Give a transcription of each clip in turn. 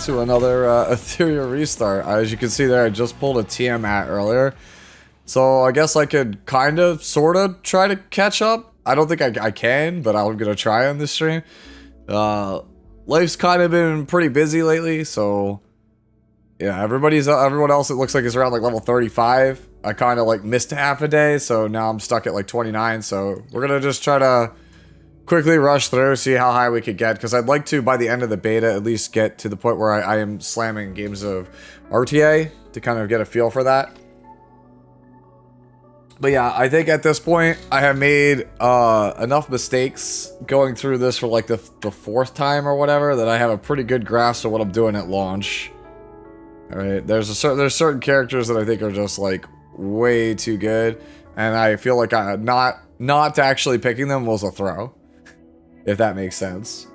to another Etheria restart. As you can see there, I just pulled a Tiamat earlier. So I guess I could kind of, sort of try to catch up. I don't think I can, but I'm going to try on this stream. Life's kind of been pretty busy lately, so yeah, everyone else it looks like is around like level 35. I kind of like missed half a day, so now I'm stuck at like 29. So we're going to just try to quickly rush through, see how high we could get, because I'd like to, by the end of the beta, at least get to the point where I am slamming games of RTA to kind of get a feel for that. But yeah, I think at this point, I have made enough mistakes going through this for like the fourth time or whatever that I have a pretty good grasp of what I'm doing at launch. Alright, there's certain characters that I think are just like way too good, and I feel like not actually picking them was a throw. If that makes sense.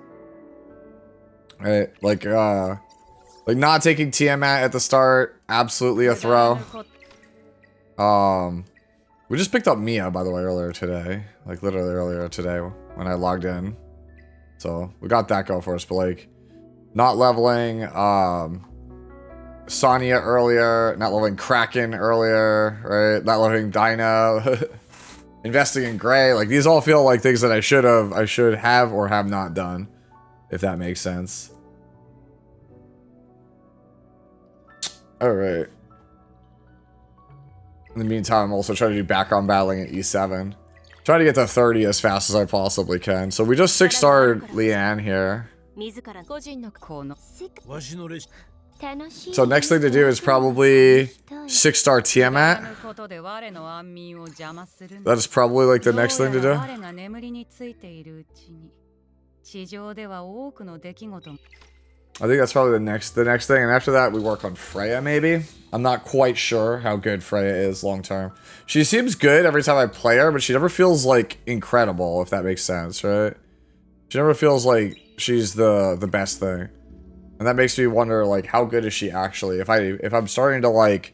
Right, like not taking Tiamat at the start, absolutely a throw. We just picked up Mia, by the way, earlier today. Like, literally earlier today when I logged in. So, we got that go for us, but like, not leveling, Sonya earlier, not leveling Kraken earlier, right? Not leveling Dino. Investing in Gray, like these all feel like things that I should have or have not done, if that makes sense. All right. In the meantime, I'm also trying to do background battling at E7. Trying to get to 30 as fast as I possibly can. So we just 6-starred Leanne here. So next thing to do is probably 6-star Tiamat. That is probably like the next thing to do. I think that's probably the next thing, and after that we work on Freya maybe. I'm not quite sure how good Freya is long term. She seems good every time I play her, but she never feels like incredible, if that makes sense, right? She never feels like she's the best thing. And that makes me wonder, like, how good is she actually? If I'm starting to, like,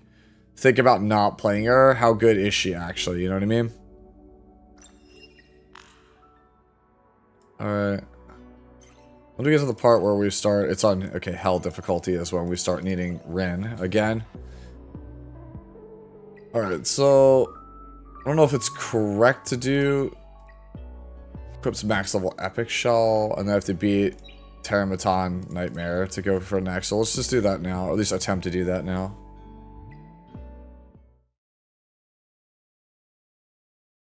think about not playing her, how good is she actually? You know what I mean? Alright. When we get to the part where we start, it's on, okay, hell difficulty is when we start needing Rin again. Alright, so, I don't know if it's correct to do, equips max level epic shell, and then I have to beat Tiamat Nightmare to go for next. So let's just do that now, or at least attempt to do that now.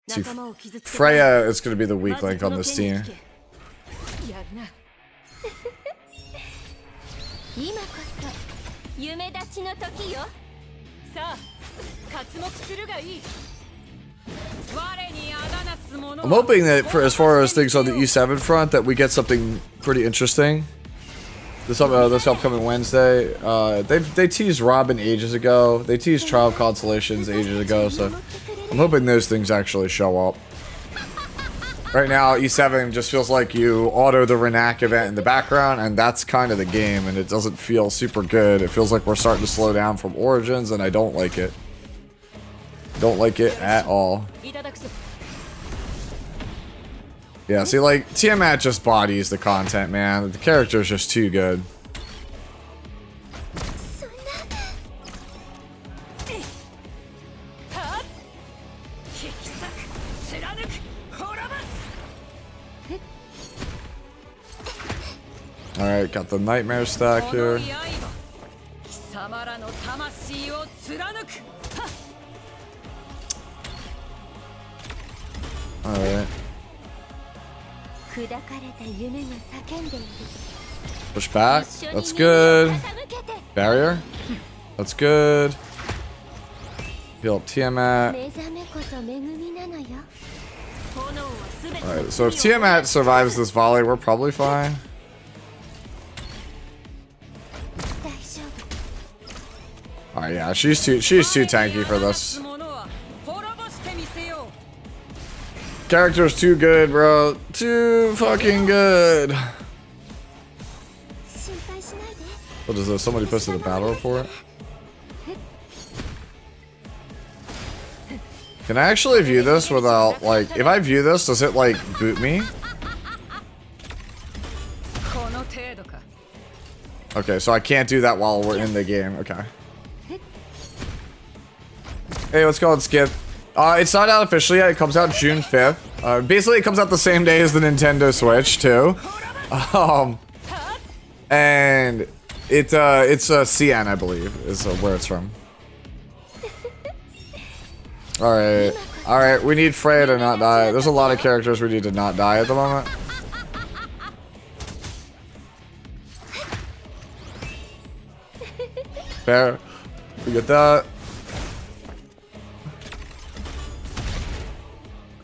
See, Freya is going to be the weak link on this team. I'm hoping that for as far as things on the E7 front that we get something pretty interesting this upcoming Wednesday. They teased Robin ages ago. They teased Trial Constellations ages ago, so I'm hoping those things actually show up. Right now, E7 just feels like you auto the Renac event in the background, and that's kind of the game, and it doesn't feel super good. It feels like we're starting to slow down from Origins, and I don't like it. Don't like it at all. Yeah, see, like, Tiamat just bodies the content, man. The character is just too good. Alright, got the Nightmare stack here. Alright. Push back. That's good. Barrier. That's good. Heal up Tiamat. Alright, so if Tiamat survives this volley, we're probably fine. Alright, yeah, she's too tanky for this. Character's too good, bro. Too fucking good. What is this? Somebody posted a battle report? Can I actually view this without, like, if I view this, does it, like, boot me? Okay, so I can't do that while we're in the game. Okay. Hey, what's going on, Skip? It's not out officially yet. It comes out June 5th. Basically, it comes out the same day as the Nintendo Switch, too. And it's CN, I believe, is where it's from. Alright, we need Freya to not die. There's a lot of characters we need to not die at the moment. Fair. We get that.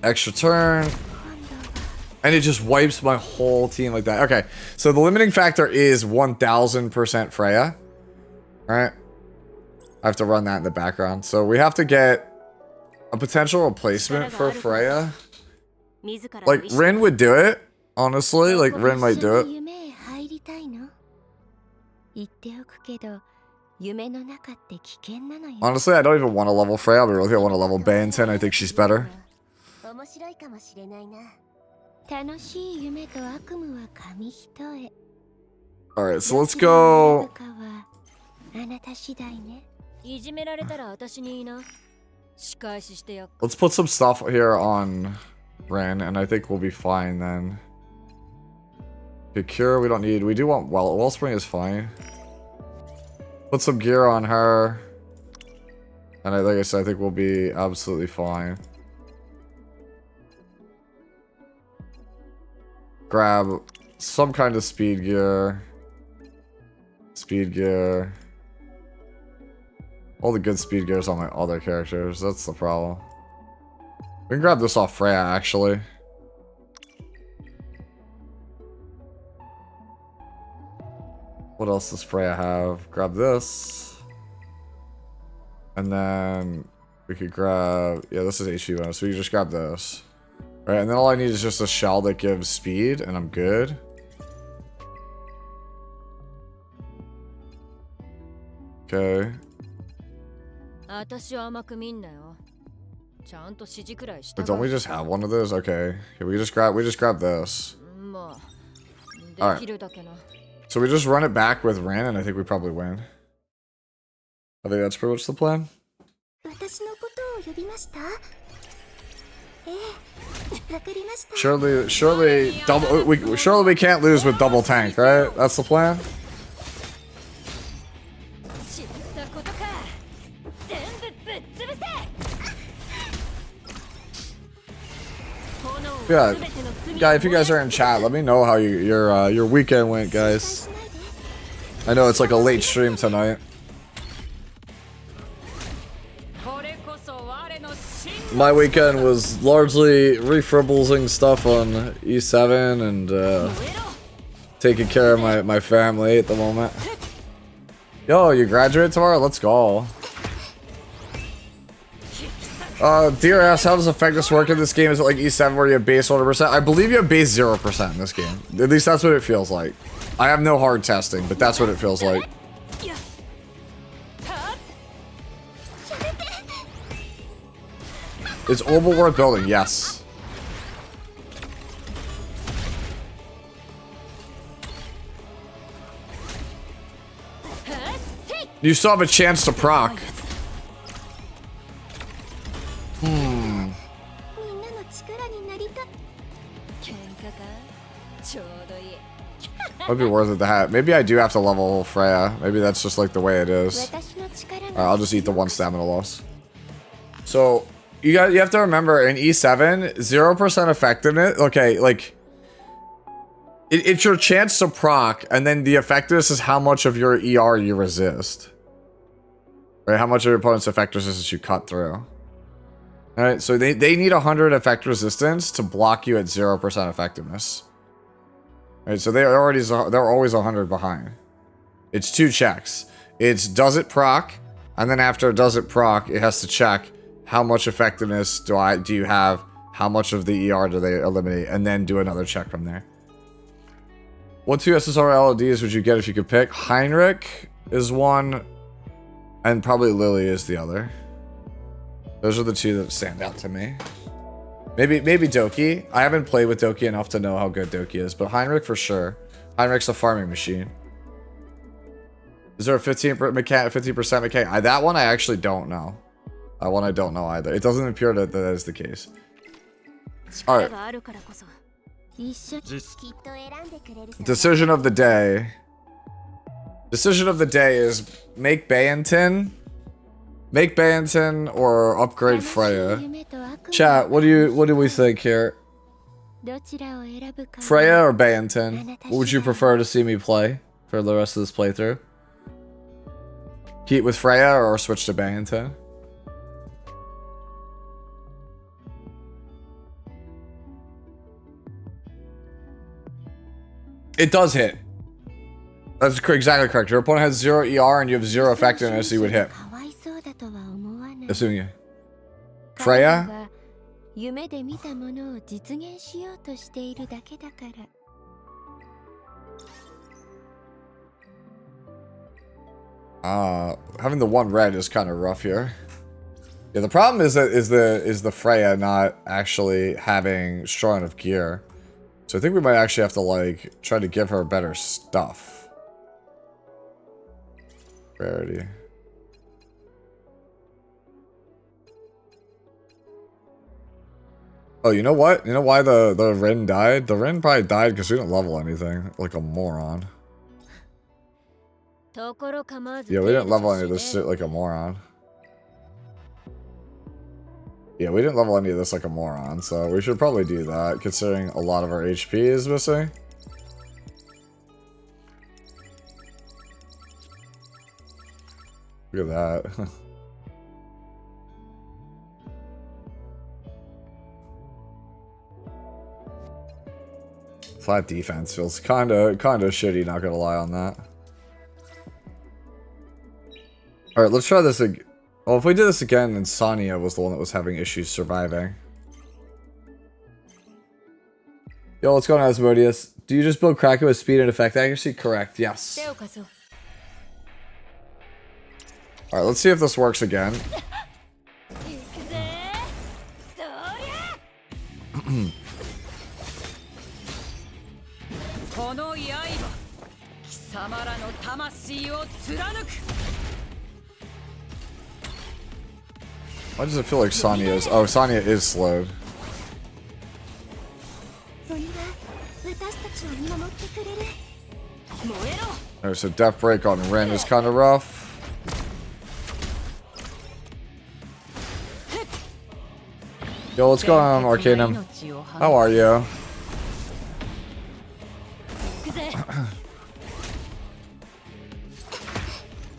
Extra turn. And it just wipes my whole team like that. Okay, so the limiting factor is 1000% Freya. Alright. I have to run that in the background. So we have to get a potential replacement for Freya. Like, Rin would do it. Honestly, like, Rin might do it. Honestly, I don't even want to level Freya, but really I want to level Bayonton. I think she's better. Alright, so let's go. Let's put some stuff here on Ren, and I think we'll be fine then. Okay, Cure, we don't need. We do want Wellspring is fine. Put some gear on her. And like I said, I think we'll be absolutely fine. Grab some kind of speed gear. Speed gear. All the good speed gears on my other characters. That's the problem. We can grab this off Freya, actually. What else does Freya have? Grab this. And then we could grab... Yeah, this is HP bonus. So we can just grab this. Right, and then all I need is just a shell that gives speed, and I'm good. Okay. But don't we just have one of those? Okay. Here, we just grab this. Alright. So we just run it back with Ran, and I think we probably win. I think that's pretty much the plan. Surely we can't lose with double tank, right? That's the plan. Yeah, if you guys are in chat, let me know how your weekend went, guys. I know it's like a late stream tonight. My weekend was largely refribbling stuff on E7 and taking care of my family at the moment. Yo, you graduate tomorrow? Let's go. Dear ass, how does effectiveness work in this game? Is it like E7 where you have base 100%? I believe you have base 0% in this game. At least that's what it feels like. I have no hard testing, but that's what it feels like. Is Orbital worth building? Yes. You still have a chance to proc. Would be worth it to have. Maybe I do have to level Freya. Maybe that's just like the way it is. Alright, I'll just eat the 1 stamina loss. So you have to remember in E7, 0% effectiveness. Okay, like it's your chance to proc, and then the effectiveness is how much of your ER you resist. Right? How much of your opponent's effect resistance you cut through. Alright, so they need 100 effect resistance to block you at 0% effectiveness. Right, so they're always 100 behind. It's 2 checks. It's does it proc, and then after it does it proc, it has to check how much effectiveness do you have, how much of the ER do they eliminate, and then do another check from there. What 2 SSR LODs would you get if you could pick? Heinrich is one, and probably Lily is the other. Those are the 2 that stand out to me. Maybe Doki. I haven't played with Doki enough to know how good Doki is, but Heinrich for sure. Heinrich's a farming machine. Is there a 50% mechanic? That one I actually don't know. That one I don't know either. It doesn't appear that that is the case. Alright. Decision of the day. Decision of the day is make Bayenton or upgrade Freya. Chat, what do we think here? Freya or Bayenton? What would you prefer to see me play for the rest of this playthrough? Keep with Freya or switch to Bayenton? It does hit. That's exactly correct. Your opponent has 0 ER and you have 0 effectiveness, so you would hit. Assuming you. Freya? Having the 1 red is kind of rough here. Yeah, the problem is that is the Freya not actually having strong enough gear. So I think we might actually have to like try to give her better stuff. Rarity. Oh, you know what? You know why the Rin died? The Rin probably died because we didn't level anything. Like a moron. Yeah, we didn't level any of this shit like a moron. Yeah, we didn't level any of this like a moron, so we should probably do that, considering a lot of our HP is missing. Look at that. 5 defense feels kinda shitty, not gonna lie on that. Alright, let's try this again. Well, if we did this again, then Sonya was the one that was having issues surviving. Yo, what's going on, Asmodeus? Do you just build Kraken with speed and effect accuracy? Correct, yes. Alright, let's see if this works again. Why does it feel like Sonya is? Oh, Sonya is slowed. Alright, so Death Break on Rin is kind of rough. Yo, what's going on, Arcanum? How are you?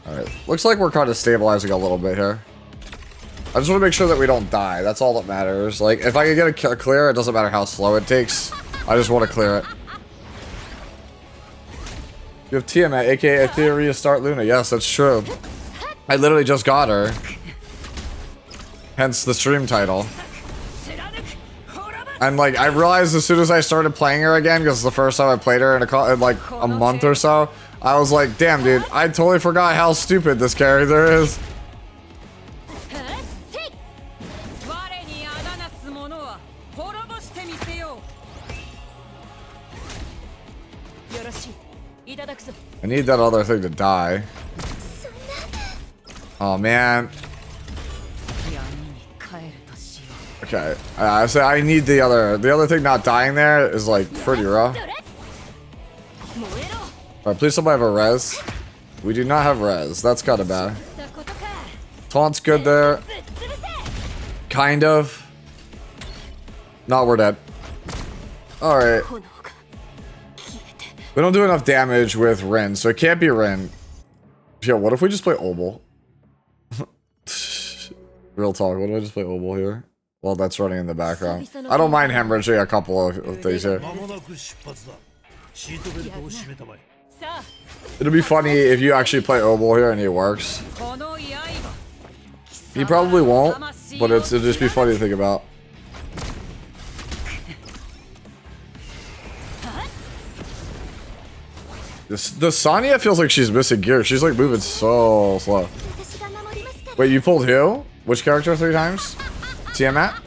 Alright, looks like we're kind of stabilizing a little bit here. I just want to make sure that we don't die. That's all that matters. Like, if I can get a clear, it doesn't matter how slow it takes. I just want to clear it. You have Tiamat, aka Etheria Start Luna. Yes, that's true. I literally just got her. Hence the stream title. And like, I realized as soon as I started playing her again, because the first time I played her in like a month or so, I was like, damn dude, I totally forgot how stupid this character is. I need that other thing to die. Oh man. Okay, so I need the other thing not dying there is like pretty rough. Alright, please somebody have a res. We do not have res. That's kind of bad. Taunt's good there. Kind of. No, we're dead. Alright. We don't do enough damage with Rin, so it can't be Rin. Yo, what if we just play Obel? Real talk, what if I just play Obel here? Well, that's running in the background. I don't mind hemorrhaging a couple of things here. It'll be funny if you actually play Obel here and he works. He probably won't, but it'll just be funny to think about. The Sonya feels like she's missing gear. She's like moving so slow. Wait, you pulled who? Which character 3 times? Tiamat?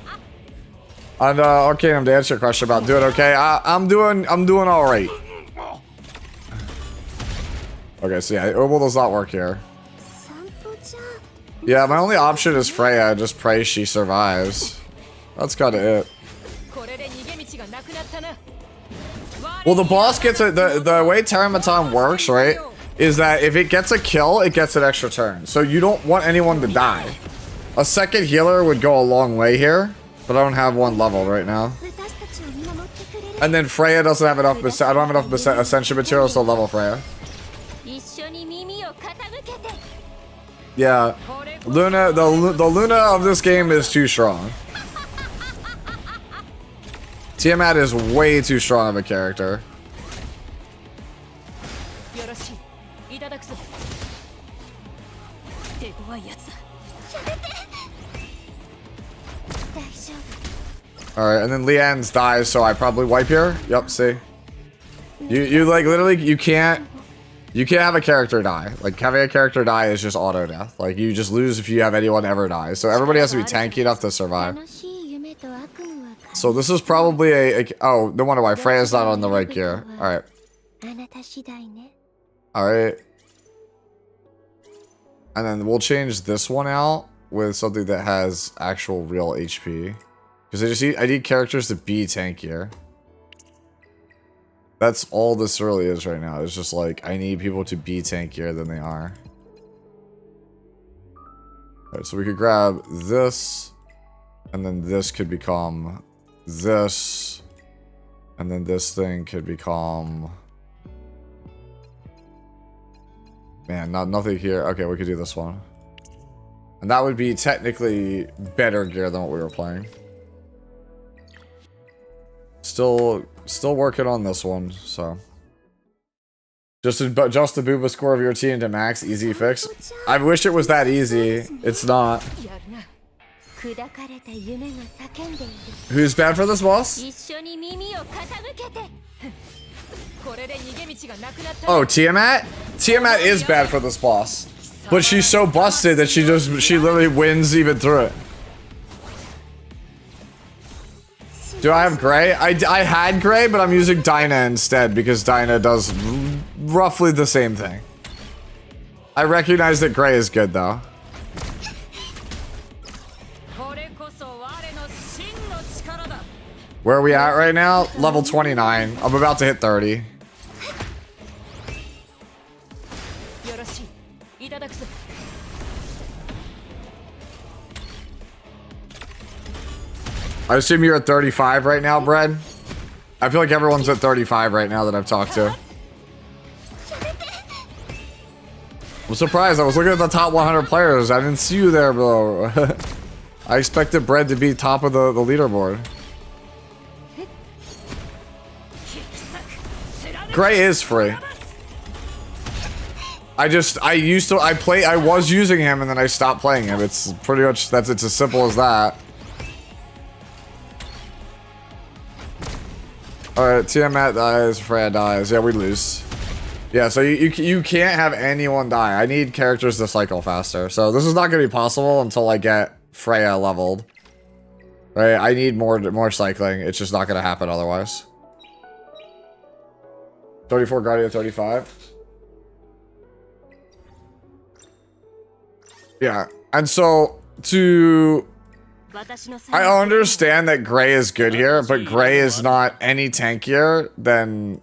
And Arcanum, to answer your question about doing okay, I'm doing alright. Okay, so yeah, Obel does not work here. Yeah, my only option is Freya. Just pray she survives. That's kind of it. Well, the boss gets it. The way Tiamat works, right, is that if it gets a kill, it gets an extra turn. So you don't want anyone to die. A second healer would go a long way here, but I don't have one level right now. And then Freya doesn't have enough. I don't have enough ascension materials to level Freya. Yeah, Luna. The Luna of this game is too strong. Tiamat is way too strong of a character. Alright, and then Leanne's dies, so I probably wipe here. Yep, see. You like literally you can't have a character die. Like having a character die is just auto death. Like you just lose if you have anyone ever die. So everybody has to be tanky enough to survive. So this is probably oh, no wonder why Freya's not on the right gear. Alright. Alright. And then we'll change this one out with something that has actual real HP. Because I need characters to be tankier. That's all this really is right now. It's just like, I need people to be tankier than they are. Alright, so we could grab this. And then this could become this. And then this thing could become... Man, nothing here. Okay, we could do this one. And that would be technically better gear than what we were playing. Still working on this one, so. Just to adjust the booba score of your team to max, easy fix. I wish it was that easy. It's not. Who's bad for this boss? Oh, Tiamat? Tiamat is bad for this boss. But she's so busted that she literally wins even through it. Do I have Gray? I had Gray, but I'm using Dinah instead because Dinah does roughly the same thing. I recognize that Gray is good though. Where are we at right now? Level 29. I'm about to hit 30. I assume you're at 35 right now, Brad? I feel like everyone's at 35 right now that I've talked to. I'm surprised. I was looking at the top 100 players. I didn't see you there, bro. I expected Brad to be top of the leaderboard. Gray is free. I was using him and then I stopped playing him. It's pretty much, it's as simple as that. Alright, Tiamat dies, Freya dies. Yeah, we lose. Yeah, so you can't have anyone die. I need characters to cycle faster. So this is not going to be possible until I get Freya leveled. Right? I need more cycling. It's just not going to happen otherwise. 34 Guardian 35. Yeah, and so I understand that Gray is good here, but Gray is not any tankier than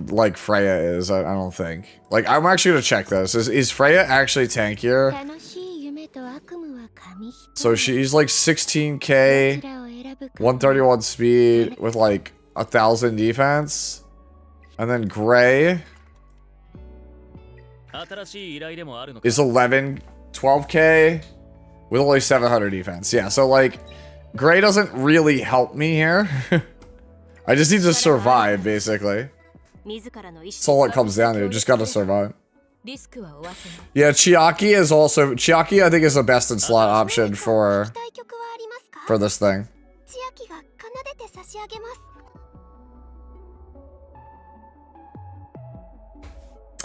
like Freya is. I don't think. Like, I'm actually gonna check this. Is Freya actually tankier? So she's like 16k, 131 speed with like 1,000 defense, and then Gray is 12k. With only 700 defense. Yeah, so like, Gray doesn't really help me here. I just need to survive, basically. That's all it comes down to. Just gotta survive. Yeah, Chiaki is also... Chiaki, I think, is the best in slot option for this thing.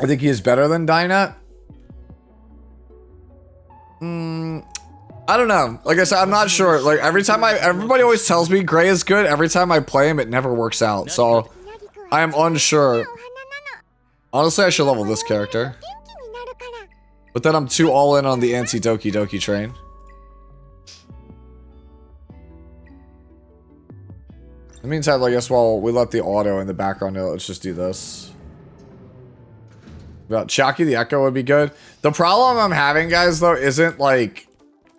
I think he is better than Dinah. I don't know. Like I said, I'm not sure. Like everybody always tells me Gray is good. Every time I play him, it never works out. So I am unsure. Honestly, I should level this character. But then I'm too all in on the anti-Doki Doki train. In the meantime, I guess while we let the auto in the background, let's just do this. About Chucky the Echo would be good. The problem I'm having, guys, though, isn't like...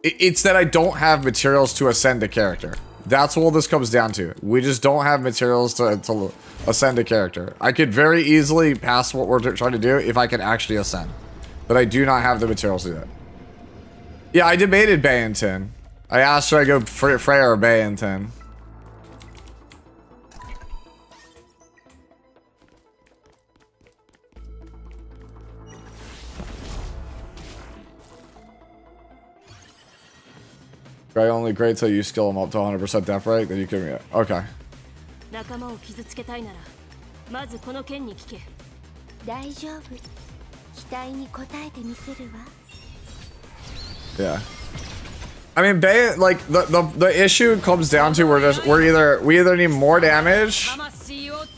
It's that I don't have materials to ascend a character. That's all this comes down to. We just don't have materials to ascend a character. I could very easily pass what we're trying to do if I could actually ascend. But I do not have the materials to do it. Yeah, I debated Bay and Tin. I asked should I go Freya or Bay and Tin. Gray only great till you skill him up to 100% death rate, then you can... Okay. Yeah. I mean, Bay, like, the issue comes down to we either need more damage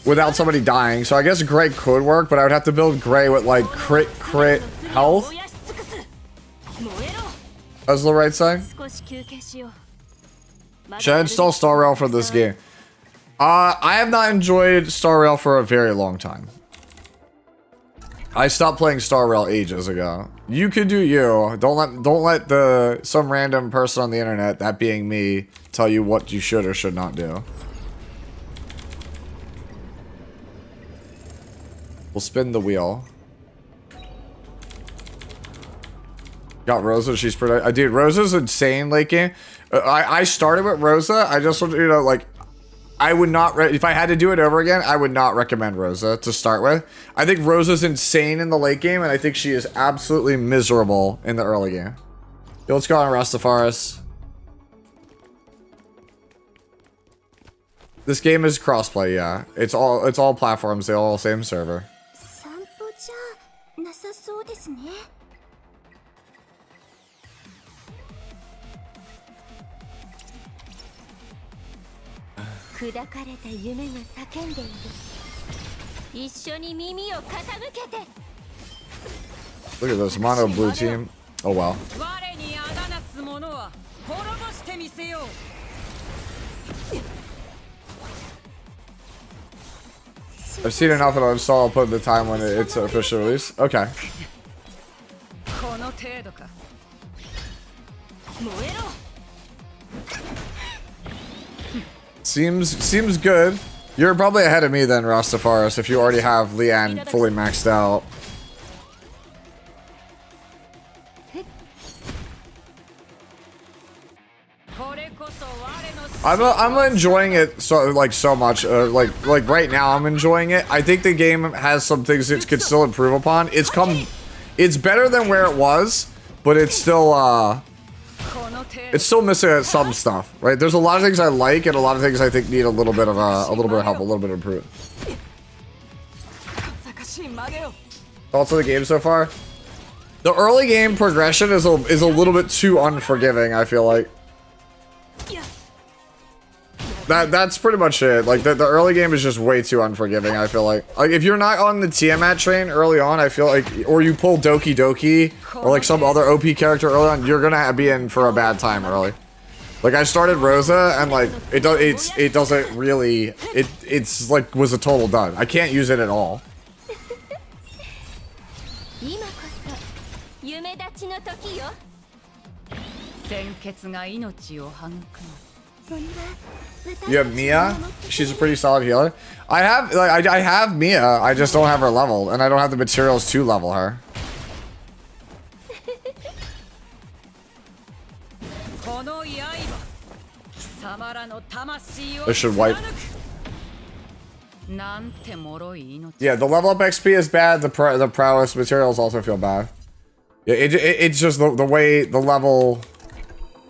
without somebody dying. So I guess Gray could work, but I would have to build Gray with, like, crit health. That's the right side. Should I install Star Rail for this game? I have not enjoyed Star Rail for a very long time. I stopped playing Star Rail ages ago. You could do you. Don't let some random person on the internet, that being me, tell you what you should or should not do. We'll spin the wheel. Got Rosa, she's pretty... dude, Rosa's insane late game. I started with Rosa. I just, you know, like... I would not... if I had to do it over again, I would not recommend Rosa to start with. I think Rosa's insane in the late game, and I think she is absolutely miserable in the early game. Yo, let's go on Rastafaris. This game is crossplay, yeah. It's all platforms, they all same server. Look at this mono blue team. Oh well. I've seen enough and I'll install. I'll put the time when it's official release. Okay. Seems good. You're probably ahead of me then, Rastafaris, if you already have Leanne fully maxed out. I'm enjoying it so much. Like right now, I'm enjoying it. I think the game has some things it could still improve upon. It's better than where it was, but it's still missing some stuff, right? There's a lot of things I like, and a lot of things I think need a little bit of help, a little bit of improvement. Thoughts on the game so far? The early game progression is a little bit too unforgiving, I feel like. That's pretty much it. Like the early game is just way too unforgiving, I feel like. Like if you're not on the Tiamat train early on, I feel like, or you pull Doki Doki or like some other OP character early on, you're gonna be in for a bad time early. Like I started Rosa and like it doesn't really it's like was a total dud. I can't use it at all. You have Mia? She's a pretty solid healer. I have Mia, I just don't have her leveled, and I don't have the materials to level her. This should wipe. Yeah, the level up XP is bad, the prowess materials also feel bad. Yeah, it's just the way the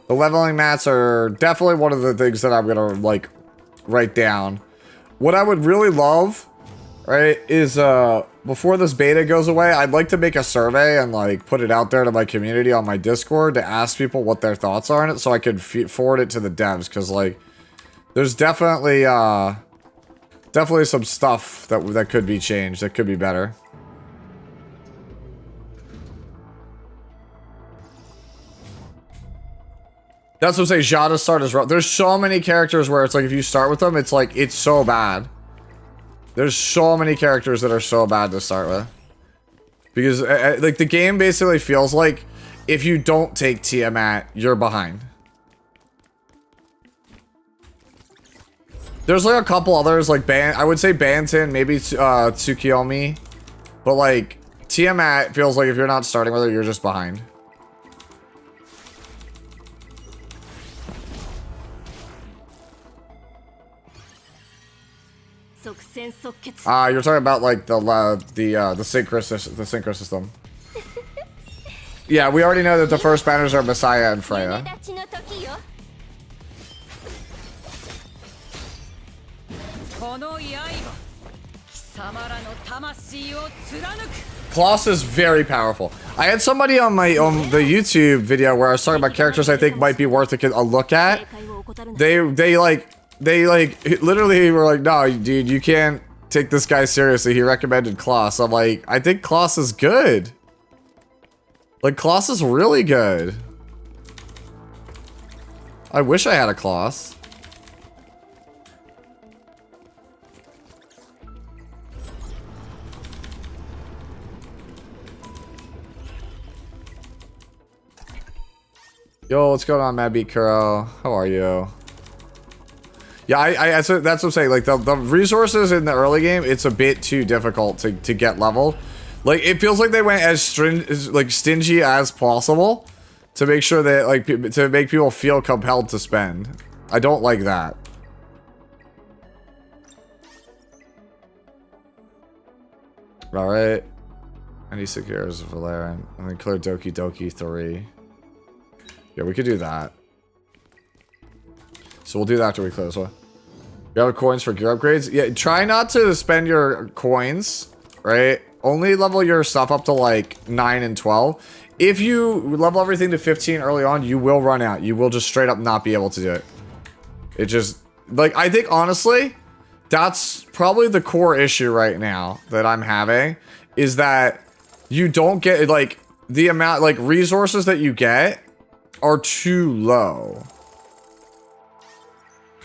leveling mats are definitely one of the things that I'm gonna like write down. What I would really love, right, is before this beta goes away, I'd like to make a survey and like put it out there to my community on my Discord to ask people what their thoughts are on it, so I could forward it to the devs, because like there's definitely some stuff that could be changed, that could be better. That's what I'm saying. Jada's start is rough. There's so many characters where it's like if you start with them, it's like it's so bad. There's so many characters that are so bad to start with. Because like the game basically feels like if you don't take Tiamat, you're behind. There's like a couple others like I would say Banton, maybe Tsukiyomi. But like Tiamat feels like if you're not starting with it, you're just behind. You're talking about like the synchro system. Yeah, we already know that the first banners are Messiah and Freya. Kloss is very powerful. I had somebody on my the YouTube video where I was talking about characters I think might be worth a look at. They literally were like, no, dude, you can't take this guy seriously. He recommended Kloss. I'm like, I think Kloss is good. Like, Kloss is really good. I wish I had a Kloss. Yo, what's going on, Mad Beat Kuro? How are you? Yeah, that's what I'm saying. Like, the resources in the early game, it's a bit too difficult to get leveled. Like, it feels like they went as stingy as possible to make sure that, like, to make people feel compelled to spend. I don't like that. Alright. I need Secures Valerian. And then clear Doki Doki 3. Yeah, we could do that. So we'll do that after we clear this one. You have coins for gear upgrades? Yeah, try not to spend your coins, right? Only level your stuff up to like 9 and 12. If you level everything to 15 early on, you will run out. You will just straight up not be able to do it. It just, like, I think honestly, that's probably the core issue right now that I'm having, is that you don't get, like, the amount, like, resources that you get are too low.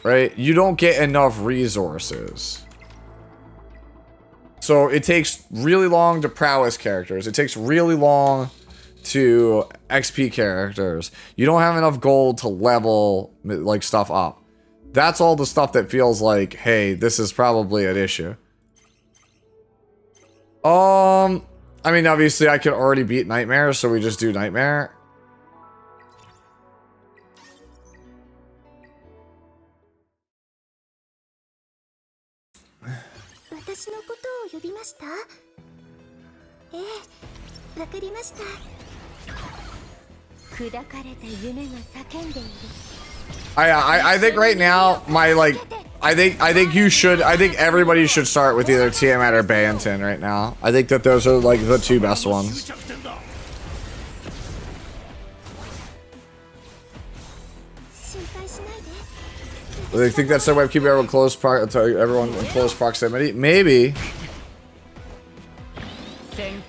Right? You don't get enough resources. So it takes really long to prowess characters. It takes really long to XP characters. You don't have enough gold to level, like, stuff up. That's all the stuff that feels like, hey, this is probably an issue. I mean, obviously I could already beat Nightmare, so we just do Nightmare. I think right now my I think everybody should start with either Tiamat or Banton right now. I think that those are like the two best ones. They think that's their way of keeping everyone in close proximity. Maybe.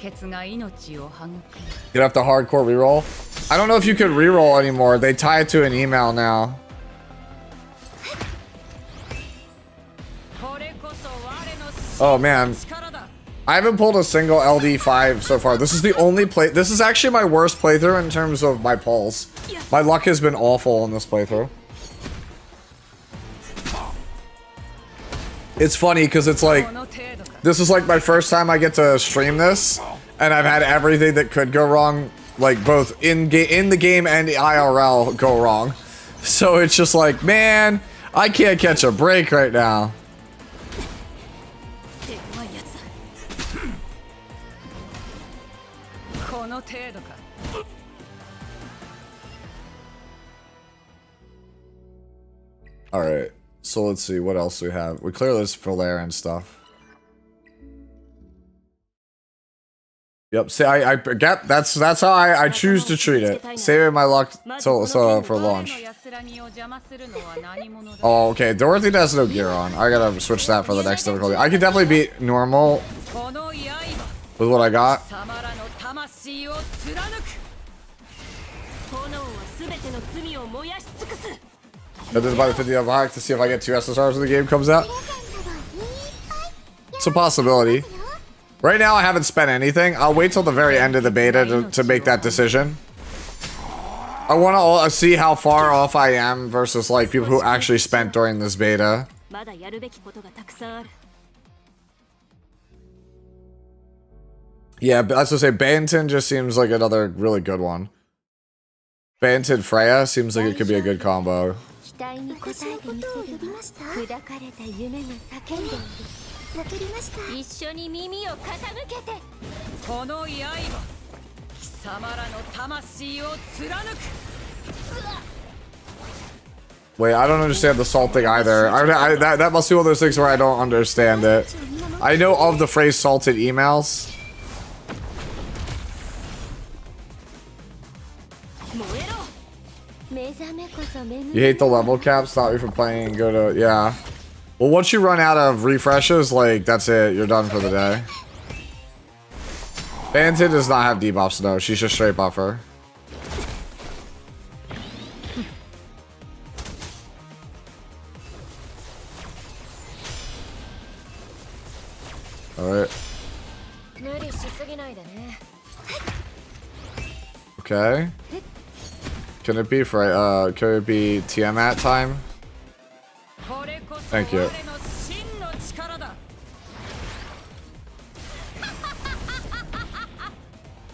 You'd have to hardcore reroll. I don't know if you could reroll anymore. They tie it to an email now. Oh man, I haven't pulled a single LD5 so far. This is the only This is actually my worst playthrough in terms of my pulls. My luck has been awful in this playthrough. It's funny because it's like, this is like my first time I get to stream this, and I've had everything that could go wrong, like both in the game and the IRL go wrong. So it's just like, man, I can't catch a break right now. Alright, so let's see, what else do we have? We clear this Valerian stuff. Yep, see, I get, that's how I choose to treat it. Saving my luck for launch. Oh, okay, Dorothy has no gear on. I gotta switch that for the next difficulty. I can definitely beat normal with what I got. And then buy the 50 hack to see if I get 2 SSRs when the game comes out. It's a possibility. Right now I haven't spent anything. I'll wait till the very end of the beta to make that decision. I want to see how far off I am versus like people who actually spent during this beta. Yeah, but that's to say, Banton just seems like another really good one. Banton Freya seems like it could be a good combo. Wait, I don't understand the salting either. That must be one of those things where I don't understand it. I know of the phrase salted emails. You hate the level cap? Stop you from playing and go to... Yeah. Well, once you run out of refreshes, like, that's it. You're done for the day. Banton does not have debuffs, no. She's just straight buffer. Alright. Okay. Can it be for can it be Tiamat time? Thank you.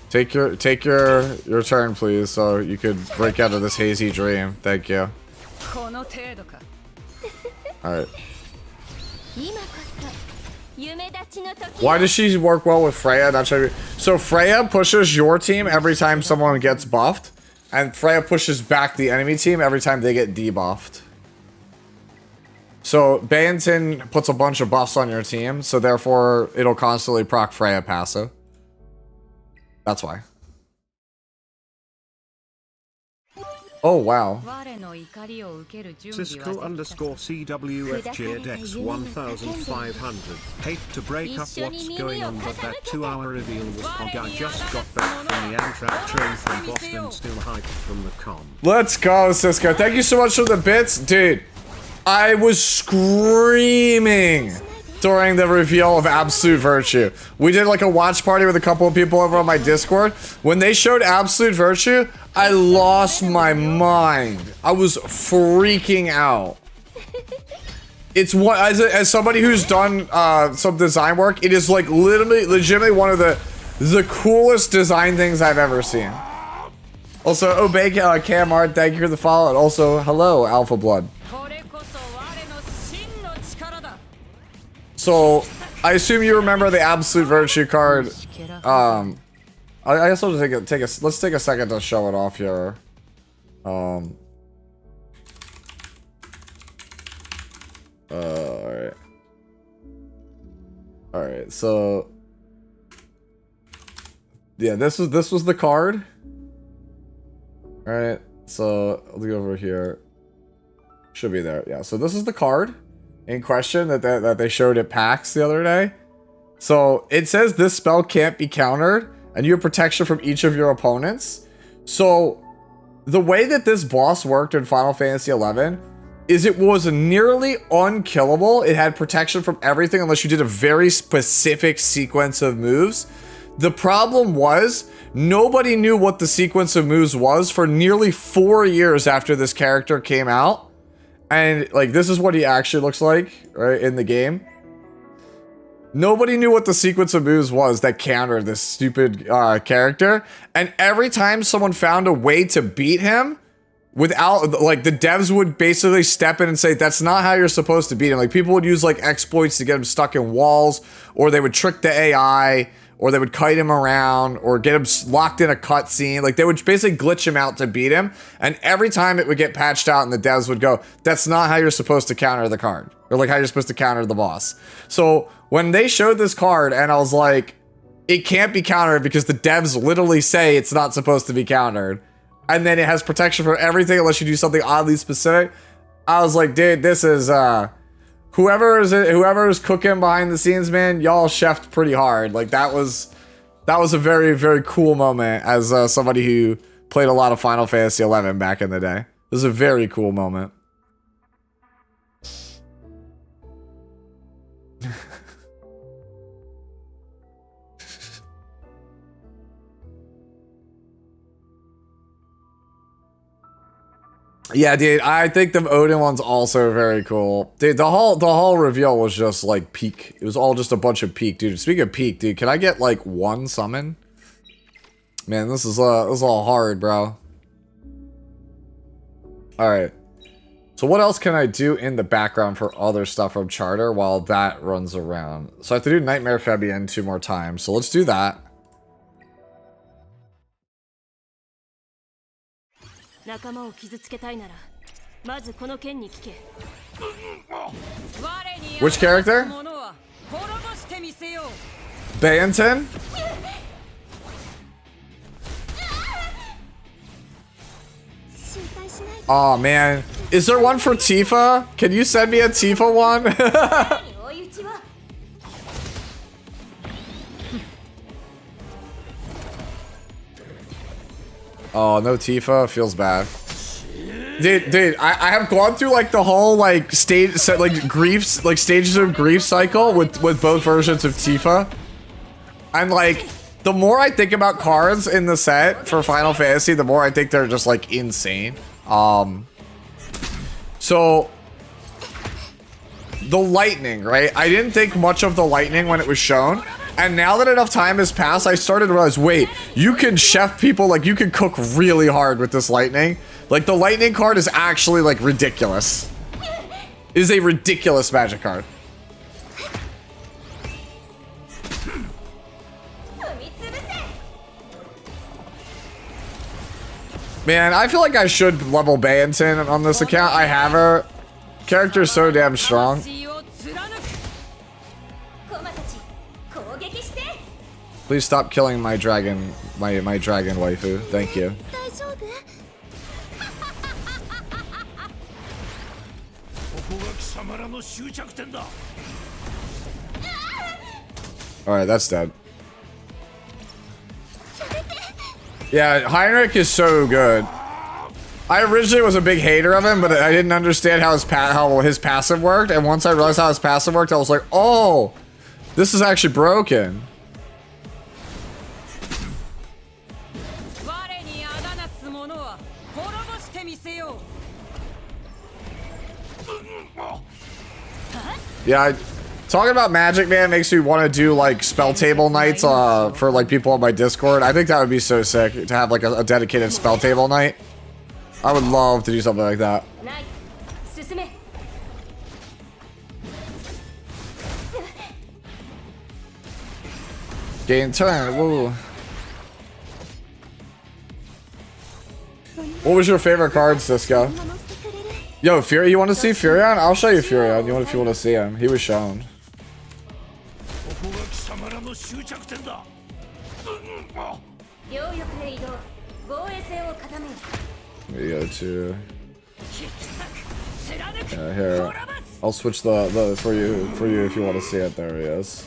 Take your turn, please, so you could break out of this hazy dream. Thank you. Alright. Why does she work well with Freya? Not sure. So Freya pushes your team every time someone gets buffed, and Freya pushes back the enemy team every time they get debuffed. So Banton puts a bunch of buffs on your team, so therefore it'll constantly proc Freya passive. That's why. Oh wow. Cisco _ CWFJ Dex 1500. Hate to break up what's going on, but that 2-hour reveal was fog. I just got back from the Amtrak train from Boston, still hyped from the con. Let's go, Cisco. Thank you so much for the bits. Dude, I was screaming during the reveal of Absolute Virtue. We did like a watch party with a couple of people over on my Discord. When they showed Absolute Virtue, I lost my mind. I was freaking out. It's one as somebody who's done some design work, it is like legitimately one of the coolest design things I've ever seen. Also, Obey Camart, thank you for the follow, and also hello, Alpha Blood. So, I assume you remember the Absolute Virtue card. I guess I'll just let's take a second to show it off here. Alright. Alright, so yeah, this was the card. Alright, so I'll go over here. Should be there. Yeah, so this is the card in question that they showed at PAX the other day. So it says this spell can't be countered, and you have protection from each of your opponents. So the way that this boss worked in Final Fantasy XI is it was nearly unkillable. It had protection from everything unless you did a very specific sequence of moves. The problem was nobody knew what the sequence of moves was for nearly 4 years after this character came out. And like, this is what he actually looks like, right, in the game. Nobody knew what the sequence of moves was that countered this stupid character. And every time someone found a way to beat him without, like, the devs would basically step in and say, that's not how you're supposed to beat him. Like, people would use, like, exploits to get him stuck in walls, or they would trick the AI, or they would kite him around, or get him locked in a cutscene. Like, they would basically glitch him out to beat him. And every time it would get patched out and the devs would go, that's not how you're supposed to counter the card. Or, like, how you're supposed to counter the boss. So, when they showed this card, and I was like, it can't be countered because the devs literally say it's not supposed to be countered. And then it has protection for everything unless you do something oddly specific. I was like, dude, this is, whoever is cooking behind the scenes, man, y'all chefed pretty hard. Like, that was a very, very cool moment as somebody who played a lot of Final Fantasy 11 back in the day. This is a very cool moment. Yeah, dude, I think the Odin one's also very cool. Dude, the whole reveal was just like peak. It was all just a bunch of peak, dude. Speaking of peak, dude, can I get like one summon? Man, this is all hard, bro. All right. So what else can I do in the background for other stuff from Charter while that runs around? So I have to do Nightmare Fabian 2 more times. So let's do that. Which character? Bayenton? Oh man, is there one for Tifa? Can you send me a Tifa one? Oh, no Tifa, feels bad. Dude, I have gone through like the whole like stage set like griefs like stages of grief cycle with both versions of Tifa. And like the more I think about cards in the set for Final Fantasy, the more I think they're just like insane. So the lightning, right? I didn't think much of the lightning when it was shown. And now that enough time has passed, I started to realize, wait, you can chef people, like you can cook really hard with this lightning. Like the lightning card is actually like ridiculous. It is a ridiculous magic card. Man, I feel like I should level Bayenton on this account. I have her. Character's so damn strong. Please stop killing my dragon, my dragon waifu. Thank you. Alright, that's dead. Yeah, Heinrich is so good. I originally was a big hater of him, but I didn't understand how his passive worked. And once I realized how his passive worked, I was like, oh, this is actually broken. Yeah, talking about Magic, man, makes me want to do like spell table nights for like people on my Discord. I think that would be so sick to have like a dedicated spell table night. I would love to do something like that. Gain turn. Woo. What was your favorite card, Cisco? Yo, Fury, you want to see Furion? I'll show you Furion. If you want to see him, he was shown. We go to. Here, I'll switch the for you if you want to see it. There he is.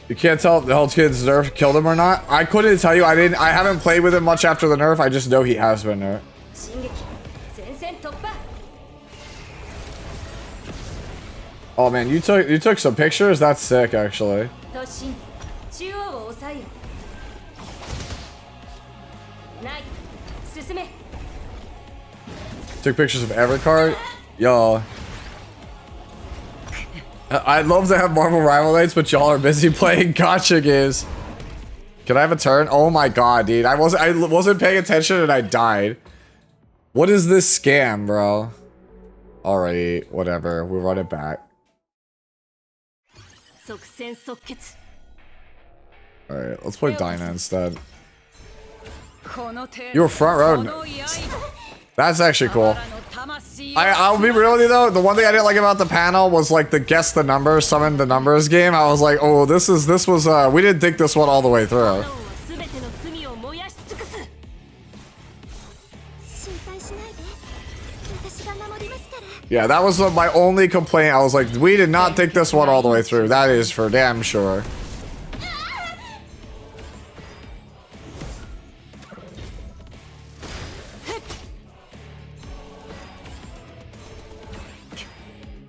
You can't tell if the Hell Kid's nerf killed him or not. I couldn't tell you. I haven't played with him much after the nerf. I just know he has been nerfed. Oh man, you took some pictures? That's sick actually. Took pictures of every card? Yo. I'd love to have Marvel Rival Nights, but y'all are busy playing gacha games. Can I have a turn? Oh my god, dude. I wasn't paying attention and I died. What is this scam, bro? Alright, whatever. We'll run it back. Alright, let's play Dinah instead. You were front row. That's actually cool. I'll be real with you though, the one thing I didn't like about the panel was like the guess the numbers, summon the numbers game. I was like, oh, this was we didn't think this one all the way through. Yeah, that was my only complaint. I was like, we did not think this one all the way through. That is for damn sure.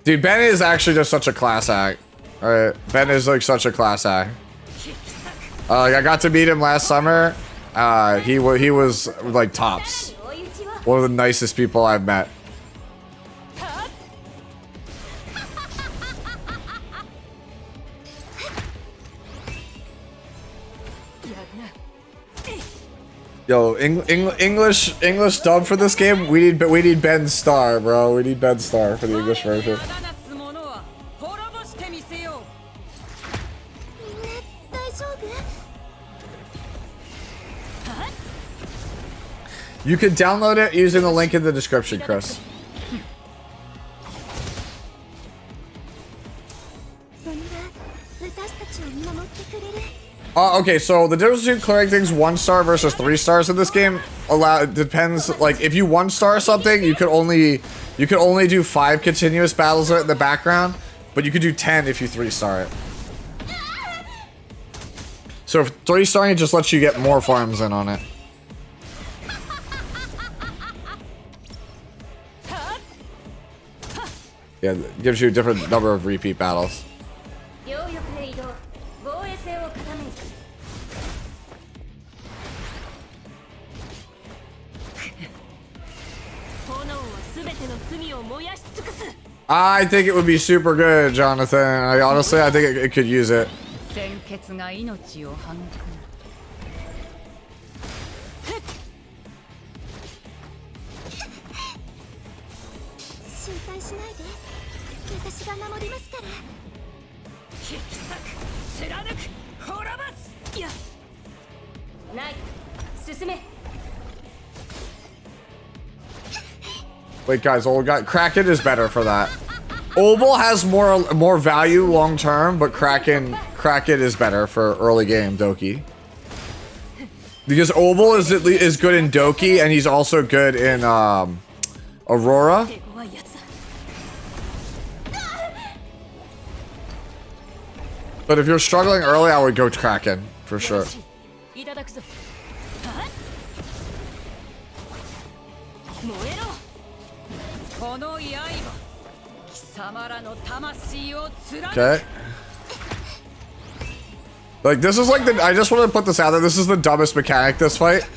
Dude, Ben is actually just such a class act. Alright, Ben is like such a class act. Like I got to meet him last summer. He was like tops. One of the nicest people I've met. Yo, English dub for this game. We need Ben Star, bro. We need Ben Star for the English version. You can download it using the link in the description, Chris. Okay, so the difference between clearing things 1-star versus 3 stars in this game depends. Like, if you 1-star something, you could only do 5 continuous battles in the background, but you could do 10 if you 3-star it. So if 3-starring it just lets you get more farms in on it. Yeah, it gives you a different number of repeat battles. I think it would be super good, Jonathan. Honestly, I think it could use it. Wait, guys, Kraken is better for that. Obel has more value long term, but Kraken is better for early game Doki. Because Obel is good in Doki, and he's also good in Aurora. But if you're struggling early, I would go Kraken for sure. Okay. Like, this is like I just want to put this out there. This is the dumbest mechanic, this fight.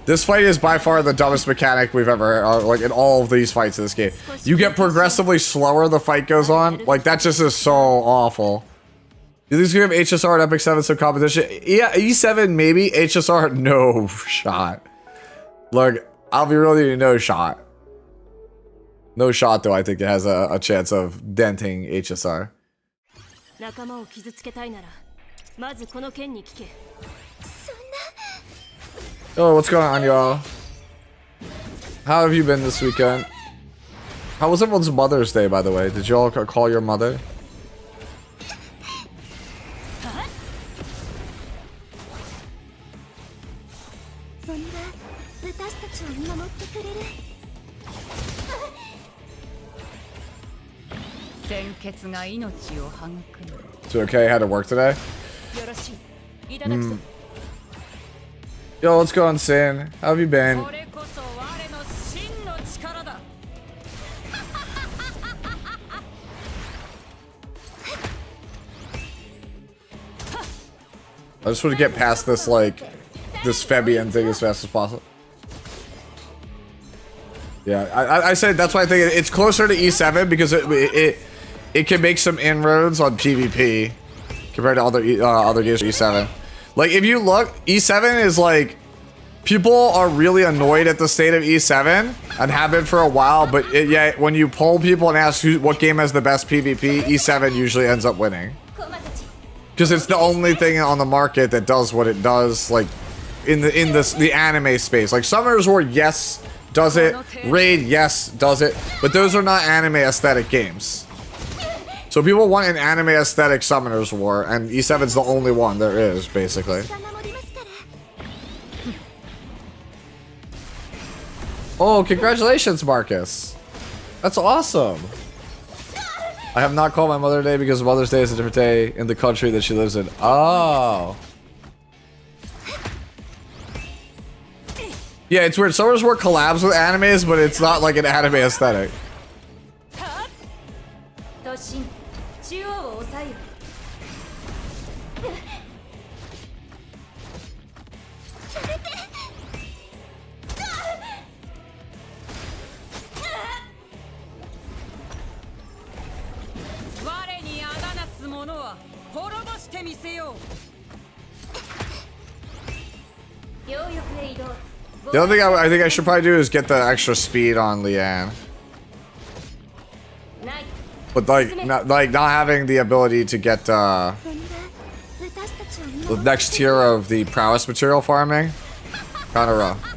This fight is by far the dumbest mechanic we've ever, like, in all of these fights in this game. You get progressively slower the fight goes on. Like, that just is so awful. Do these have HSR and Epic 7 some competition? Yeah, E7 maybe. HSR, no shot. Look, I'll be really no shot. No shot, though. I think it has a chance of denting HSR. Oh, what's going on, y'all? How have you been this weekend? How was everyone's Mother's Day, by the way? Did you all call your mother? It's okay, had to work today? Yo, what's going on, Sin? How have you been? I just want to get past this, like, this Fabian thing as fast as possible. Yeah, I said that's why I think it's closer to E7 because it can make some inroads on PvP compared to other games for E7. Like, if you look, E7 is like, people are really annoyed at the state of E7 and have been for a while, but yeah, when you poll people and ask what game has the best PvP, E7 usually ends up winning. Because it's the only thing on the market that does what it does, like, in the anime space. Like, Summoners War, yes, does it. Raid, yes, does it. But those are not anime aesthetic games. So people want an anime aesthetic Summoners War, and E7's the only one there is, basically. Oh, congratulations, Marcus. That's awesome. I have not called my mother today because Mother's Day is a different day in the country that she lives in. Oh. Yeah, it's weird. Summer's War collabs with animes, but it's not like an anime aesthetic. The other thing I think I should probably do is get the extra speed on Leanne. But like not having the ability to get the next tier of the prowess material farming, kind of rough.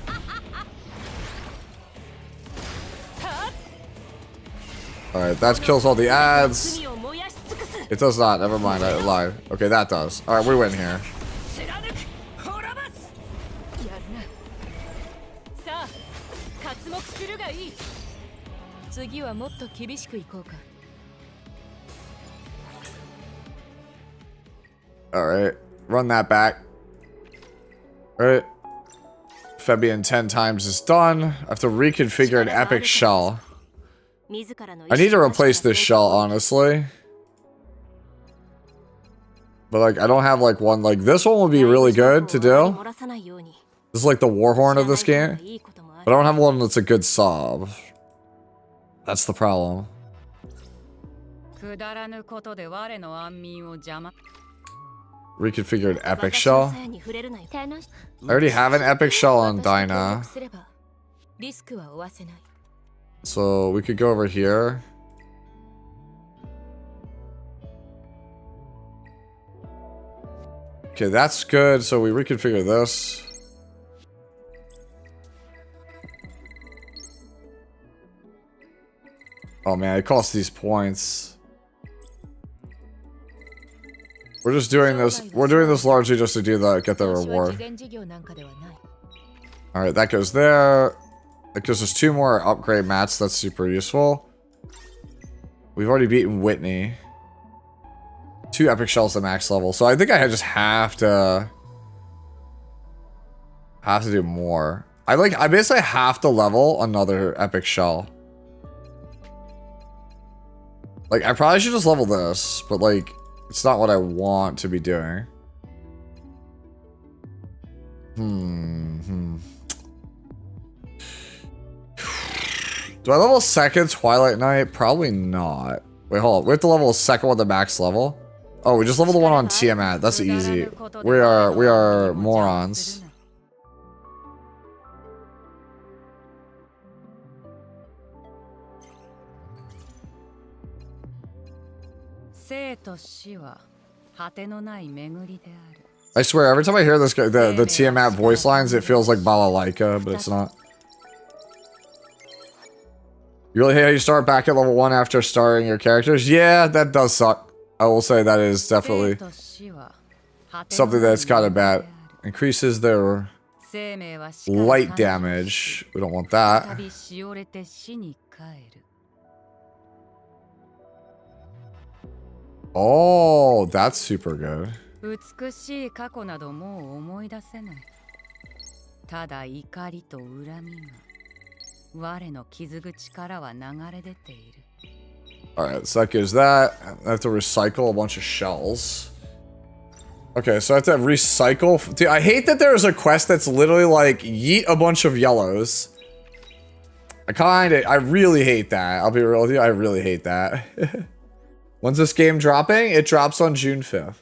Alright, that kills all the ads. It does not, never mind, I lied. Okay, that does. Alright, we win here. Alright, run that back. Alright. Fabian 10 times is done. I have to reconfigure an epic shell. I need to replace this shell, honestly. But like, I don't have like one, like this one would be really good to do. This is like the Warhorn of this game. But I don't have one that's a good sob. That's the problem. Reconfigured epic shell. I already have an epic shell on Dinah. So we could go over here. Okay, that's good. So we reconfigure this. Oh man, it costs these points. We're just doing this. We're doing this largely just to do the get the reward. All right, that goes there. That gives us 2 more upgrade mats. That's super useful. We've already beaten Whitney. 2 epic shells to max level. So I think I just have to do more. I basically have to level another epic shell. Like I probably should just level this, but like it's not what I want to be doing. Do I level 2nd Twilight Knight? Probably not. Wait, hold on. We have to level a 2nd one, the max level. Oh, we just leveled the one on Tiamat. That's easy. We are morons. I swear, every time I hear this guy, the Tiamat voice lines, it feels like Balalaika, but it's not. You really hate how you start back at level 1 after starting your characters? Yeah, that does suck. I will say that is definitely something that's kind of bad. Increases their light damage. We don't want that. Oh, that's super good. Alright, so that gives that. I have to recycle a bunch of shells. Okay, so I have to recycle. Dude, I hate that there's a quest that's literally like, yeet a bunch of yellows. I really hate that. I'll be real with you, I really hate that. When's this game dropping? It drops on June 5th.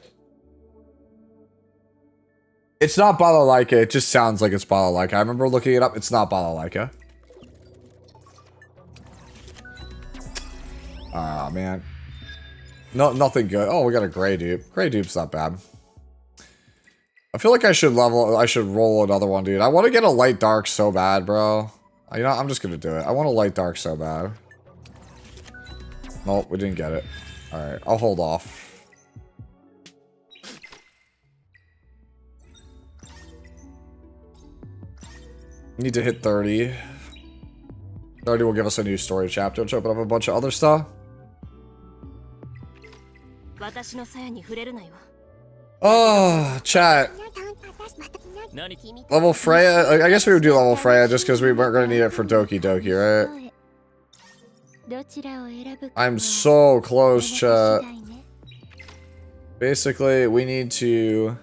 It's not Balalaika, it just sounds like it's Balalaika. I remember looking it up, it's not Balalaika. Ah, man. No, nothing good. Oh, we got a gray dupe. Gray dupe's not bad. I feel like I should roll another one, dude. I want to get a light dark so bad, bro. You know, I'm just gonna do it. I want a light dark so bad. Nope, we didn't get it. Alright, I'll hold off. Need to hit 30. 30 will give us a new story chapter, which open up a bunch of other stuff. Oh, chat. Level Freya. I guess we would do level Freya just because we weren't going to need it for Doki Doki, right? I'm so close, chat. Basically, we need to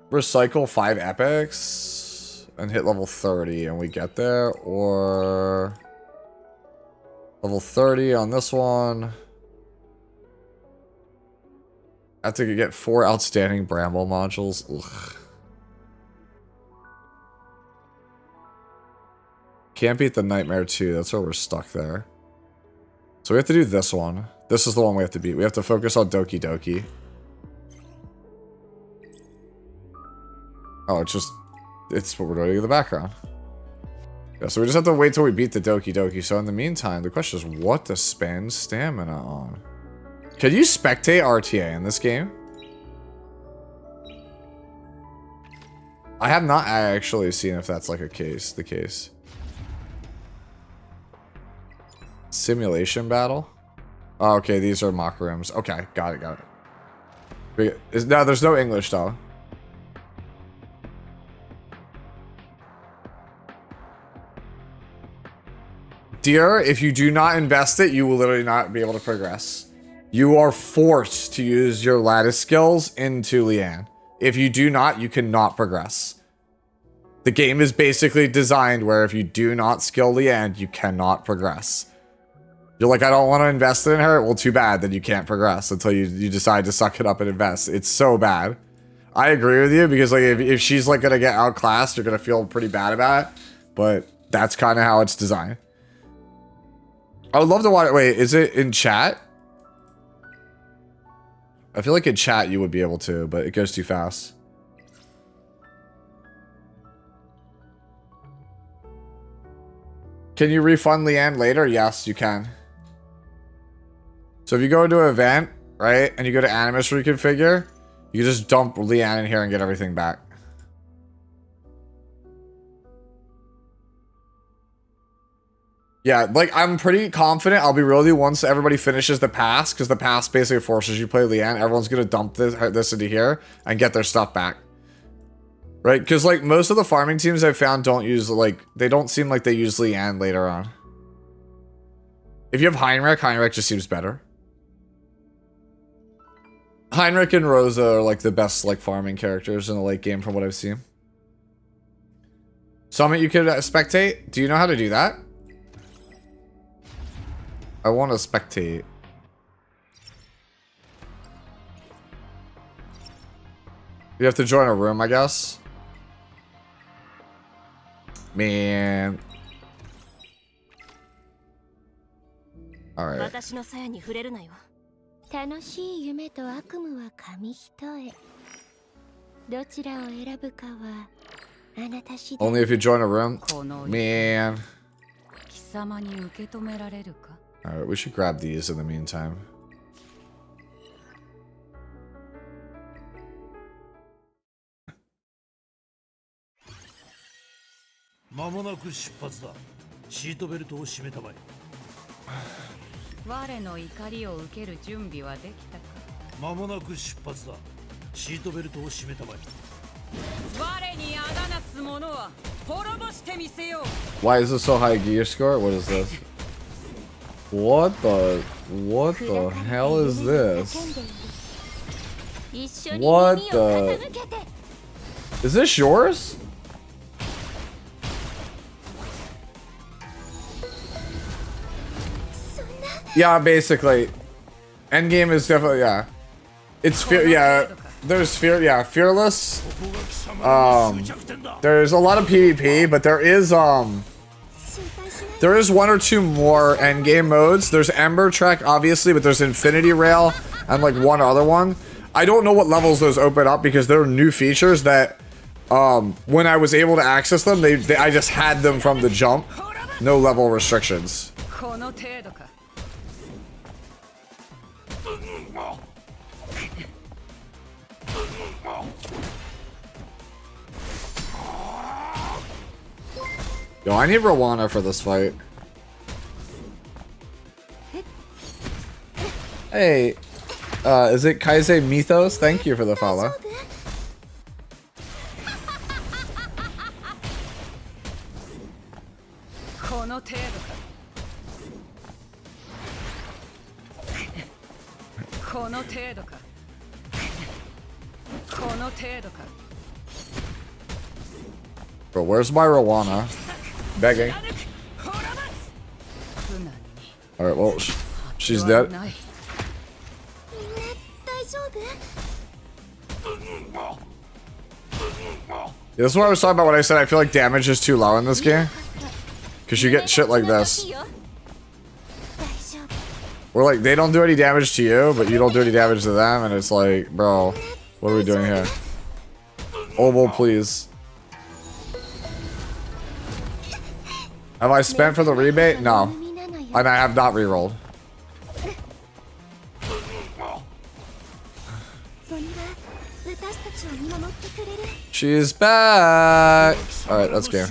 recycle 5 epics and hit level 30 and we get there, or level 30 on this one. I have to get 4 outstanding Bramble modules. Ugh. Can't beat the Nightmare 2. That's where we're stuck there. So we have to do this one. This is the one we have to beat. We have to focus on Doki Doki. Oh, it's what we're doing in the background. Yeah, so we just have to wait till we beat the Doki Doki. So in the meantime, the question is what to spend stamina on. Can you spectate RTA in this game? I have not actually seen if that's like the case. Simulation battle? Oh, okay, these are mock rooms. Okay, got it. No, there's no English though. Dear, if you do not invest it, you will literally not be able to progress. You are forced to use your lattice skills into Leanne. If you do not, you cannot progress. The game is basically designed where if you do not skill Leanne, you cannot progress. You're like, I don't want to invest in her. Well, too bad. Then you can't progress until you decide to suck it up and invest. It's so bad. I agree with you because like if she's like going to get outclassed, you're going to feel pretty bad about it. But that's kind of how it's designed. I would love to watch. Wait, is it in chat? I feel like in chat you would be able to, but it goes too fast. Can you refund Leanne later? Yes, you can. So if you go into an event, right, and you go to Animus reconfigure, you can just dump Leanne in here and get everything back. Yeah, like, I'm pretty confident, I'll be real with you, once everybody finishes the pass, because the pass basically forces you to play Leanne, everyone's going to dump this into here and get their stuff back. Right? Because, like, most of the farming teams I've found don't use, like, they don't seem like they use Leanne later on. If you have Heinrich just seems better. Heinrich and Rosa are, like, the best, like, farming characters in the late game from what I've seen. Summit you could spectate? Do you know how to do that? I want to spectate. You have to join a room, I guess. Man. Alright. Only if you join a room? Man. Alright, we should grab these in the meantime. Why is this so high gear score? What is this? What the hell is this? What the? Is this yours? Yeah, basically. Endgame is definitely, yeah. It's yeah. There's Fearless. There's a lot of PvP, but there is 1 or 2 more endgame modes. There's Ember Trek, obviously, but there's Infinity Rail and like 1 other one. I don't know what levels those open up because there are new features that, when I was able to access them, I just had them from the jump. No level restrictions. Yo, I need Rowana for this fight. Hey, is it Kaise Mythos? Thank you for the follow. Bro, where's my Rowana? Begging. Alright, well, she's dead. Yeah, this is what I was talking about when I said I feel like damage is too low in this game. Because you get shit like this. Where like, they don't do any damage to you, but you don't do any damage to them, and it's like, bro, what are we doing here? Oh, well, please. Have I spent for the rebate? No. And I have not rerolled. She's back! Alright, let's go.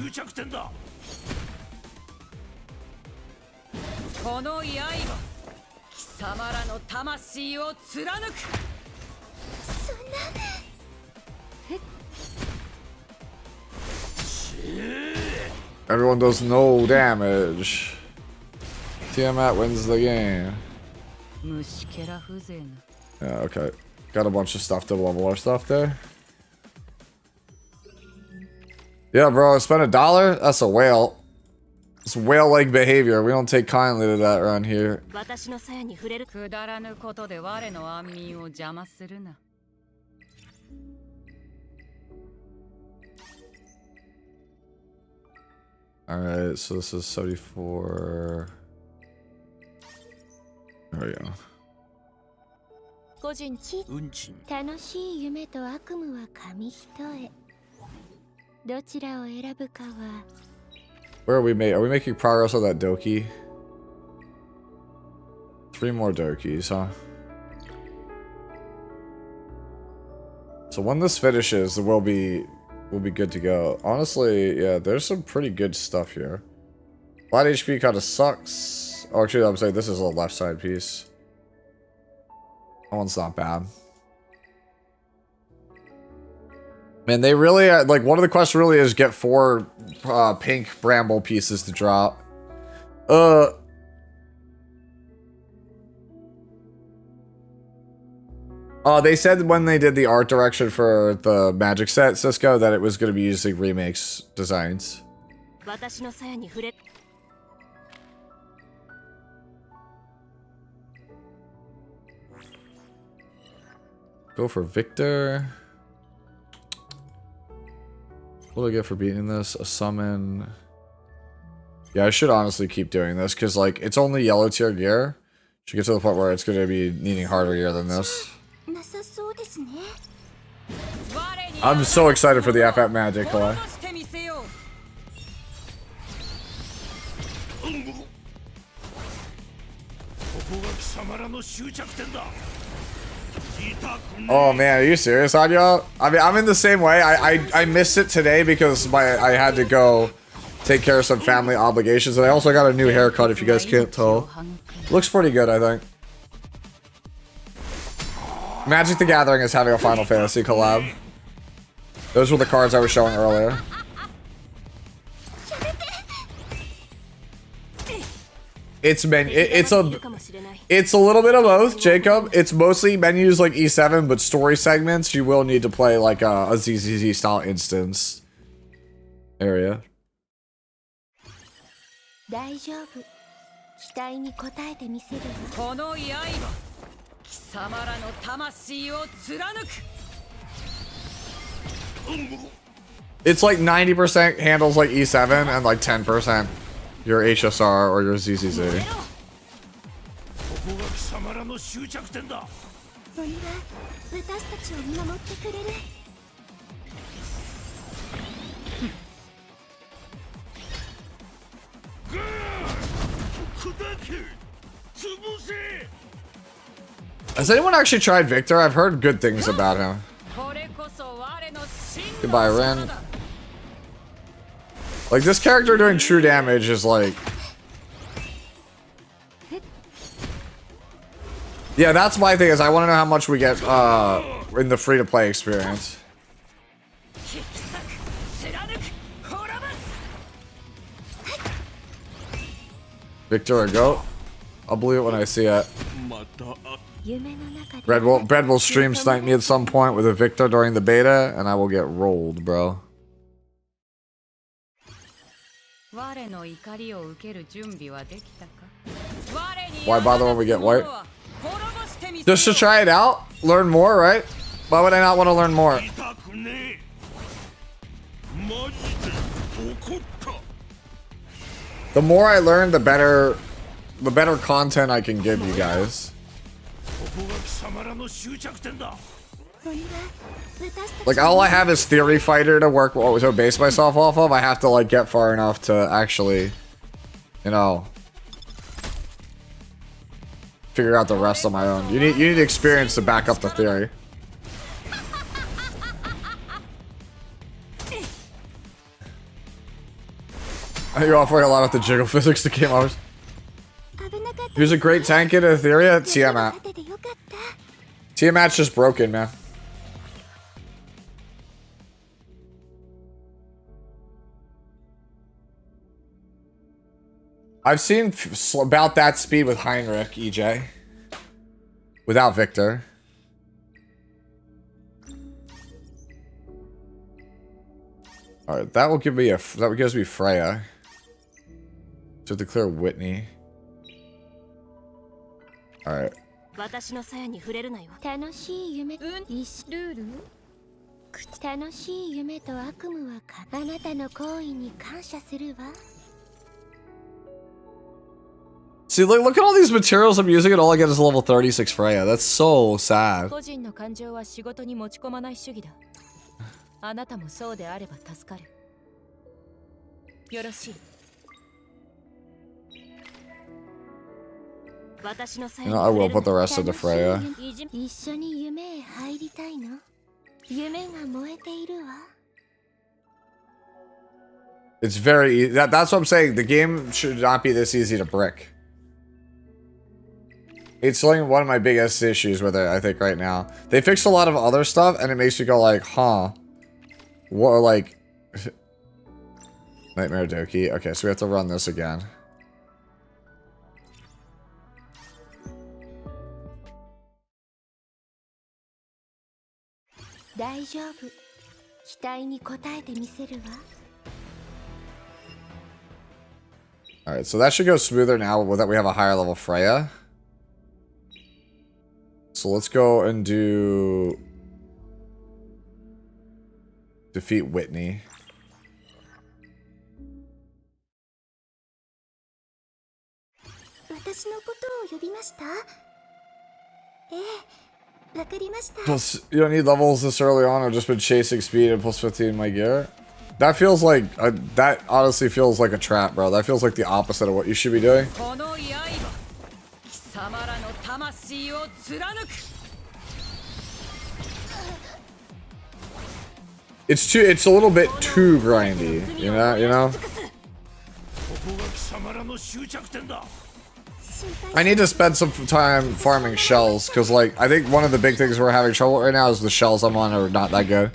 Everyone does no damage. Tiamat wins the game. Yeah, okay. Got a bunch of stuff to level our stuff there. Yeah, bro, spend $1? That's a whale. It's whale-like behavior. We don't take kindly to that around here. Alright, so this is 74. There we go. Where are we making? Are we making progress on that Doki? 3 more Dokis, huh? So when this finishes, we'll be good to go. Honestly, yeah, there's some pretty good stuff here. Flat HP kind of sucks. Oh, actually, I'm saying this is a left side piece. That one's not bad. Man, they really, like, one of the quests really is get 4 pink bramble pieces to drop. Oh, they said when they did the art direction for the magic set, Cisco, that it was going to be using remakes designs. Go for Victor. What do I get for beating this? A summon. Yeah, I should honestly keep doing this because, like, it's only yellow tier gear. Should get to the point where it's going to be needing harder gear than this. I'm so excited for the FF Magic play. Oh man, are you serious, Anya? I mean, I'm in the same way. I missed it today because I had to go take care of some family obligations, and I also got a new haircut. If you guys can't tell, looks pretty good, I think. Magic the Gathering is having a Final Fantasy collab. Those were the cards I was showing earlier. It's it's a little bit of both, Jacob. It's mostly menus like E7, but story segments you will need to play like a ZZZ style instance area. It's like 90% handles like E7 and like 10% your HSR or your ZZZ. Has anyone actually tried Victor? I've heard good things about him. Goodbye, Ren. Like, this character doing true damage is like... Yeah, that's my thing, is I want to know how much we get in the free-to-play experience. Victor or goat? I'll believe it when I see it. Bread will stream snipe me at some point with a Victor during the beta, and I will get rolled, bro. Why bother when we get white? Just to try it out? Learn more, right? Why would I not want to learn more? The more I learn, the better content I can give you guys. Like, all I have is Theory Fighter to work to base myself off of. I have to like get far enough to actually, you know, figure out the rest on my own. You need experience to back up the theory. You're offering a lot with the jiggle physics to game hours. Who's a great tank in Etheria? Tiamat. Tiamat's just broken, man. I've seen about that speed with Heinrich, EJ. Without Victor. Alright, that will give me that gives me Freya. To declare Whitney. Alright. See, look at all these materials I'm using, and all I get is a level 36 Freya. That's so sad. You know, I will put the rest into Freya. It's very easy. That's what I'm saying. The game should not be this easy to brick. It's like one of my biggest issues with it, I think, right now. They fixed a lot of other stuff, and it makes you go like, huh. What, like... Nightmare Doki. Okay, so we have to run this again. Alright, so that should go smoother now with that we have a higher level Freya. So let's go and do... Defeat Whitney. Plus, you don't need levels this early on. I've just been chasing speed and plus 15 in my gear. That feels like that honestly feels like a trap, bro. That feels like the opposite of what you should be doing. It's a little bit too grindy, you know? I need to spend some time farming shells, because, like, I think one of the big things we're having trouble right now is the shells I'm on are not that good.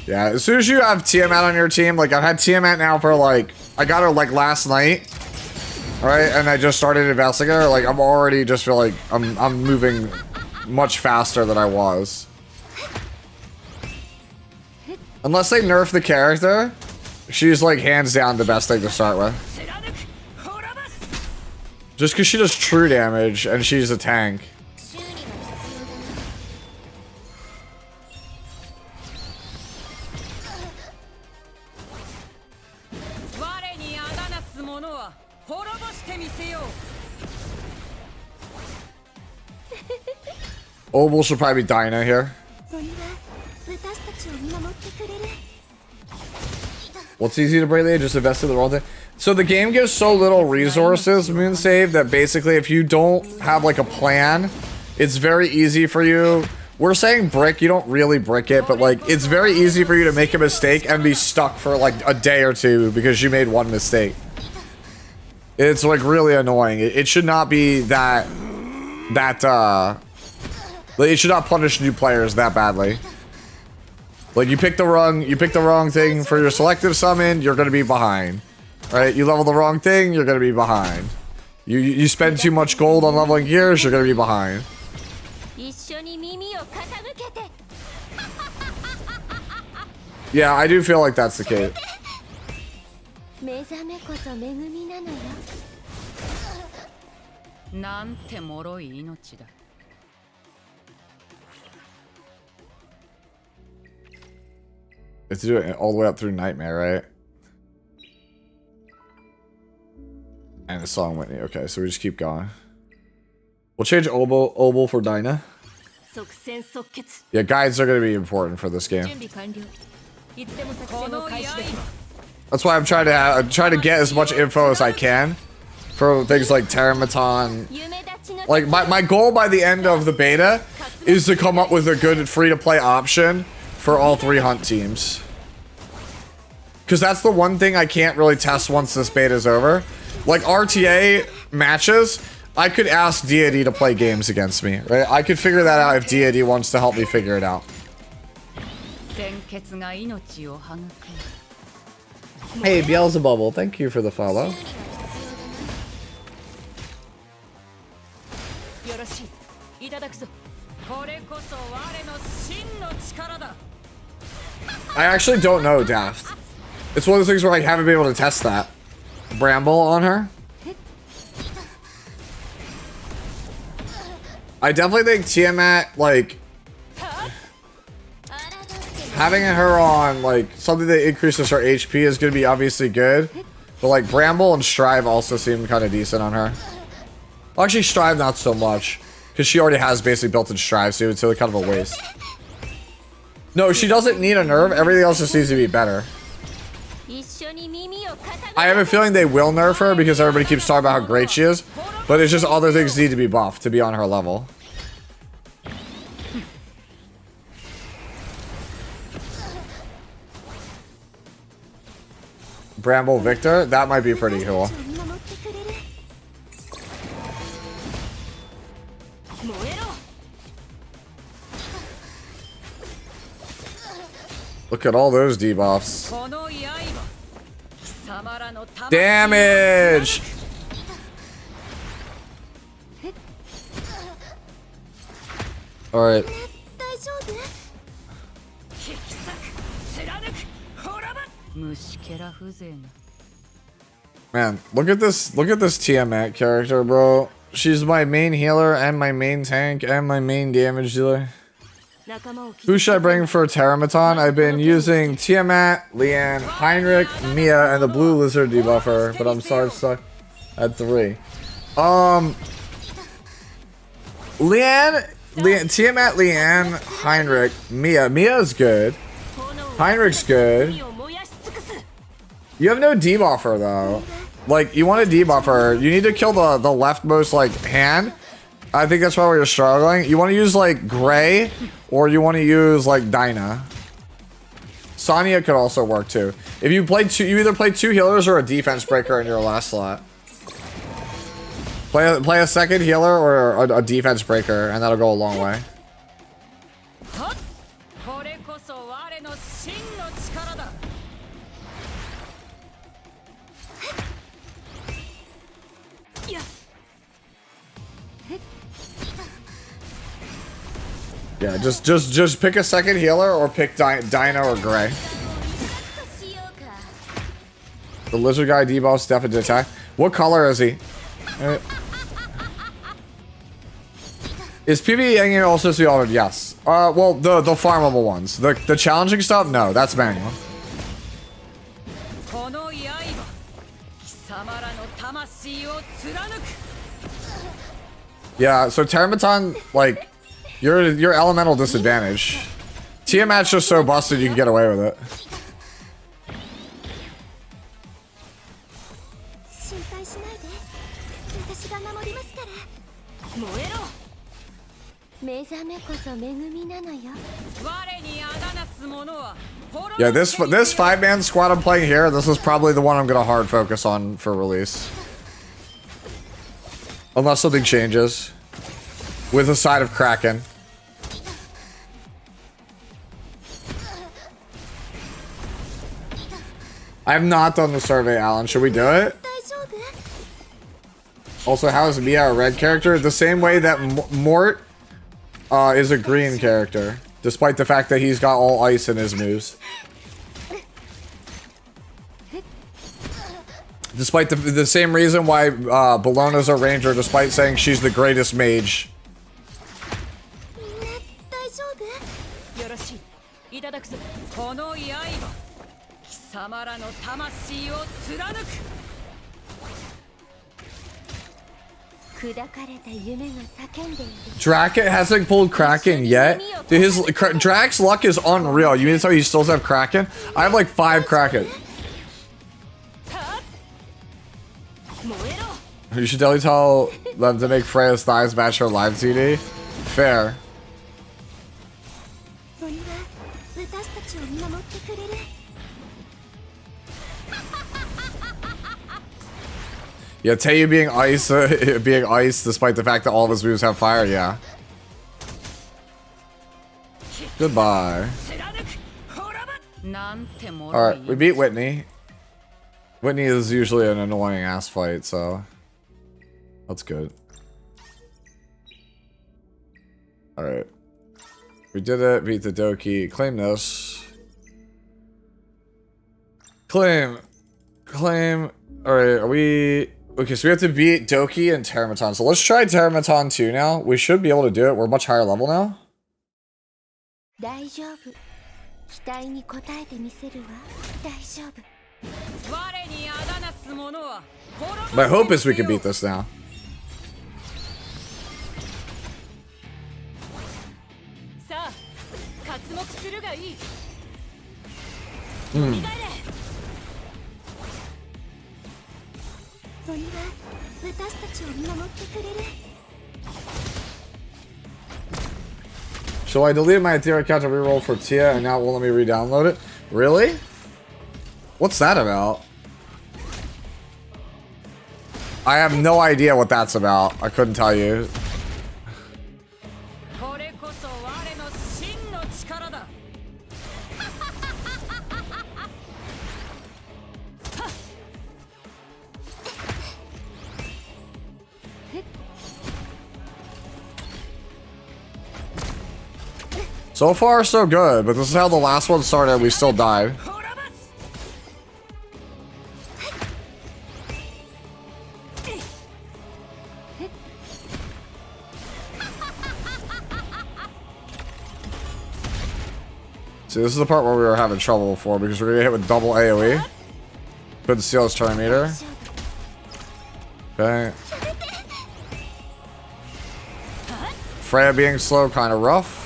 Yeah, as soon as you have Tiamat on your team, like, I've had Tiamat now for, like, I got her, like, last night, right, and I just started investing in her, like, I'm already just feel like I'm moving much faster than I was. Unless they nerf the character, she's, like, hands down the best thing to start with. Just because she does true damage, and she's a tank. Obel should probably be Dinah here. What's easy to break there? Just invest in the wrong thing. So the game gives so little resources, Moonsave, that basically if you don't have like a plan, it's very easy for you. We're saying brick, you don't really brick it, but like it's very easy for you to make a mistake and be stuck for like a day or two because you made one mistake. It's like really annoying. It should not be that it should not punish new players that badly. Like you pick the wrong thing for your selective summon, you're gonna be behind. Right? You level the wrong thing, you're gonna be behind. You spend too much gold on leveling gears, you're gonna be behind. Yeah, I do feel like that's the case. It's to do it all the way up through Nightmare, right? And the song Whitney. Okay, so we just keep going. We'll change Obel for Dinah. Yeah, guides are going to be important for this game. That's why I'm trying to get as much info as I can for things like Terramaton. Like my goal by the end of the beta is to come up with a good free-to-play option for all 3 hunt teams. Because that's the one thing I can't really test once this beta is over. Like RTA matches, I could ask Deity to play games against me, right? I could figure that out if Deity wants to help me figure it out. Hey, Beelzebubble, thank you for the follow. I actually don't know, Daft. It's one of those things where I haven't been able to test that. Bramble on her. I definitely think Tiamat, like, having her on, like, something that increases her HP is going to be obviously good. But, like, Bramble and Strive also seem kind of decent on her. Well, actually, Strive not so much. Because she already has basically built-in Strive, so it's kind of a waste. No, she doesn't need a nerf. Everything else just needs to be better. I have a feeling they will nerf her because everybody keeps talking about how great she is. But it's just other things need to be buffed to be on her level. Bramble Victor? That might be pretty cool. Look at all those debuffs. Damage! Alright. Man, look at this Tiamat character, bro. She's my main healer and my main tank and my main damage dealer. Who should I bring for Terramaton? I've been using Tiamat, Leanne, Heinrich, Mia, and the blue lizard debuffer, but I'm sorry to suck at 3. Tiamat, Leanne, Heinrich, Mia. Mia's good. Heinrich's good. You have no debuffer though. Like, you want a debuffer. You need to kill the leftmost, like, hand. I think that's why you're struggling. You want to use, like, Gray, or you want to use, like, Dinah. Sonya could also work, too. If you play you either play 2 healers or a defense breaker in your last slot. Play a second healer or a defense breaker, and that'll go a long way. Yeah, just pick a second healer or pick Dinah or Gray. The lizard guy debuffs definitely attack. What color is he? Is PvE Yang also to be altered? Yes. Well, the farmable ones. The challenging stuff? No, that's manual. Yeah, so Terramaton, like, you're elemental disadvantage. Tiamat's just so busted you can get away with it. Yeah, this 5-man squad I'm playing here, this is probably the one I'm gonna hard focus on for release. Unless something changes. With a side of Kraken. I have not done the survey, Alan. Should we do it? Also, how is Mia a red character? The same way that Mort is a green character. Despite the fact that he's got all ice in his moves. Despite the same reason why Bellona's a ranger, despite saying she's the greatest mage. Draken hasn't pulled Kraken yet? Dude, Drak's luck is unreal. You mean to tell me he still have Kraken? I have like 5 Kraken. You should definitely tell them to make Freya's thighs match her live CD. Fair. Yeah, Teiyu being ice, despite the fact that all of his moves have fire, yeah. Goodbye. Alright, we beat Whitney. Whitney is usually an annoying ass fight, so that's good. Alright. We did it, beat the Doki. Claim this. Claim. Alright, are we... Okay, so we have to beat Doki and Teramaton. So let's try Teramaton 2 now. We should be able to do it. We're much higher level now. My hope is we can beat this now. So I deleted my Etheria account to reroll for Tia, and now it won't let me re-download it. Really? What's that about? I have no idea what that's about. I couldn't tell you. So far, so good, but this is how the last one started. We still died. See, this is the part where we were having trouble before because we're gonna hit with double AoE. Couldn't steal his turn meter. Okay. Freya being slow, kind of rough.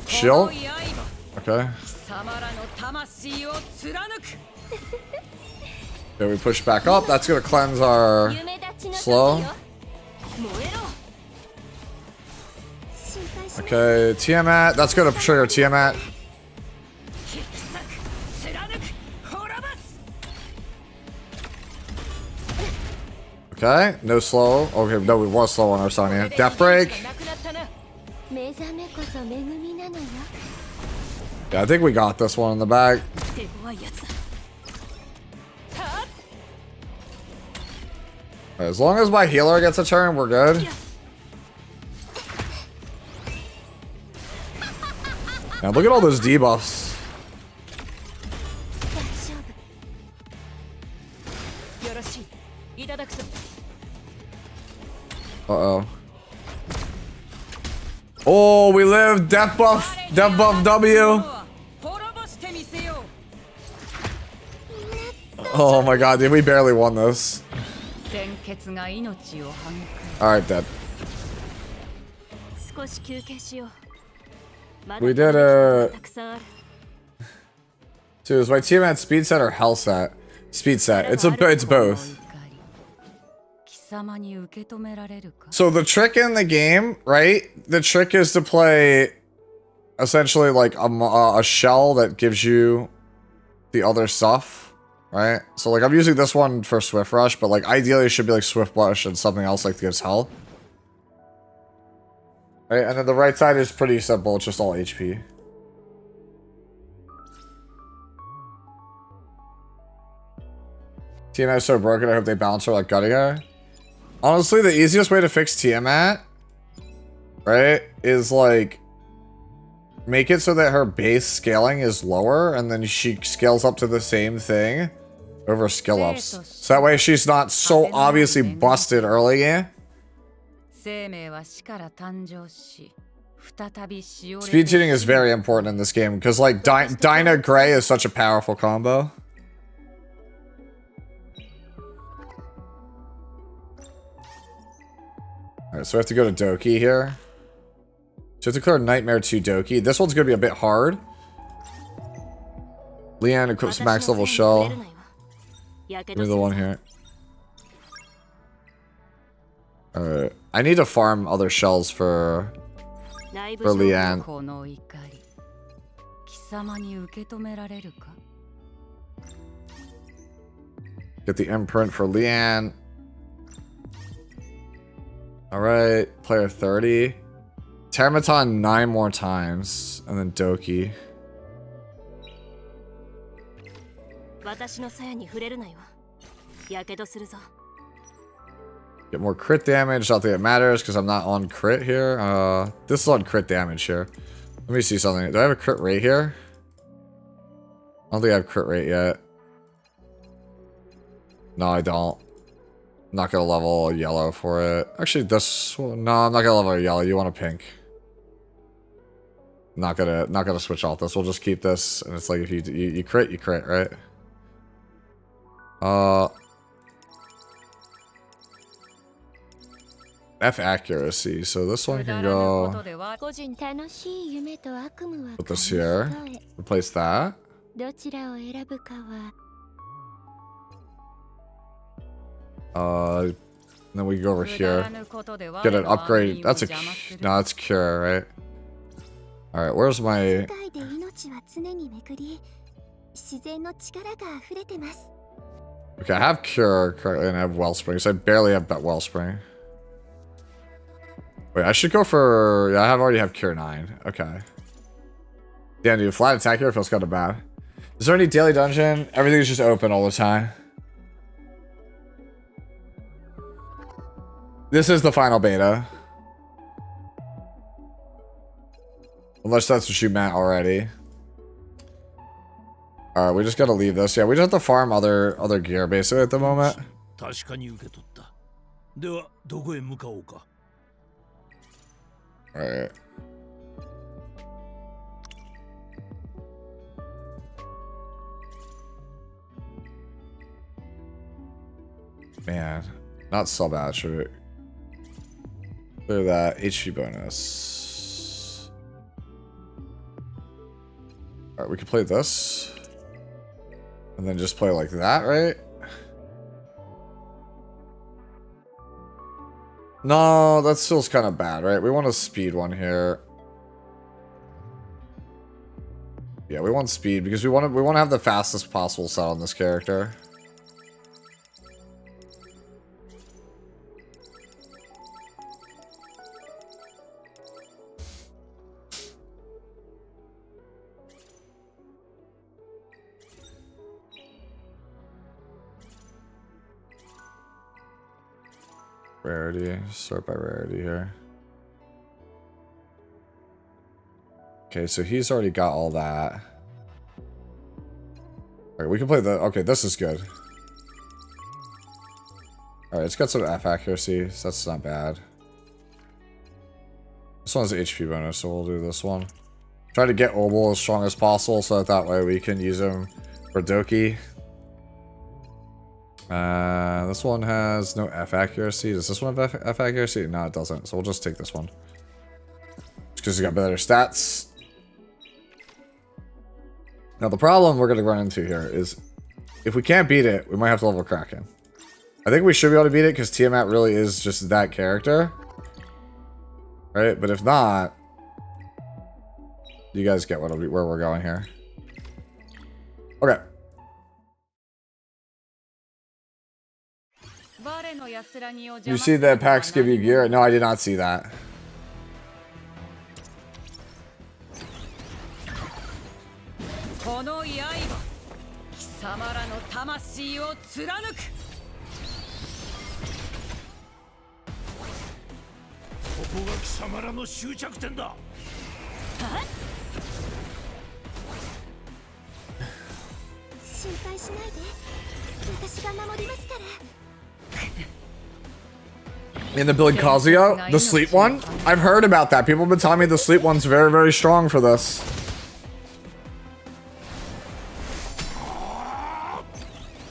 Shield. Okay. Okay, we push back up. That's gonna cleanse our slow. Okay, Tiamat. That's gonna trigger Tiamat. Okay, no slow. Okay, no, we was slow on our Sonya. Death break. Yeah, I think we got this one in the bag. As long as my healer gets a turn, we're good. Now look at all those debuffs. Uh-oh. Oh, we live. Death buff W. Oh my god, dude, we barely won this. Alright, dead. We did it. Dude, is my team at speed set or health set? Speed set. It's both. So the trick in the game, right? The trick is to play essentially like a shell that gives you the other stuff, right? So like I'm using this one for Swift Rush, but like ideally it should be like Swift Rush and something else like gives health. Right, and then the right side is pretty simple, it's just all HP. Tiamat is so broken, I hope they balance her like gutting her. Honestly, the easiest way to fix Tiamat, right, is like make it so that her base scaling is lower and then she scales up to the same thing over skill ups. So that way she's not so obviously busted early game. Speed cheating is very important in this game because like Dinah Gray is such a powerful combo. Alright, so we have to go to Doki here. So we have to clear Nightmare 2 Doki. This one's gonna be a bit hard. Leanne equips max level shell. Give me the one here. Alright. I need to farm other shells for Leanne. Get the imprint for Leanne. Alright, player 30. Termaton 9 more times, and then Doki. Get more crit damage, not that it matters because I'm not on crit here. This is on crit damage here. Let me see something. Do I have a crit rate here? I don't think I have crit rate yet. No, I don't. I'm not gonna level a yellow for it. Actually, this one, no, I'm not gonna level a yellow. You want a pink. Not gonna switch off this. We'll just keep this, and it's like if you crit, you crit, right? F accuracy. So this one can go. Put this here. Replace that. Then we go over here. Get an upgrade. That's a no. That's cure, right? All right. Where's my? Okay, I have cure currently, and I have wellspring. So I barely have that wellspring. Wait, I should go for. Yeah, I already have cure 9. Okay. Damn, dude, flat attack here feels kind of bad. Is there any daily dungeon? Everything's just open all the time. This is the final beta. Unless that's what you meant already. Alright, we just gotta leave this. Yeah, we just have to farm other gear basically at the moment. Alright. Man, not so bad, should it? Clear that. HP bonus. Alright, we can play this. And then just play like that, right? No, that feels kind of bad, right? We want a speed one here. Yeah, we want speed because we want to have the fastest possible set on this character. Rarity. Start by rarity here. Okay, so he's already got all that. Alright, we can play the... Okay, this is good. Alright, it's got some F accuracy, so that's not bad. This one's HP bonus, so we'll do this one. Try to get Obel as strong as possible, so that way we can use him for Doki. This one has no F accuracy. Does this one have F accuracy? No, it doesn't. So we'll just take this one. Just because it's got better stats. Now the problem we're going to run into here is if we can't beat it, we might have to level Kraken. I think we should be able to beat it because Tiamat really is just that character. Right? But if not, you guys get where we're going here. Okay. You see that packs give you gear? No, I did not see that. In the build Kazuya, the sleep one? I've heard about that. People have been telling me the sleep one's very, very strong for this.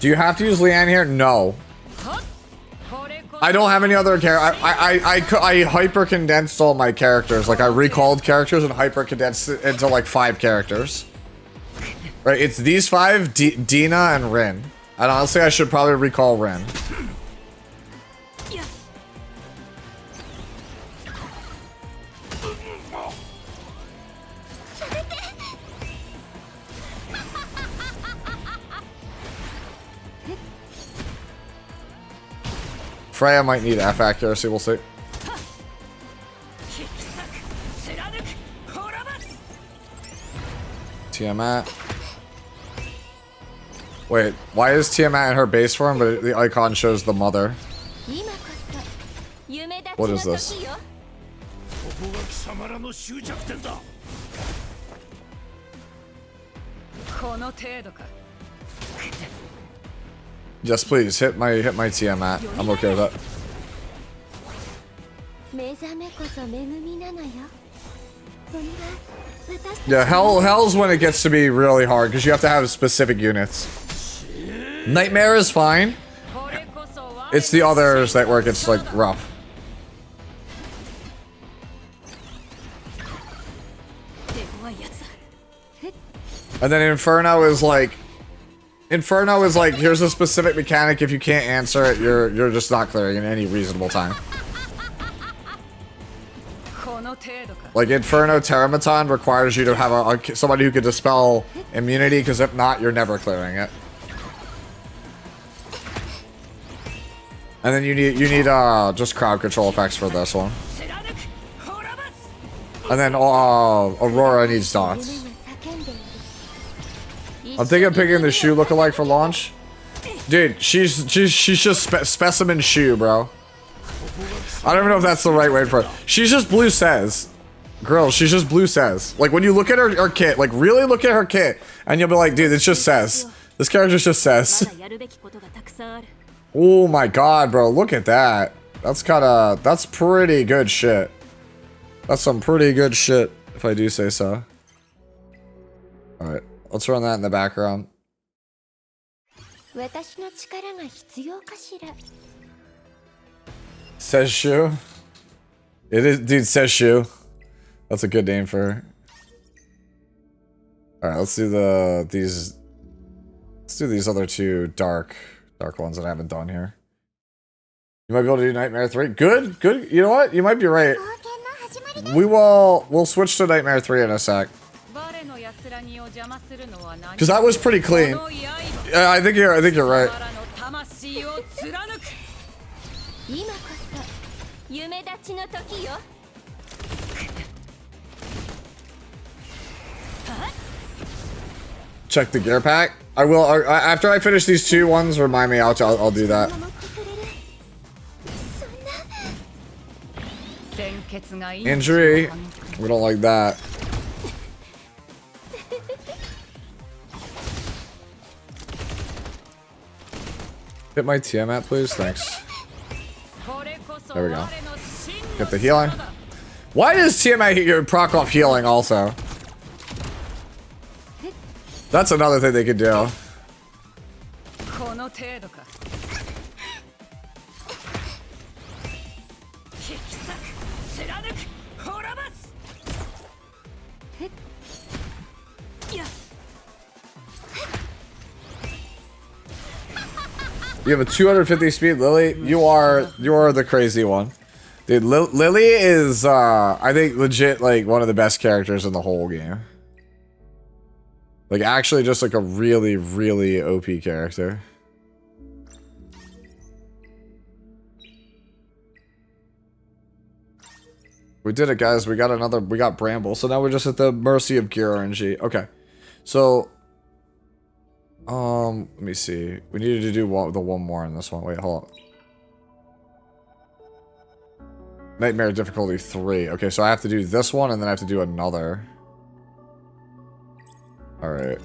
Do you have to use Leanne here? No. I don't have any other character. I hyper condensed all my characters. Like I recalled characters and hyper condensed it into like 5 characters. Right, it's these 5, Dina and Rin. And honestly, I should probably recall Rin. Freya might need F accuracy, we'll see. Tiamat. Wait, why is Tiamat in her base form, but the icon shows the mother? What is this? Yes, please hit my Tiamat. I'm okay with that. Yeah, hell's when it gets to be really hard because you have to have specific units. Nightmare is fine. It's the others that where it gets like rough. And then Inferno is like here's a specific mechanic. If you can't answer it, you're just not clearing in any reasonable time. Like Inferno Terramaton requires you to have somebody who can dispel immunity, because if not, you're never clearing it. And then you need just crowd control effects for this one. And then Aurora needs dots. I'm thinking of picking the shoe lookalike for launch. Dude, she's just specimen shoe, bro. I don't even know if that's the right way for it. She's just blue says. Girl, she's just blue says. Like when you look at her kit, like really look at her kit, and you'll be like, dude, it's just says. This character just says. Oh my god, bro, look at that. That's pretty good shit. That's some pretty good shit, if I do say so. Alright. Let's run that in the background. Says Shu. It is, dude, says Shu. That's a good name for her. Alright, let's do these other 2 dark ones that I haven't done here. You might be able to do Nightmare 3. Good. You know what? You might be right. We'll switch to Nightmare 3 in a sec. Because that was pretty clean. I think you're right. Check the gear pack. I will after I finish these 2 ones. Remind me. I'll do that. Injury. We don't like that. Hit my Tiamat, please. Thanks. There we go. Get the healing. Why does Tiamat proc off healing also? That's another thing they could do. You have a 250 speed, Lily. You are the crazy one. Dude, Lily is, I think, legit, like, one of the best characters in the whole game. Like, actually just, like, a really, really OP character. We did it, guys. We got Bramble. So now we're just at the mercy of Gear RNG. Okay. So, let me see. We needed to do the one more in this one. Wait, hold on. Nightmare difficulty 3. Okay, so I have to do this one and then I have to do another. Alright.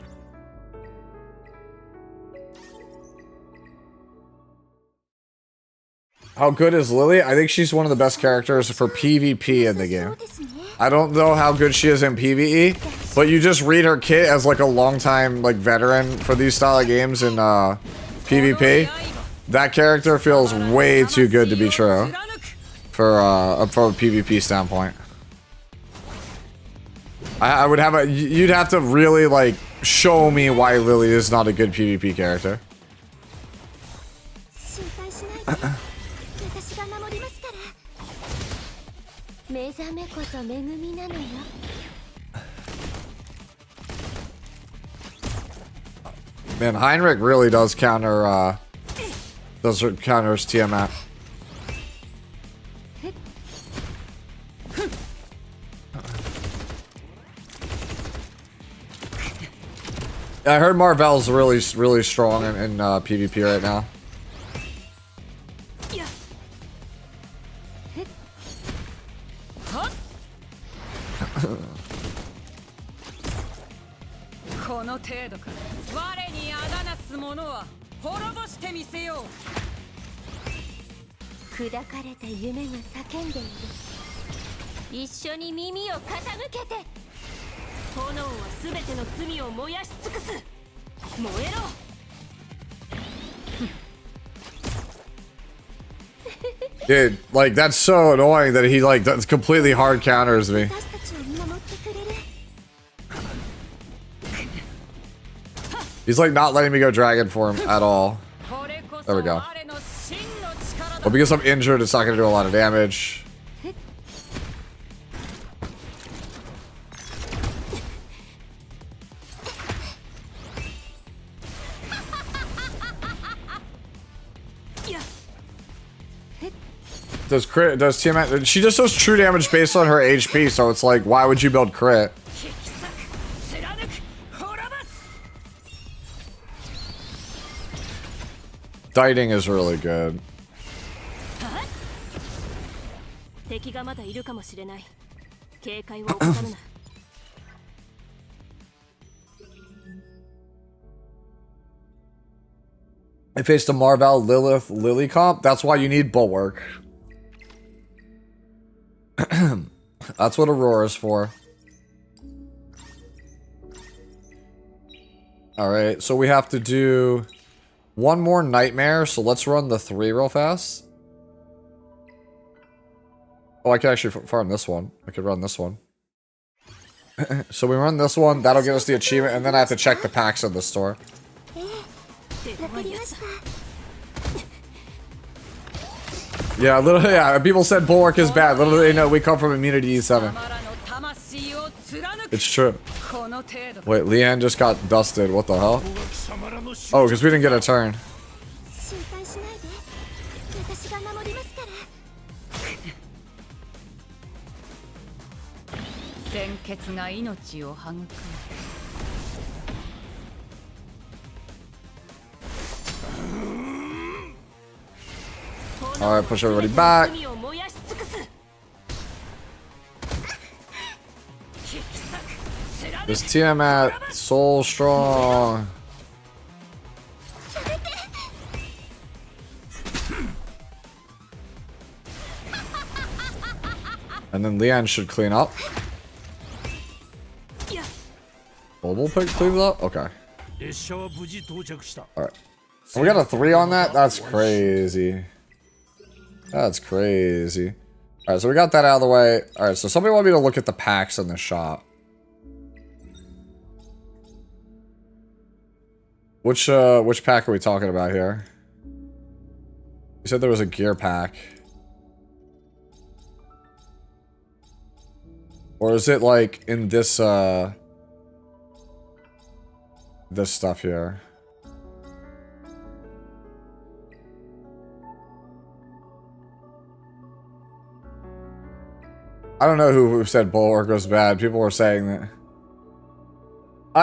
How good is Lily? I think she's one of the best characters for PvP in the game. I don't know how good she is in PvE, but you just read her kit as like a long-time like veteran for these style of games in PvP. That character feels way too good to be true for a PvP standpoint. I would have you'd have to really like show me why Lily is not a good PvP character. Man, Heinrich really does counter counters Tiamat. I heard Marvel's really strong in PvP right now. Dude, like, that's so annoying that he, like, that's completely hard counters me. He's, like, not letting me go dragon form at all. There we go. Well, because I'm injured, it's not going to do a lot of damage. Does Tiamat, she just does true damage based on her HP, so it's like, why would you build crit? Dieting is really good. I faced a Marvel Lilith Lily comp. That's why you need Bulwark. That's what Aurora's for. Alright, so we have to do one more Nightmare, so let's run the 3 real fast. Oh, I can actually farm this one. I could run this one. So we run this one, that'll get us the achievement, and then I have to check the packs in the store. Yeah, literally, yeah, people said Bulwark is bad. Little they know we come from Immunity E7. It's true. Wait, Leanne just got dusted. What the hell? Oh, because we didn't get a turn. Alright, push everybody back. This Tiamat, so strong. And then Leanne should clean up. Mobile pick cleans up? Okay. Alright. We got a 3 on that? That's crazy. That's crazy. Alright, so we got that out of the way. Alright, so somebody want me to look at the packs in the shop. Which pack are we talking about here? You said there was a gear pack. Or is it like in this this stuff here? I don't know who said Bulwark was bad. People were saying that.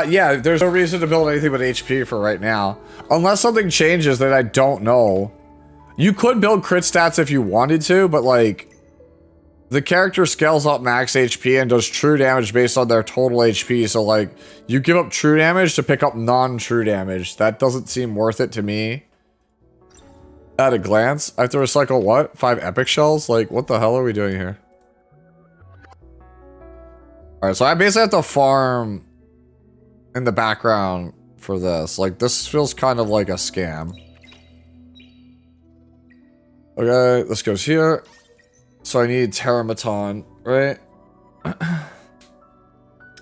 Yeah, there's no reason to build anything but HP for right now. Unless something changes that I don't know. You could build crit stats if you wanted to, but like... The character scales up max HP and does true damage based on their total HP, so like... You give up true damage to pick up non-true damage. That doesn't seem worth it to me. At a glance. I have to recycle what? 5 epic shells? Like, what the hell are we doing here? Alright, so I basically have to farm... in the background for this. Like, this feels kind of like a scam. Okay, this goes here. So I need Terramaton, right?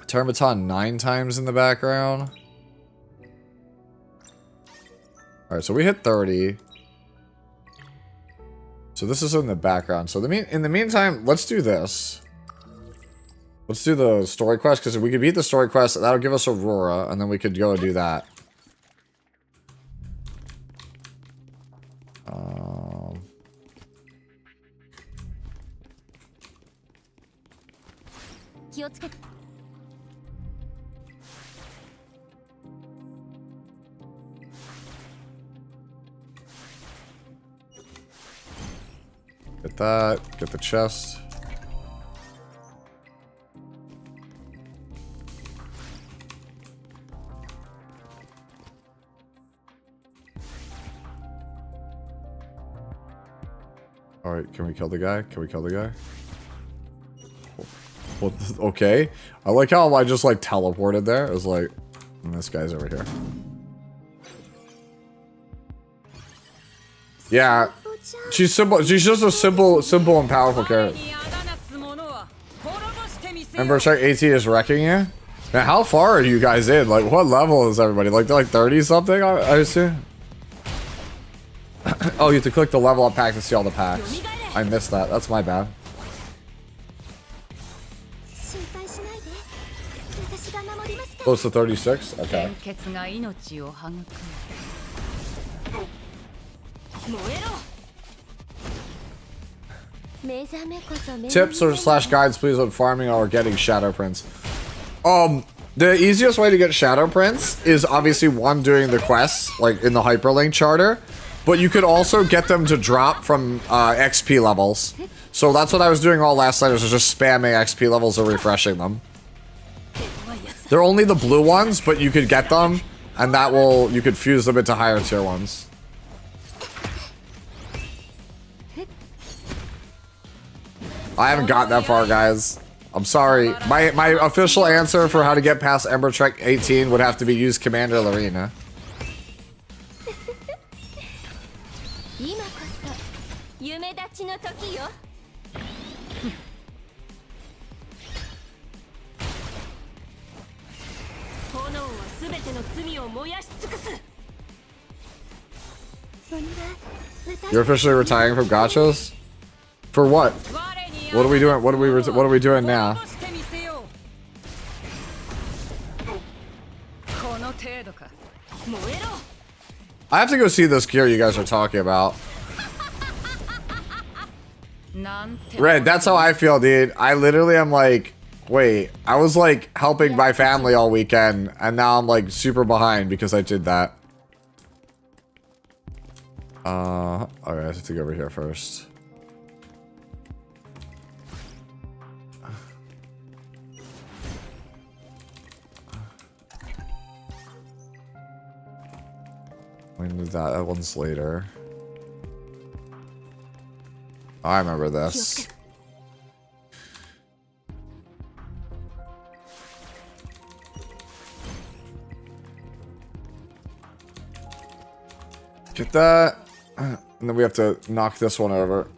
Terramaton 9 times in the background. Alright, so we hit 30. So this is in the background. So in the meantime, let's do this. Let's do the story quest, because if we could beat the story quest, that'll give us Aurora, and then we could go and do that. Get that, get the chest. Alright, can we kill the guy? Can we kill the guy? What? Okay. I like how I just like teleported there. It was like, this guy's over here. Yeah. She's simple. She's just a simple and powerful character. Ember Strike AT is wrecking you? Now, how far are you guys in? Like, what level is everybody? Like, they're like 30 something, I assume? Oh, you have to click the level up pack to see all the packs. I missed that. That's my bad. Close to 36? Okay. Tips or / guides, please, on farming or getting Shadow Prints. The easiest way to get Shadow Prints is obviously one, doing the quests, like in the Hyperlink Charter. But you could also get them to drop from XP levels. So that's what I was doing all last night, was just spamming XP levels or refreshing them. They're only the blue ones, but you could get them, and that will, you could fuse them into higher tier ones. I haven't got that far, guys. I'm sorry. My official answer for how to get past Ember Trek 18 would have to be use Commander Lorena. You're officially retiring from gachas? For what? What are we doing? What are we doing now? I have to go see this gear you guys are talking about. Red, that's how I feel, dude. I literally am like, wait, I was like helping my family all weekend, and now I'm like super behind because I did that. Alright, I have to go over here first. We can do that. That one's later. Oh, I remember this. Get that. And then we have to knock this one over.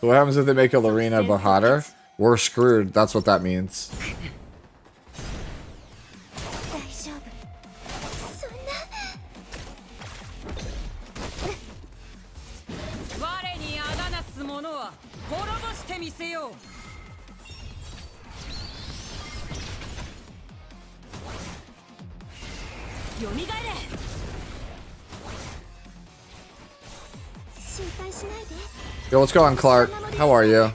So what happens if they make a Lorena but hotter? We're screwed. That's what that means. Yo, what's going on, Clark? How are you?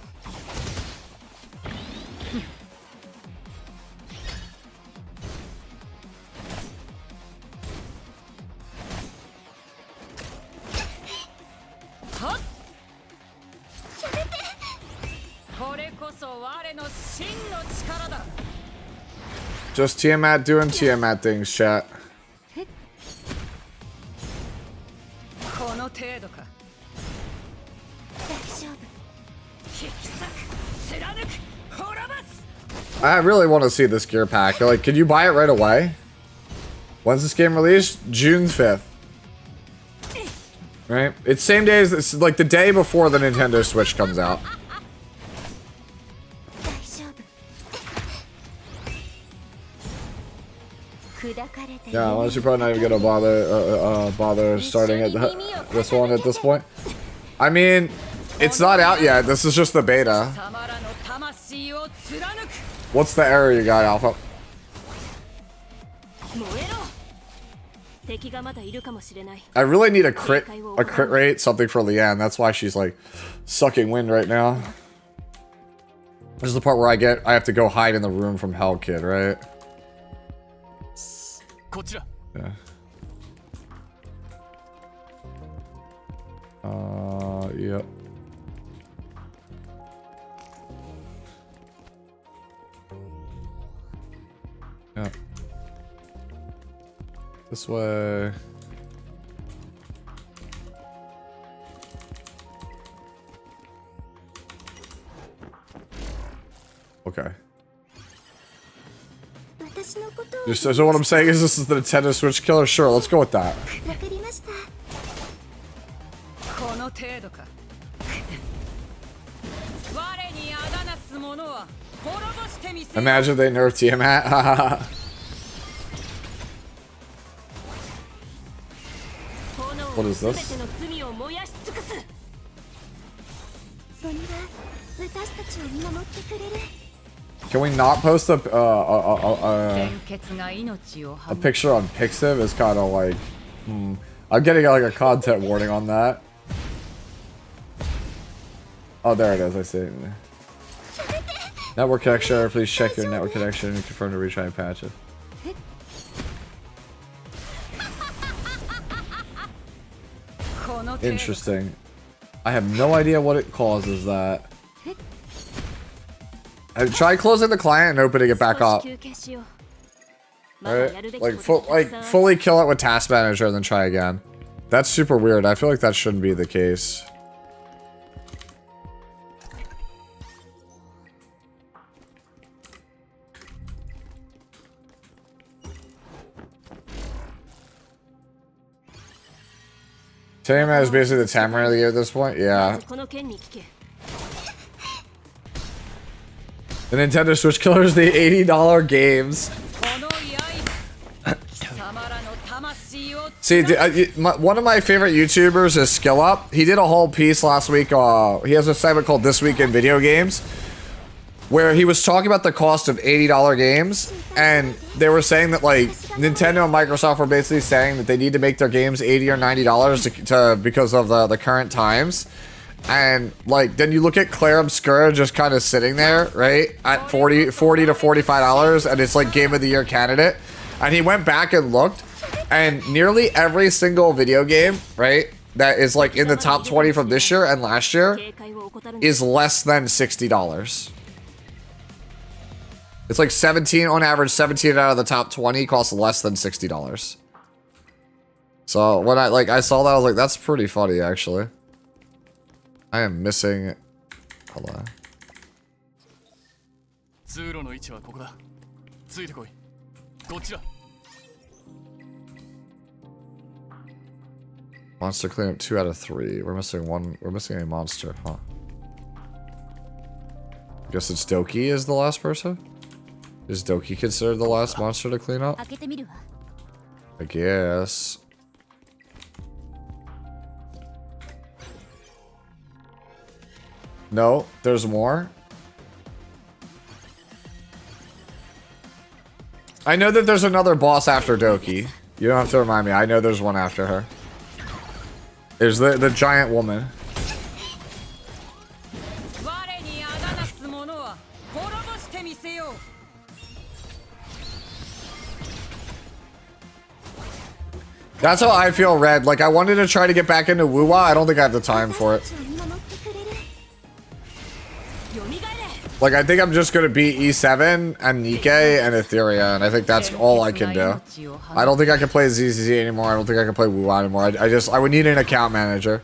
Just Tiamat doing Tiamat things, chat. I really want to see this gear pack. Like, can you buy it right away? When's this game released? June 5th. Right? It's same day as, it's like the day before the Nintendo Switch comes out. Yeah, unless you're probably not even gonna bother starting at this one at this point. I mean, it's not out yet. This is just the beta. What's the error you got, Alpha? I really need a crit rate, something for Leanne. That's why she's like sucking wind right now. This is the part where I have to go hide in the room from Hell Kid, right? Yeah. Yep. Yeah. This way. Okay. So what I'm saying is this is the Nintendo Switch killer? Sure, let's go with that. Imagine they nerfed Tiamat. What is this? Can we not post a picture on Pixiv? It's kind of like, I'm getting like a content warning on that. Oh, there it is. I see. Network connection. Please check your network connection and confirm to retry and patch it. Interesting. I have no idea what it causes that. Try closing the client and opening it back up. Right? Like fully kill it with Task Manager and then try again. That's super weird. I feel like that shouldn't be the case. Tiamat is basically the Tamara of the year at this point? Yeah. The Nintendo Switch killer is the $80 games. See, one of my favorite YouTubers is SkillUp. He did a whole piece last week. He has a segment called This Week in Video Games, where he was talking about the cost of $80 games, and they were saying that like Nintendo and Microsoft were basically saying that they need to make their games $80 or $90 because of the current times. And like then you look at Claire Obscura just kind of sitting there, right, at $40 to $45, and it's like Game of the Year candidate. And he went back and looked, and nearly every single video game, right, that is like in the top 20 from this year and last year is less than $60. It's like 17 on average. 17 out of the top 20 costs less than $60. So when I saw that, I was like, that's pretty funny actually. I am missing. Hold on. Monster cleanup 2 out of 3. We're missing one. We're missing a monster, huh? Guess it's Doki is the last person? Is Doki considered the last monster to clean up? I guess. No, there's more. I know that there's another boss after Doki. You don't have to remind me. I know there's one after her. There's the giant woman. That's how I feel, Red. Like, I wanted to try to get back into Wuwa. I don't think I have the time for it. Like, I think I'm just gonna beat E7 and Nikkei and Etheria, and I think that's all I can do. I don't think I can play ZZZ anymore. I don't think I can play Wuwa anymore. I would need an account manager.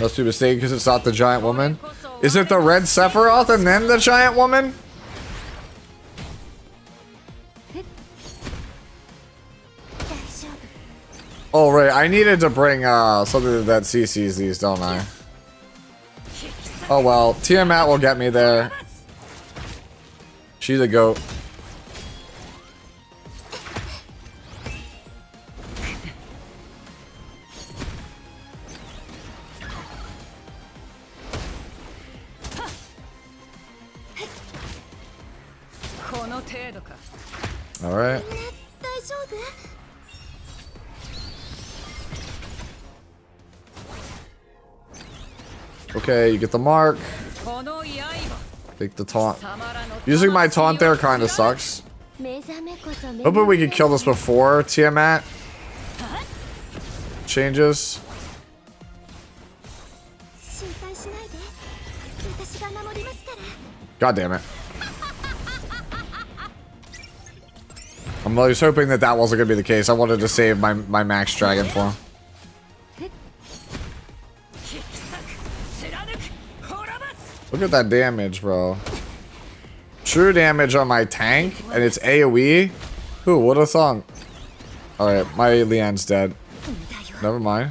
Must be mistaken because it's not the giant woman. Is it the red Sephiroth and then the giant woman? Oh, right. I needed to bring something that CCs these, don't I? Oh, well. Tiamat will get me there. She's a goat. All right. Okay, you get the mark. Take the taunt. Using my taunt there kind of sucks. Hoping we can kill this before Tiamat changes. God damn it. I'm always hoping that that wasn't going to be the case. I wanted to save my max dragon for him. Look at that damage, bro. True damage on my tank, and it's AoE? Who would have thought? Alright, my Lian's dead. Never mind.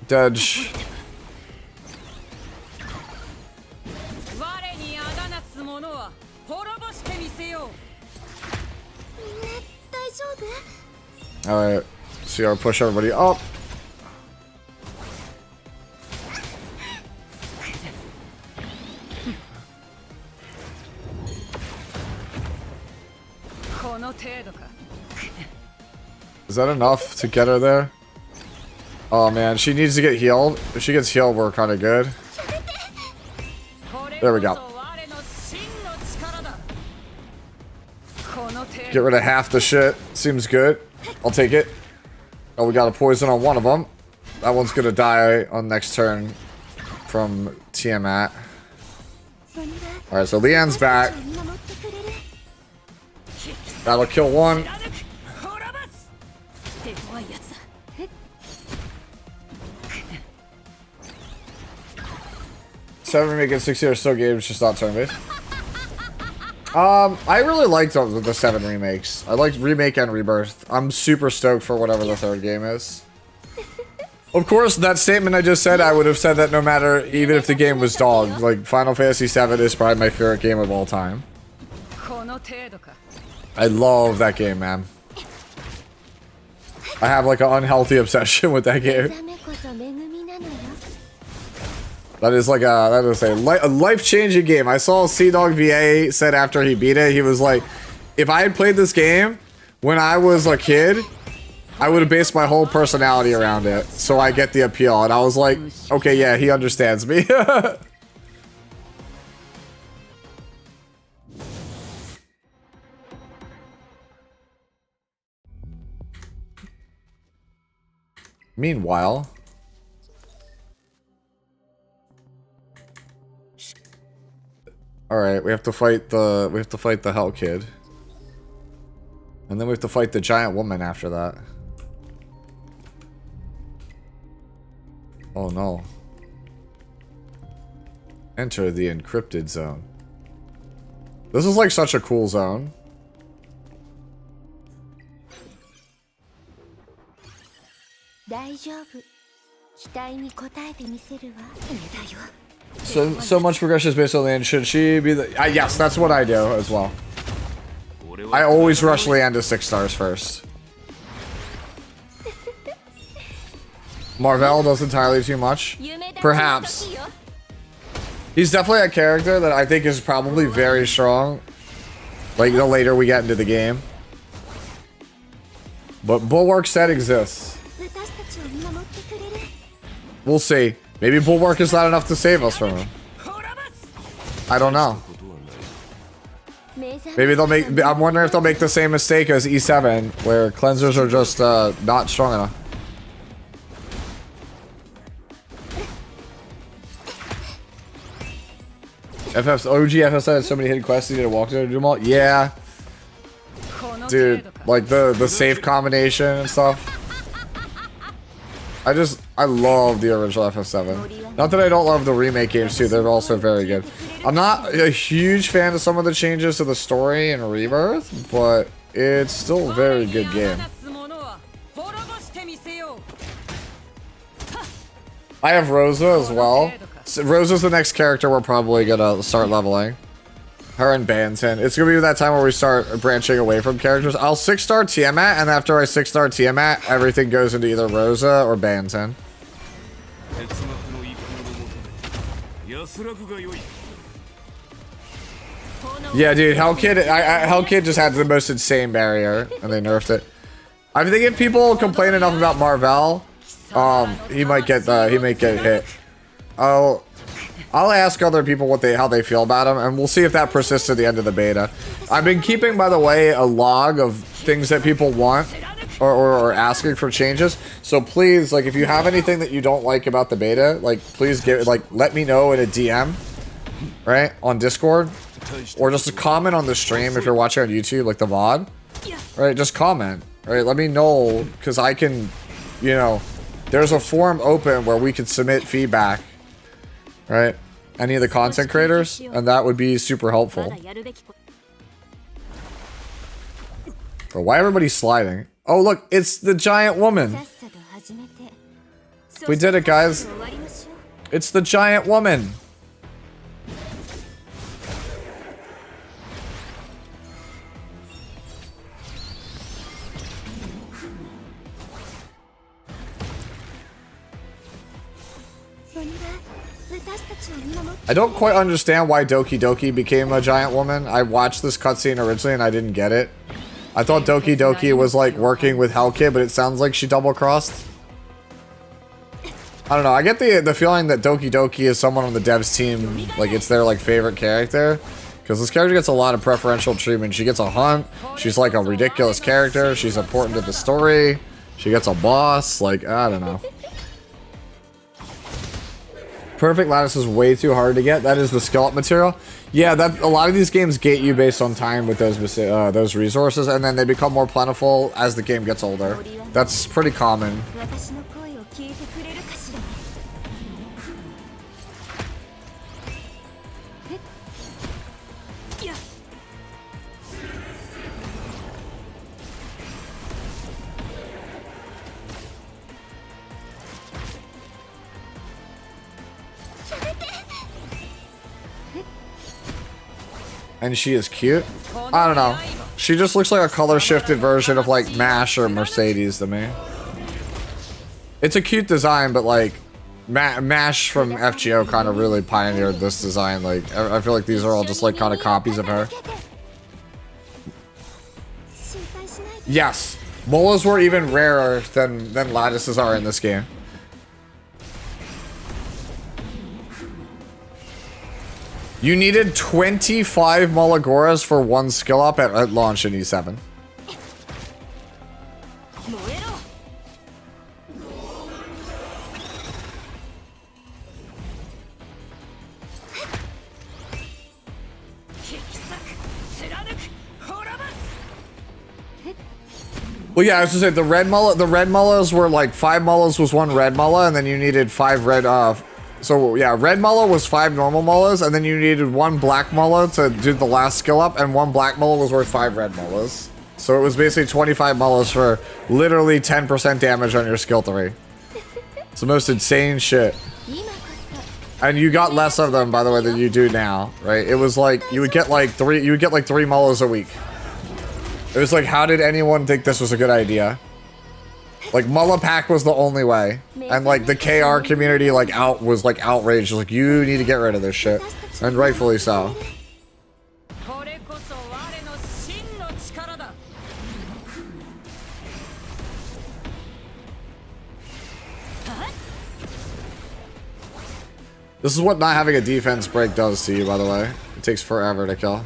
Dodge. Alright, see our push everybody up. Is that enough to get her there? Oh man, she needs to get healed. If she gets healed, we're kind of good. There we go. Get rid of half the shit. Seems good. I'll take it. Oh, we got a poison on one of them. That one's gonna die on next turn from Tiamat. Alright, so Lian's back. That'll kill one. 7 remake and 6 are still games, just not turn-based. I really liked the 7 remakes. I liked Remake and Rebirth. I'm super stoked for whatever the third game is. Of course, that statement I just said, I would have said that no matter, even if the game was dog. Like, Final Fantasy VII is probably my favorite game of all time. I love that game, man. I have like an unhealthy obsession with that game. That is like a life-changing game. I saw CDawg VA said after he beat it, he was like, if I had played this game when I was a kid, I would have based my whole personality around it. So I get the appeal. And I was like, okay, yeah, he understands me. Meanwhile, all right, we have to fight the Hell Kid, and then we have to fight the giant woman after that. Oh no. Enter the encrypted zone. This is like such a cool zone. So much progression is based on the end. Should she be the... yes, that's what I do as well. I always rush Leanne to 6 stars first. Marvell does entirely too much. Perhaps. He's definitely a character that I think is probably very strong. Like, the later we get into the game. But Bulwark set exists. We'll see. Maybe Bulwark is not enough to save us from him. I don't know. Maybe they'll make... I'm wondering if they'll make the same mistake as E7, where cleansers are just not strong enough. OG FF had so many hidden quests you need to walk through to do them all. Yeah. Dude, like the safe combination and stuff. I love the original FF7. Not that I don't love the remake games too, they're also very good. I'm not a huge fan of some of the changes to the story in Rebirth, but it's still a very good game. I have Rosa as well. So Rosa's the next character we're probably gonna start leveling. Her and Banton. It's gonna be that time where we start branching away from characters. I'll 6-star Tiamat, and after I 6-star Tiamat, everything goes into either Rosa or Banton. Yeah, dude, Hellkid just had the most insane barrier, and they nerfed it. I think if people complain enough about Marvell, he might get hit. I'll ask other people how they feel about him, and we'll see if that persists to the end of the beta. I've been keeping, by the way, a log of things that people want or asking for changes. So please, like, if you have anything that you don't like about the beta, like, please let me know in a DM, right, on Discord, or just a comment on the stream if you're watching on YouTube, like the VOD, right? Just comment, right? Let me know, because I can, you know, there's a forum open where we can submit feedback. Right? Any of the content creators, and that would be super helpful. But why everybody's sliding? Oh look, it's the giant woman. We did it, guys. It's the giant woman. I don't quite understand why Doki Doki became a giant woman. I watched this cutscene originally and I didn't get it. I thought Doki Doki was like working with Hellkid, but it sounds like she double-crossed. I don't know. I get the feeling that Doki Doki is someone on the devs team, like it's their like favorite character. Because this character gets a lot of preferential treatment. She gets a hunt. She's like a ridiculous character. She's important to the story. She gets a boss. Like, I don't know. Perfect lattice is way too hard to get. That is the skeleton material. Yeah, a lot of these games gate you based on time with those resources, and then they become more plentiful as the game gets older. That's pretty common. And she is cute. I don't know. She just looks like a color shifted version of like MASH or Mercedes to me. It's a cute design, but like MASH from FGO kind of really pioneered this design. Like I feel like these are all just like kind of copies of her. Yes, molas were even rarer than lattices are in this game. You needed 25 Malagoras for one skill up at launch in E7. Well, yeah, I was just saying the red mullahs were like 5 mullahs was 1 red mullah, and then you needed 5 red. So yeah, red mullah was 5 normal mullahs, and then you needed 1 black mullah to do the last skill up, and 1 black mullah was worth 5 red mullahs. So it was basically 25 mullahs for literally 10% damage on your skill 3. It's the most insane shit. And you got less of them, by the way, than you do now, right? It was like you would get like 3 mullahs a week. It was like, how did anyone think this was a good idea? Like, mullah pack was the only way. And like the KR community was outraged. Like, you need to get rid of this shit. And rightfully so. This is what not having a defense break does to you, by the way. It takes forever to kill.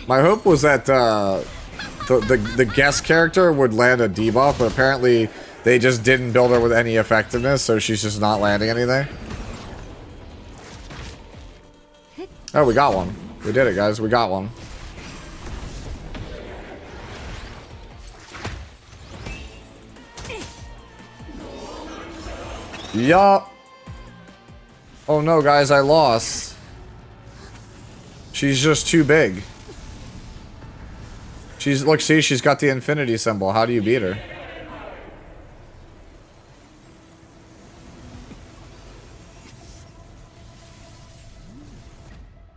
My hope was that the guest character would land a debuff, but apparently they just didn't build her with any effectiveness, so she's just not landing anything. Oh, we got one. We did it, guys. We got one. Yup. Oh no, guys, I lost. She's just too big. Look, see, she's got the infinity symbol. How do you beat her?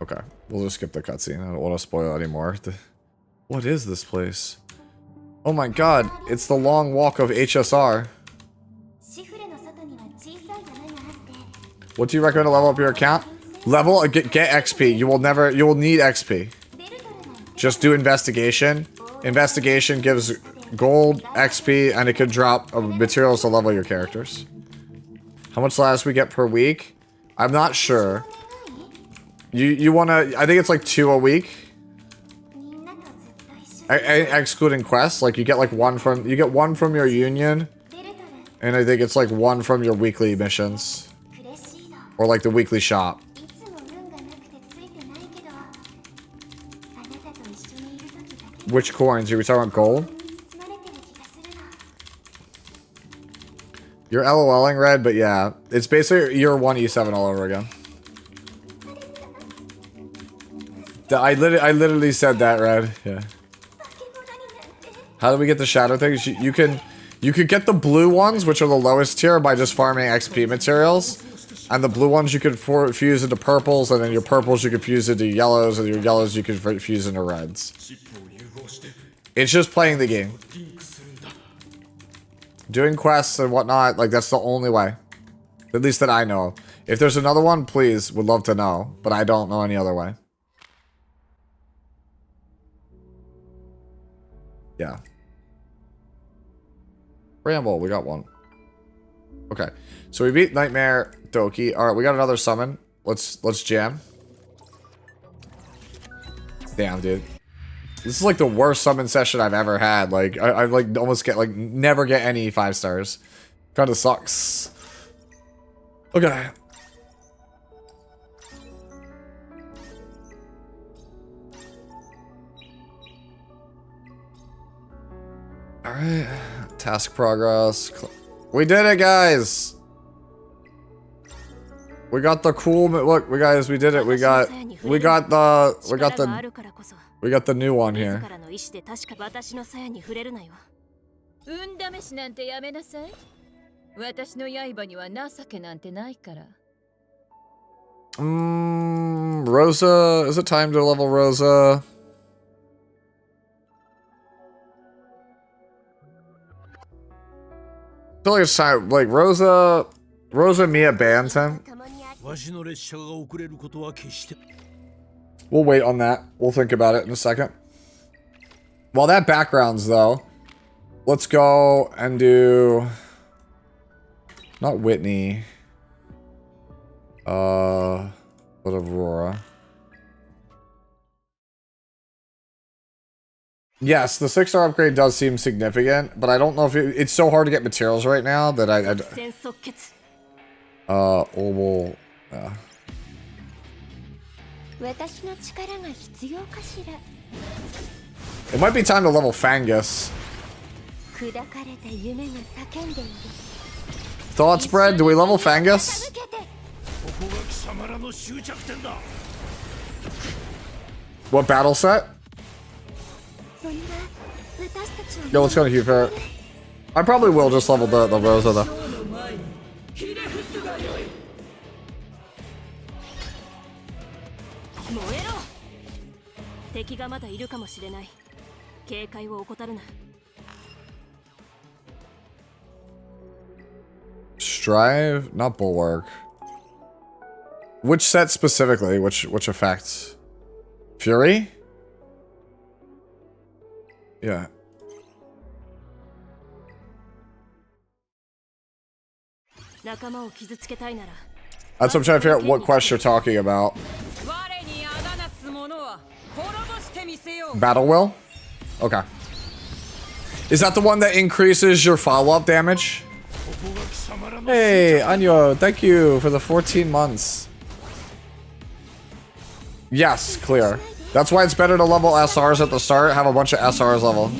Okay, we'll just skip the cutscene. I don't want to spoil anymore. What is this place? Oh my god, it's the long walk of HSR. What do you recommend to level up your account? Get XP. You will need XP. Just do investigation. Investigation gives gold, XP, and it could drop materials to level your characters. How much status we get per week? I'm not sure. You wanna, I think it's like 2 a week. Excluding quests, like you get like 1 from, you get 1 from your union. And I think it's like 1 from your weekly missions. Or like the weekly shop. Which coins? Are we talking about gold? You're LOLing, Red, but yeah. It's basically year 1 E7 all over again. I literally said that, Red. Yeah. How do we get the shadow things? You could get the blue ones, which are the lowest tier, by just farming XP materials. And the blue ones you could fuse into purples, and then your purples you could fuse into yellows, and your yellows you could fuse into reds. It's just playing the game. Doing quests and whatnot, like that's the only way. At least that I know of. If there's another one, please, would love to know. But I don't know any other way. Yeah. Ramble, we got one. Okay. So we beat Nightmare Doki. Alright, we got another summon. Let's jam. Damn, dude. This is like the worst summon session I've ever had. Like, I like almost get, like, never get any 5 stars. Kinda sucks. Okay. Alright. Task progress. We did it, guys! We got the cool, look, guys, we did it. We got the new one here. Rosa, is it time to level Rosa? I feel like it's time, like Rosa Mia bans him. We'll wait on that. We'll think about it in a second. While that backgrounds, though, let's go and do... Not Whitney. But Aurora. Yes, the 6-star upgrade does seem significant, but I don't know if it's so hard to get materials right now that Oval... Yeah. It might be time to level Fangus. Thoughts, Brad? Do we level Fangus? What battle set? Yo, let's go to Hugh Ferret. I probably will just level the Rosa though. Strive, not Bulwark. Which set specifically? Which effects? Fury? Yeah. That's what I'm trying to figure out what quest you're talking about. Battle Will? Okay. Is that the one that increases your follow-up damage? Hey, Anyo, thank you for the 14 months. Yes, clear. That's why it's better to level SRs at the start, have a bunch of SRs level.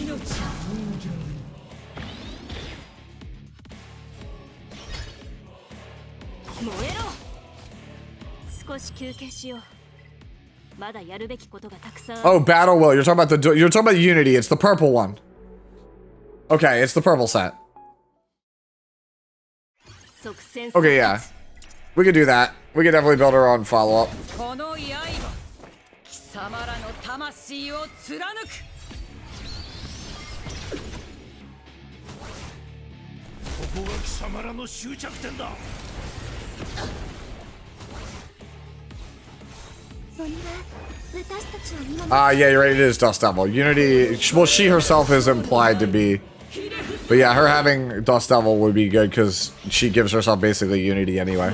Oh, Battle Will. You're talking about Unity. It's the purple one. Okay, it's the purple set. Okay, yeah. We could do that. We could definitely build our own follow-up. Yeah, you're right. It is Dust Devil. Unity, well, she herself is implied to be. But yeah, her having Dust Devil would be good because she gives herself basically Unity anyway.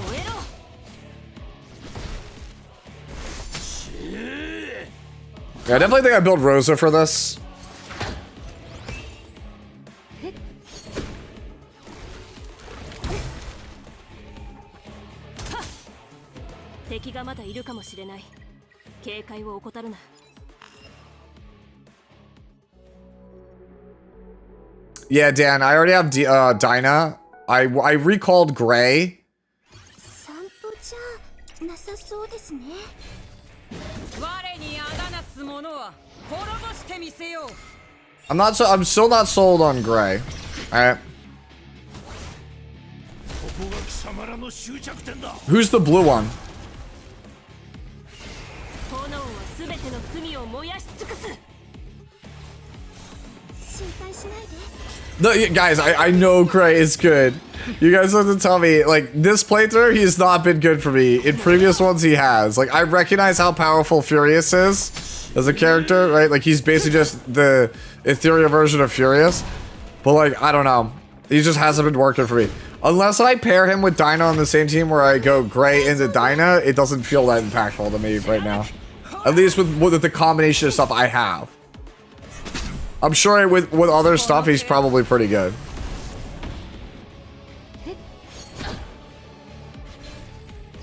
Yeah, I definitely think I build Rosa for this. Yeah, Dan, I already have Dinah. I recalled Gray. I'm still not sold on Gray. Alright. Who's the blue one? No, guys, I know Gray is good. You guys have to tell me, like, this playthrough, he's not been good for me. In previous ones, he has. Like, I recognize how powerful Furious is as a character, right? Like, he's basically just the Etheria version of Furious. But, like, I don't know. He just hasn't been working for me. Unless I pair him with Dinah on the same team where I go Gray into Dinah, it doesn't feel that impactful to me right now. At least with the combination of stuff I have. I'm sure with other stuff, he's probably pretty good.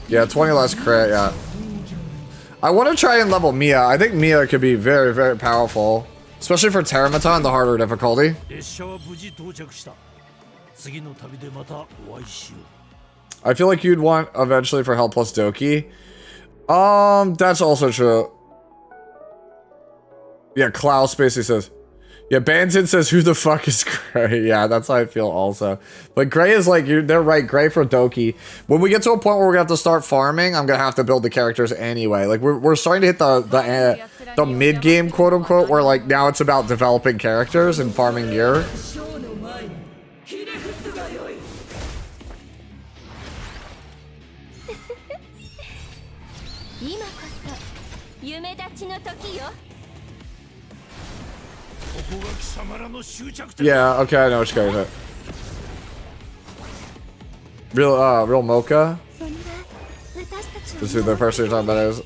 Yeah, 20 less crit, yeah. I want to try and level Mia. I think Mia could be very, very powerful. Especially for Tiamat, the harder difficulty. I feel like you'd want eventually for Hell plus Doki. That's also true. Yeah, Klaus basically says. Yeah, Banton says, who the fuck is Gray? Yeah, that's how I feel also. But Gray is like, they're right, Gray for Doki. When we get to a point where we're gonna have to start farming, I'm gonna have to build the characters anyway. Like, we're starting to hit the mid-game, quote-unquote, where like, now it's about developing characters and farming gear. Yeah, okay, I know which guy is it. Real Mocha? This is who the person you're talking about is.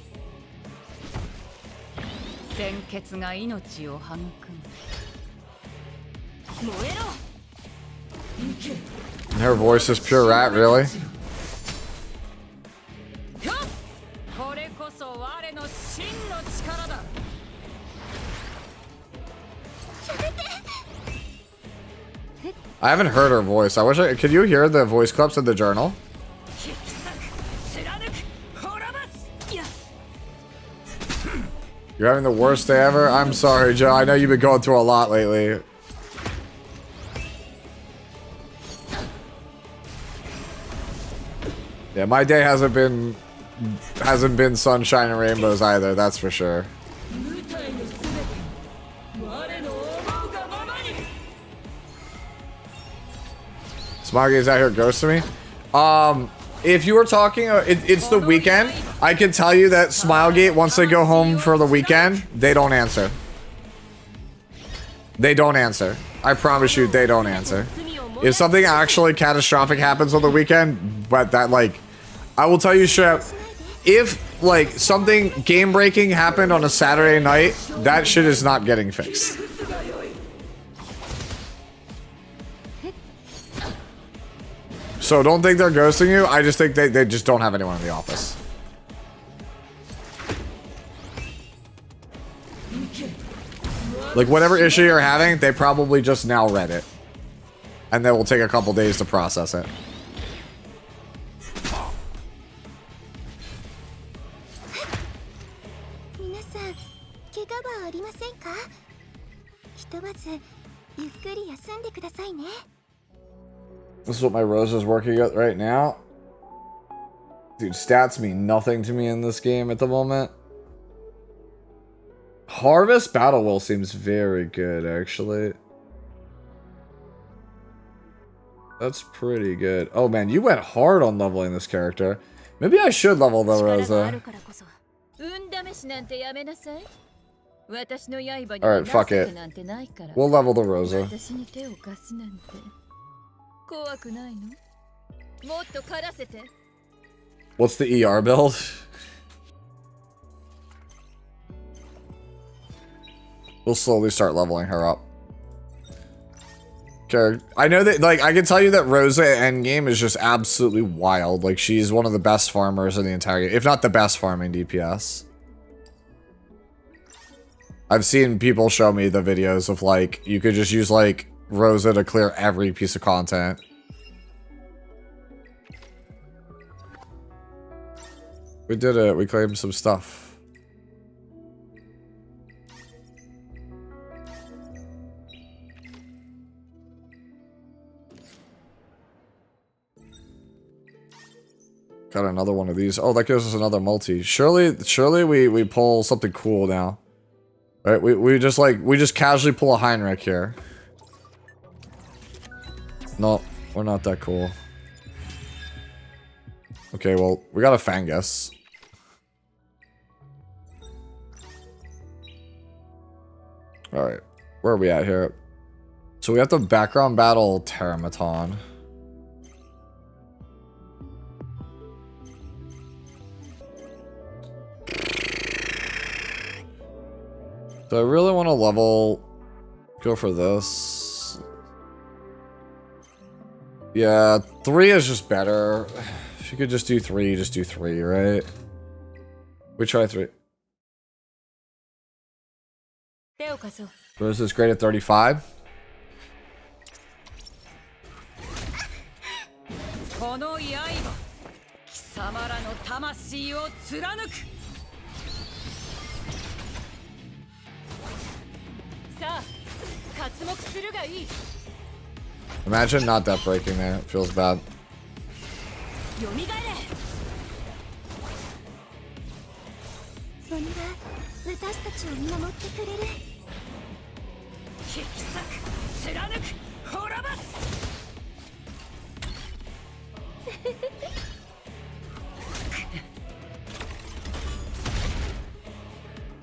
Her voice is pure rat, really? I haven't heard her voice. I wish I could. You hear the voice clips in the journal? You're having the worst day ever? I'm sorry, Joe. I know you've been going through a lot lately. Yeah, my day hasn't been sunshine and rainbows either, that's for sure. Smoggy's out here ghosting me. If you were talking, it's the weekend. I can tell you that Smilegate, once they go home for the weekend, they don't answer. They don't answer. I promise you, they don't answer. If something actually catastrophic happens on the weekend, but that, like, I will tell you straight up, if, like, something game-breaking happened on a Saturday night, that shit is not getting fixed. So don't think they're ghosting you. I just think they just don't have anyone in the office. Like, whatever issue you're having, they probably just now read it. And then will take a couple days to process it. This is what my Rose is working at right now. Dude, stats mean nothing to me in this game at the moment. Harvest Battle Will seems very good, actually. That's pretty good. Oh man, you went hard on leveling this character. Maybe I should level the Rosa. Alright, fuck it. We'll level the Rosa. What's the ER build? We'll slowly start leveling her up. Okay, I know that, like, I can tell you that Rosa endgame is just absolutely wild. Like, she's one of the best farmers in the entire game, if not the best farming DPS. I've seen people show me the videos of, like, you could just use, like, Rosa to clear every piece of content. We did it. We claimed some stuff. Got another one of these. Oh, that gives us another multi. Surely we pull something cool now. Right? We just casually pull a Heinrich here. No, we're not that cool. Okay, well, we got a Fangus. Alright, where are we at here? So we have to background battle Terramaton. Do I really want to level? Go for this. Yeah, 3 is just better. If you could just do 3, just do 3, right? We try 3. Rose is great at 35. Imagine not that breaking there. It feels bad.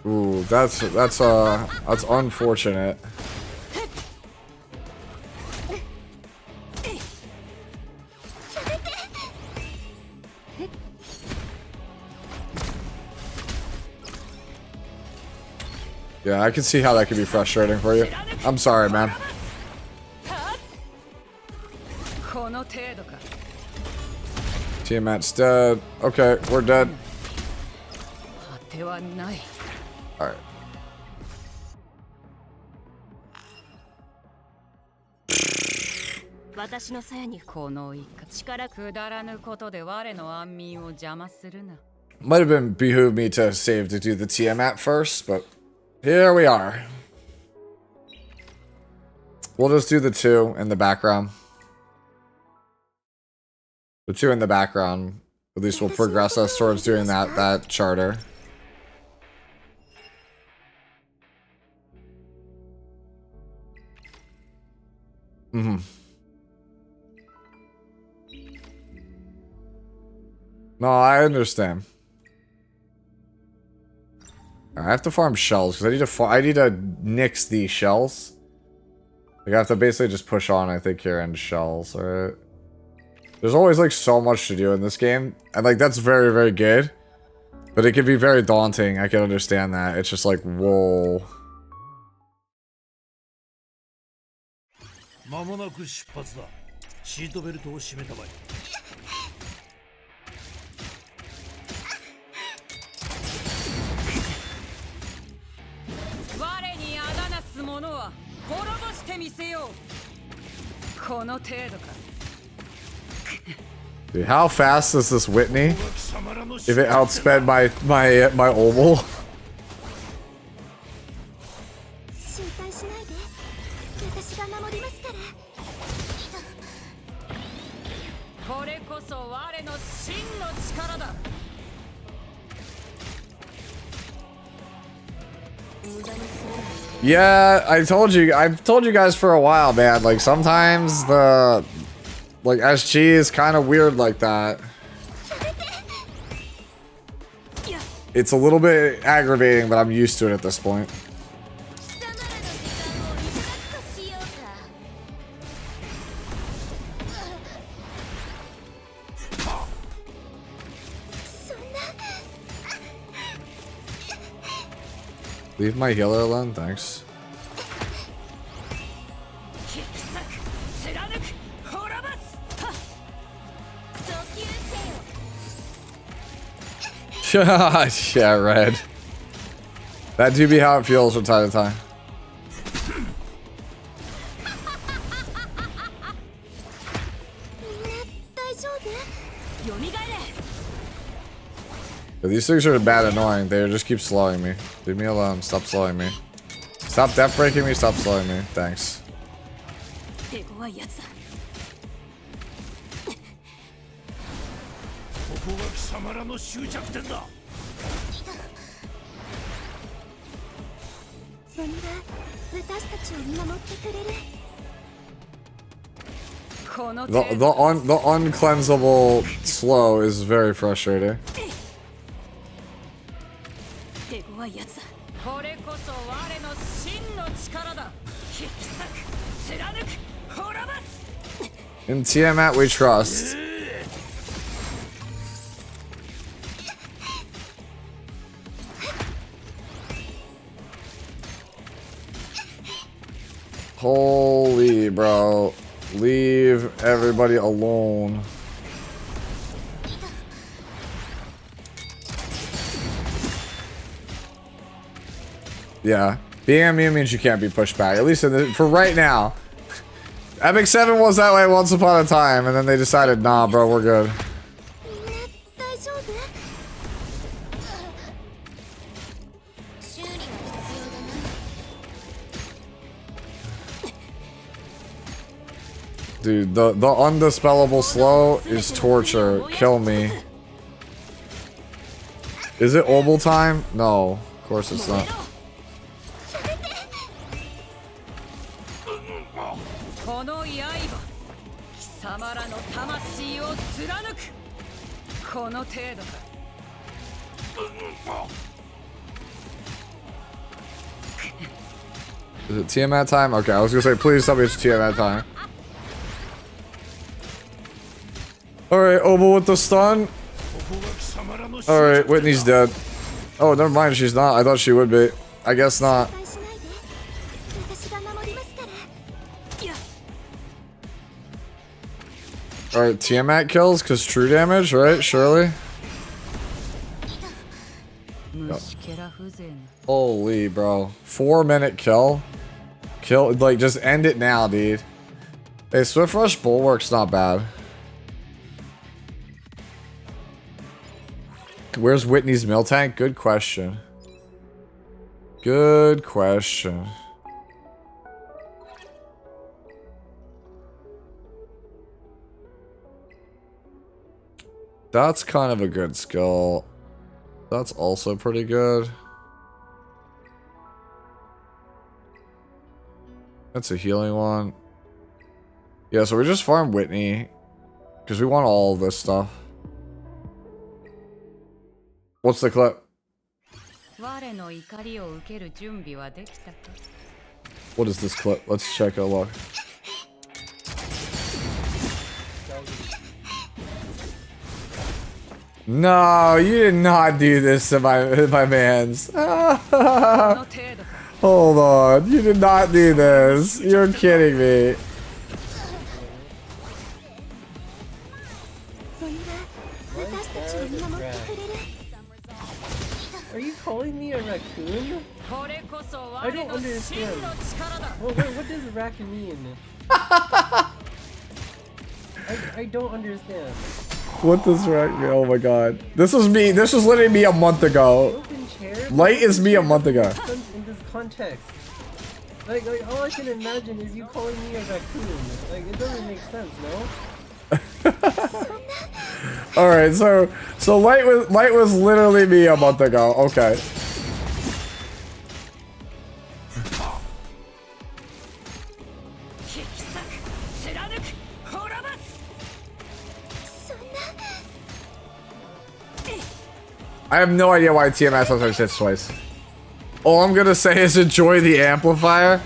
Ooh, that's unfortunate. Yeah, I can see how that could be frustrating for you. I'm sorry, man. Tiamat's dead. Okay, we're dead. Alright. Might have been behooved me to save to do the Tiamat first, but here we are. We'll just do the 2 in the background. The 2 in the background. At least will progress us towards doing that charter. No, I understand. I have to farm shells because I need to nix these shells. Like I have to basically just push on, I think, here and shells. Alright. There's always like so much to do in this game, and like that's very, very good. But it can be very daunting. I can understand that. It's just like, whoa. Dude, how fast is this Whitney? If it outsped my Oval. Yeah, I've told you guys for a while, man. Like sometimes the SG is kind of weird like that. It's a little bit aggravating, but I'm used to it at this point. Leave my healer alone, thanks. Yeah, red. That do be how it feels from time to time. But these things are bad annoying. They just keep slowing me. Leave me alone. Stop slowing me. Stop death breaking me. Stop slowing me. Thanks. The uncleansable slow is very frustrating. In Tiamat we trust. Holy bro. Leave everybody alone. Yeah. Being immune means you can't be pushed back. At least for right now. Epic 7 was that way once upon a time, and then they decided, nah, bro, we're good. Dude, the undispellable slow is torture. Kill me. Is it Obel time? No, of course it's not. Is it Tiamat time? Okay, I was gonna say, please tell me it's Tiamat time. Alright, Obel with the stun. Alright, Whitney's dead. Oh, never mind, she's not. I thought she would be. I guess not. Alright, Tiamat kills, because true damage, right? Surely? Holy, bro. 4-minute kill. Kill, like, just end it now, dude. Hey, Swift Rush Bulwark's not bad. Where's Whitney's mill tank? Good question. Good question. That's kind of a good skill. That's also pretty good. That's a healing one. Yeah, so we just farm Whitney. Because we want all of this stuff. What's the clip? What is this clip? Let's check a look. No, you did not do this to my mans. Hold on, you did not do this. You're kidding me. Are you calling me a raccoon? I don't understand. What does raccoon mean? I don't understand. What does raccoon mean? Oh my god. This was me. This was literally me a month ago. Light is me a month ago. In this context. Like all I can imagine is you calling me a raccoon. Like it doesn't make sense, no? All right, so light was literally me a month ago. Okay. I have no idea why Tiamat sometimes hits twice. All I'm gonna say is enjoy the amplifier.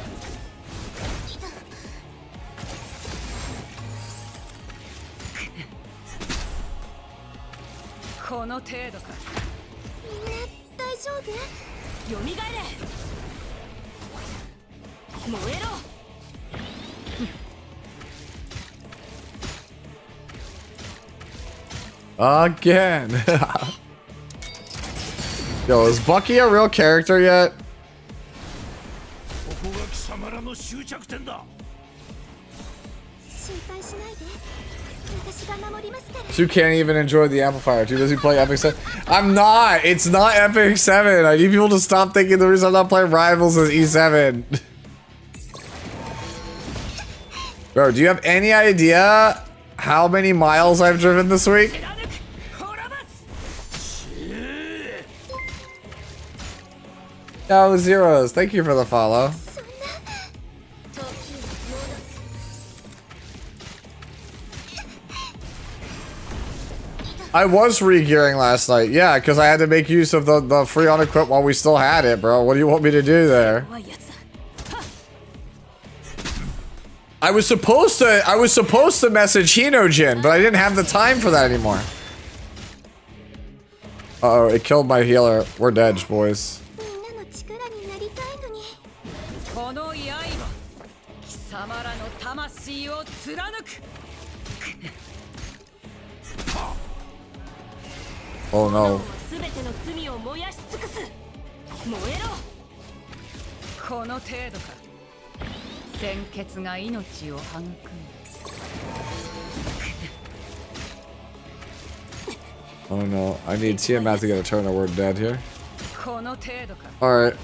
Again. Yo, is Bucky a real character yet? You can't even enjoy the amplifier. Too busy playing Epic 7. I'm not. It's not Epic 7. I need people to stop thinking the reason I'm not playing Rivals is E7. Bro, do you have any idea how many miles I've driven this week? No, Zeros. Thank you for the follow. I was re-gearing last night. Yeah, because I had to make use of the free on equip while we still had it, bro. What do you want me to do there? I was supposed to message Hinojin, but I didn't have the time for that anymore. Uh-oh, it killed my healer. We're dead, boys. Oh no. Oh no, I need Tiamat to get a turn or we're dead here. Alright.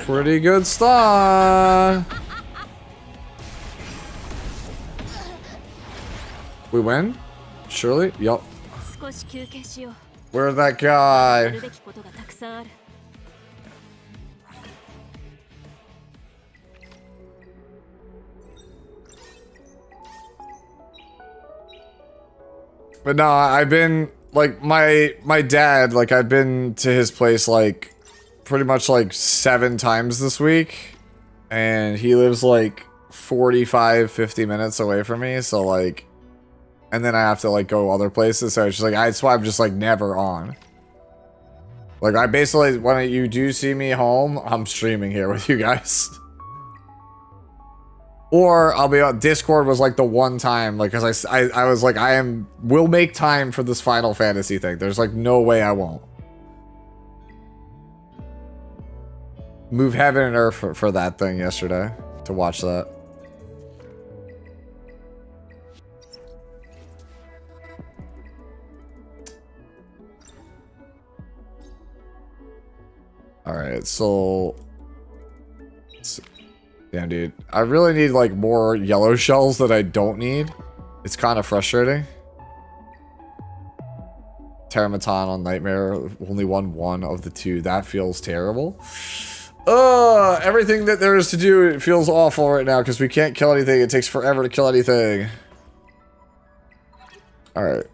Pretty good start. We win? Surely? Yup. Where's that guy? But no, I've been like my dad, like I've been to his place like pretty much like 7 times this week, and he lives like 45-50 minutes away from me, so like, and then I have to like go other places, so it's just like that's why I'm just like never on. Like I basically, when you do see me home, I'm streaming here with you guys. Or I'll be on Discord was like the one time, like, cause I was like, will make time for this Final Fantasy thing. There's like no way I won't. Move heaven and earth for that thing yesterday to watch that. All right, so damn, dude, I really need like more yellow shells that I don't need. It's kind of frustrating. Terramaton on Nightmare only won one of the two. That feels terrible. Everything that there is to do, it feels awful right now because we can't kill anything. It takes forever to kill anything. All right.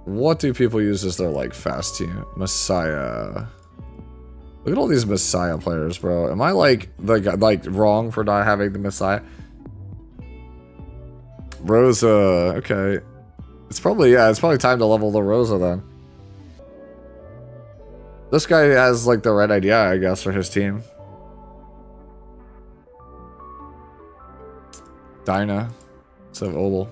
What do people use as their like fast team? Messiah. Look at all these Messiah players, bro. Am I like wrong for not having the Messiah? Rosa, okay. It's probably time to level the Rosa then. This guy has like the right idea, I guess, for his team. Dinah. Instead of Odal.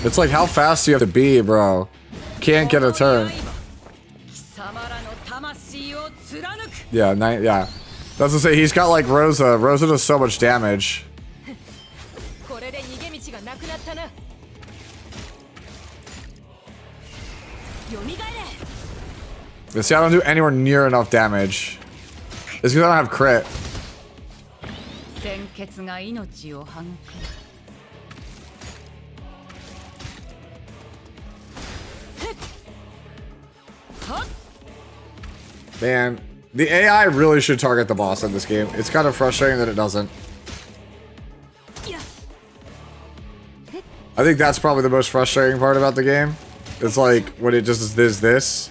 It's like, how fast do you have to be, bro? Can't get a turn. Yeah, yeah. That's to say, he's got like Rosa. Rosa does so much damage. You see, I don't do anywhere near enough damage. It's because I don't have crit. Man, the AI really should target the boss in this game. It's kind of frustrating that it doesn't. I think that's probably the most frustrating part about the game. It's like when it just is this.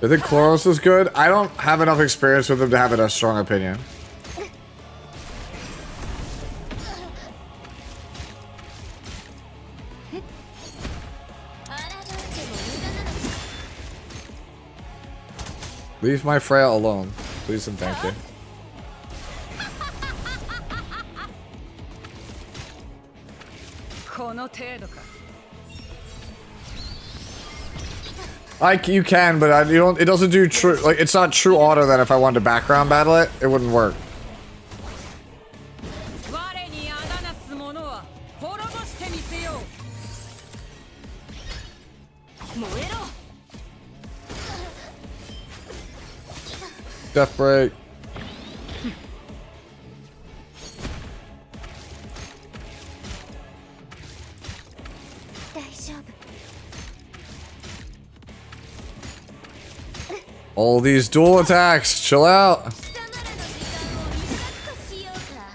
I think Chloros is good. I don't have enough experience with him to have a strong opinion. Leave my Freya alone, please and thank you. You can, but you don't. It doesn't do true. Like, it's not true auto. Then if I wanted to background battle it, it wouldn't work. Death break. All these dual attacks. Chill out.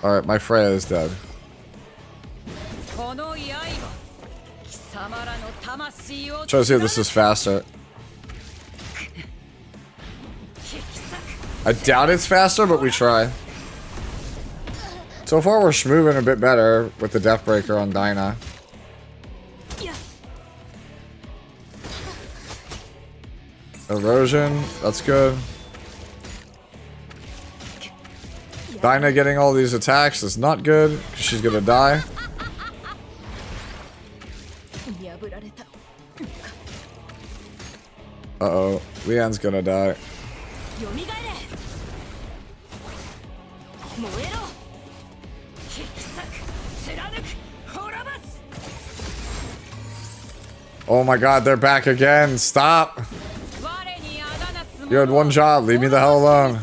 Alright, my Freya is dead. Try to see if this is faster. I doubt it's faster, but we try. So far, we're moving a bit better with the Deathbreaker on Dinah. Erosion, that's good. Dinah getting all these attacks is not good, because she's gonna die. Uh-oh, Leanne's gonna die. Oh my god, they're back again. Stop. You had one job. Leave me the hell alone.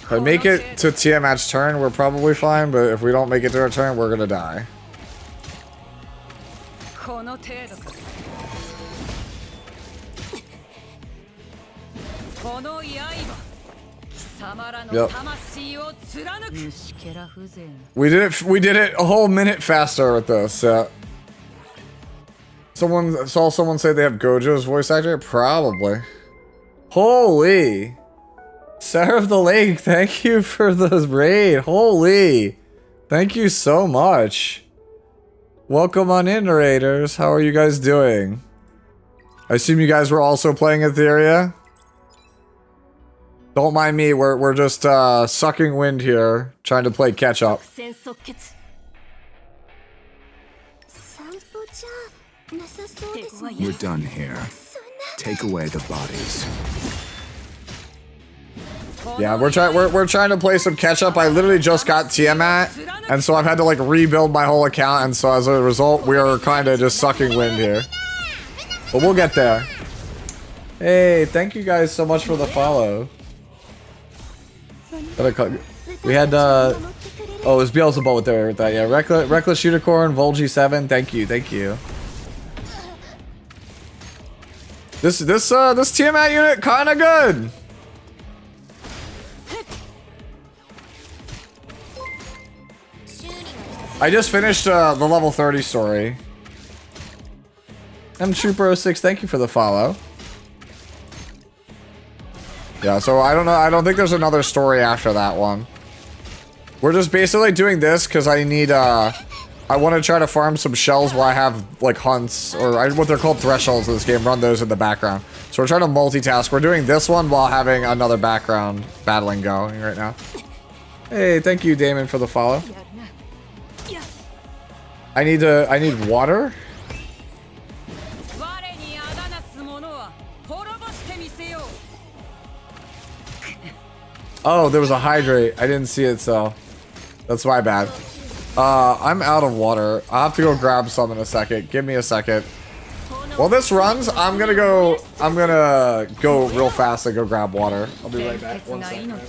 If I make it to Tiamat's turn, we're probably fine, but if we don't make it to our turn, we're gonna die. Yep. We did it a whole minute faster with this. Saw someone say they have Gojo's voice actor? Probably. Holy. Sarah of the Lake, thank you for the raid. Holy. Thank you so much. Welcome on in, raiders. How are you guys doing? I assume you guys were also playing Etheria? Don't mind me, we're just sucking wind here, trying to play catch up. We're done here. Take away the bodies. Yeah, we're trying to play some catch up. I literally just got Tiamat, and so I've had to like rebuild my whole account, and so as a result, we are kind of just sucking wind here. But we'll get there. Hey, thank you guys so much for the follow. We had oh, it was Beelzebub there with that. Yeah, Reckless Unicorn, Volgy7. Thank you. This Tiamat unit kind of good. I just finished the level 30 story. M Trooper06, thank you for the follow. Yeah, so I don't know. I don't think there's another story after that one. We're just basically doing this because I need I want to try to farm some shells while I have like hunts or what they're called thresholds in this game. Run those in the background. So we're trying to multitask. We're doing this one while having another background battling going right now. Hey, thank you, Damon, for the follow. I need water. Oh, there was a hydrate. I didn't see it, so that's my bad. I'm out of water. I'll have to go grab some in a second. Give me a second. While this runs, I'm gonna go real fast and go grab water. I'll be right back. 1 second.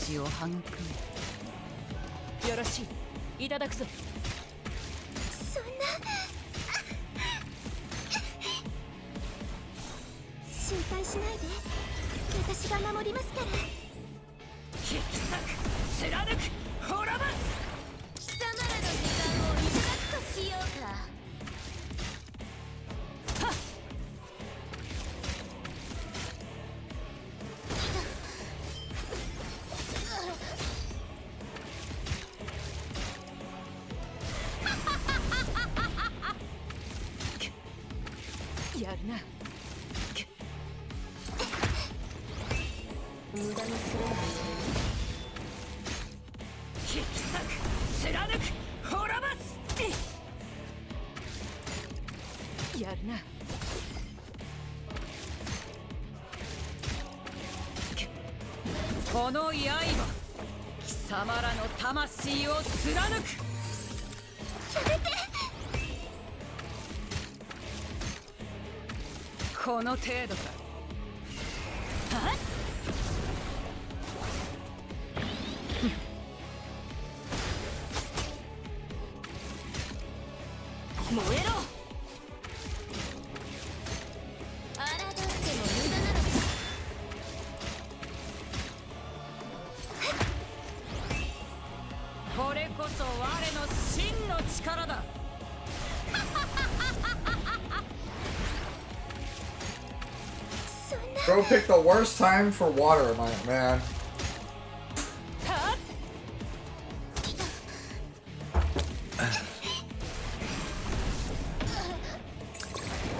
Bro picked the worst time for water, my man.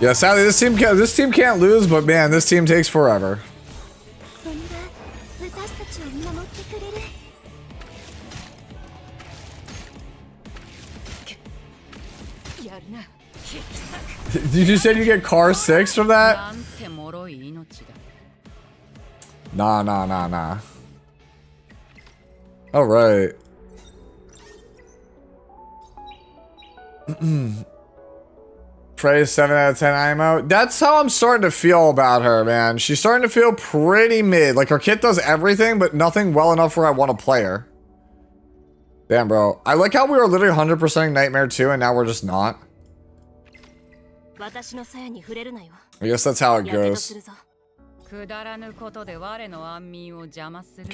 Yeah, sadly this team can't lose, but man, this team takes forever. You just said you get car 6 from that? Nah. Alright. Praise 7 out of 10 IMO. That's how I'm starting to feel about her, man. She's starting to feel pretty mid. Like, her kit does everything, but nothing well enough where I want to play her. Damn, bro. I like how we were literally 100%ing Nightmare 2, and now we're just not. I guess that's how it goes. Okay,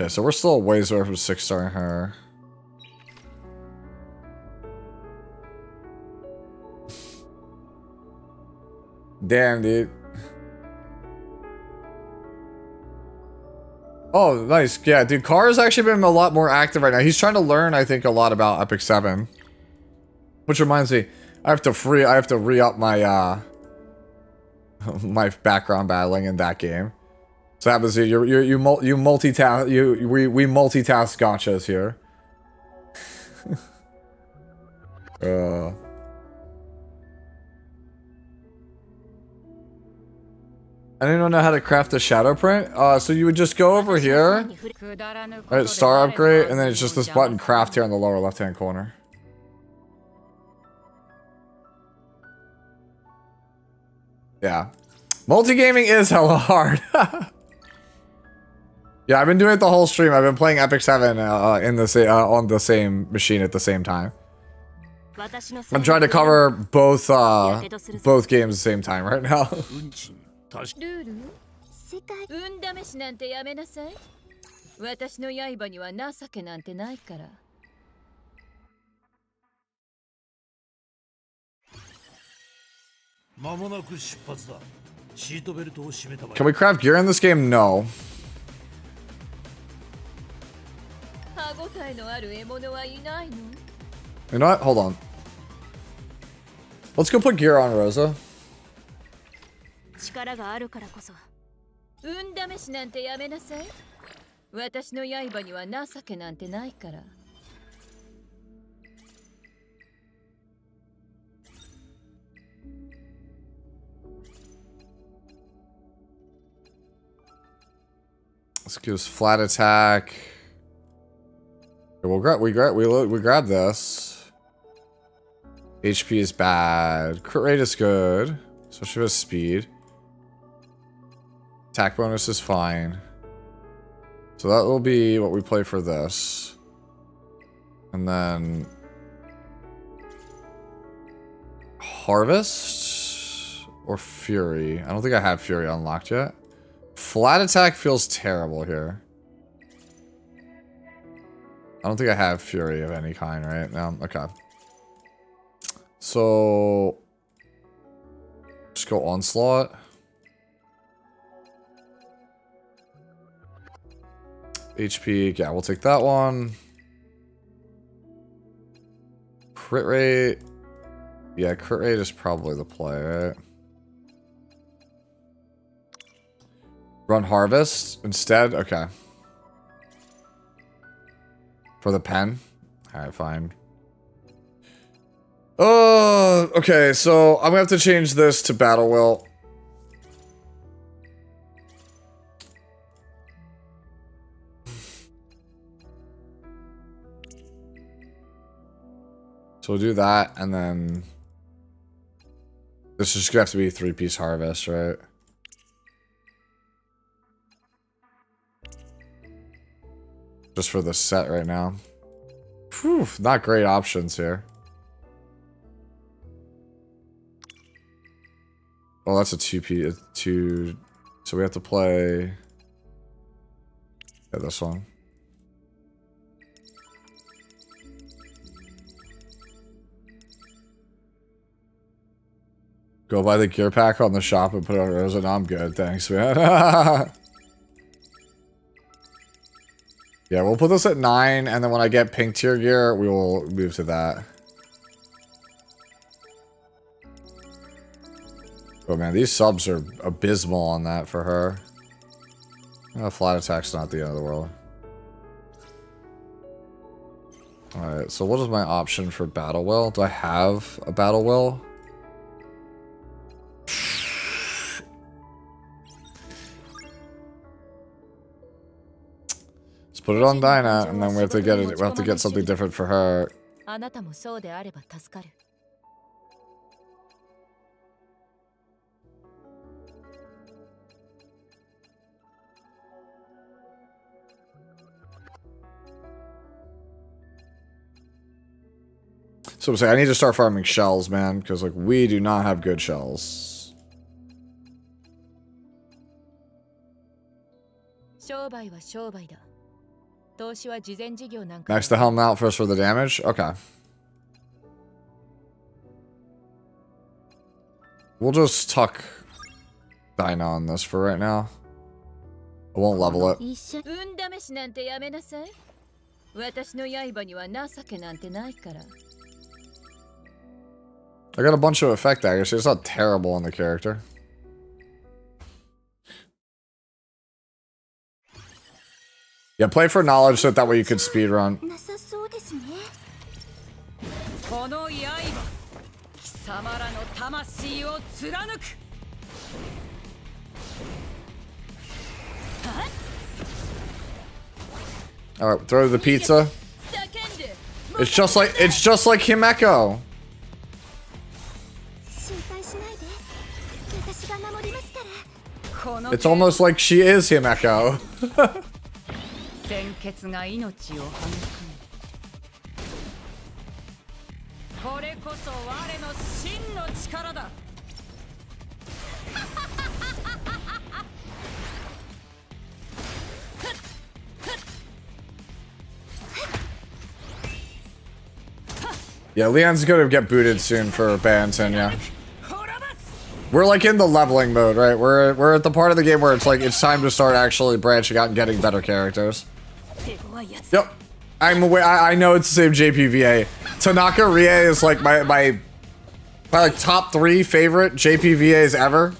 so we're still a ways away from 6-starring her. Damn, dude. Oh, nice. Yeah, dude, Car's actually been a lot more active right now. He's trying to learn, I think, a lot about Epic 7. Which reminds me, I have to re-up my my background battling in that game. So that happens, you multitask, we multitask gotchas here. I didn't know how to craft a shadow print. So you would just go over here, right, star upgrade, and then it's just this button, craft, here in the lower left-hand corner. Yeah. Multigaming is hella hard. Yeah, I've been doing it the whole stream. I've been playing Epic 7 on the same machine at the same time. I'm trying to cover both games at the same time right now. Can we craft gear in this game? No. You know what? Hold on. Let's go put gear on Rosa. Let's give us flat attack. We grab this. HP is bad. Crit rate is good, especially with speed. Attack bonus is fine. So that will be what we play for this. And then Harvest or Fury. I don't think I have Fury unlocked yet. Flat attack feels terrible here. I don't think I have Fury of any kind right now. Okay. So just go Onslaught. HP, yeah, we'll take that one. Crit rate. Yeah, crit rate is probably the play, right? Run Harvest instead? Okay. For the pen? Alright, fine. Oh, okay, so I'm gonna have to change this to Battle Will. So we'll do that, and then this is just gonna have to be a 3-piece Harvest, right? Just for the set right now. Whew, not great options here. Oh, that's a 2-piece, so we have to play this one. Go buy the gear pack on the shop and put it on Rosa. No, I'm good. Thanks, man. Yeah, we'll put this at 9, and then when I get pink tier gear, we will move to that. Oh man, these subs are abysmal on that for her. Flat attack's not the end of the world. Alright, so what is my option for Battle Will? Do I have a Battle Will? Put it on Dinah, and then we have to get it. We have to get something different for her. So I'm saying I need to start farming shells, man, because like we do not have good shells. Max the helm out first for the damage? Okay. We'll just tuck Dinah on this for right now. I won't level it. I got a bunch of effect daggers, so it's not terrible on the character. Yeah, play for knowledge so that way you could speedrun. Alright, throw the pizza. It's just like Himeko. It's almost like she is Himeko. Yeah, Leon's gonna get booted soon for Banton, yeah. We're like in the leveling mode, right? We're at the part of the game where it's like it's time to start actually branching out and getting better characters. Yep. I know it's the same JPVA. Tanaka Rie is like my like top 3 favorite JPVAs ever.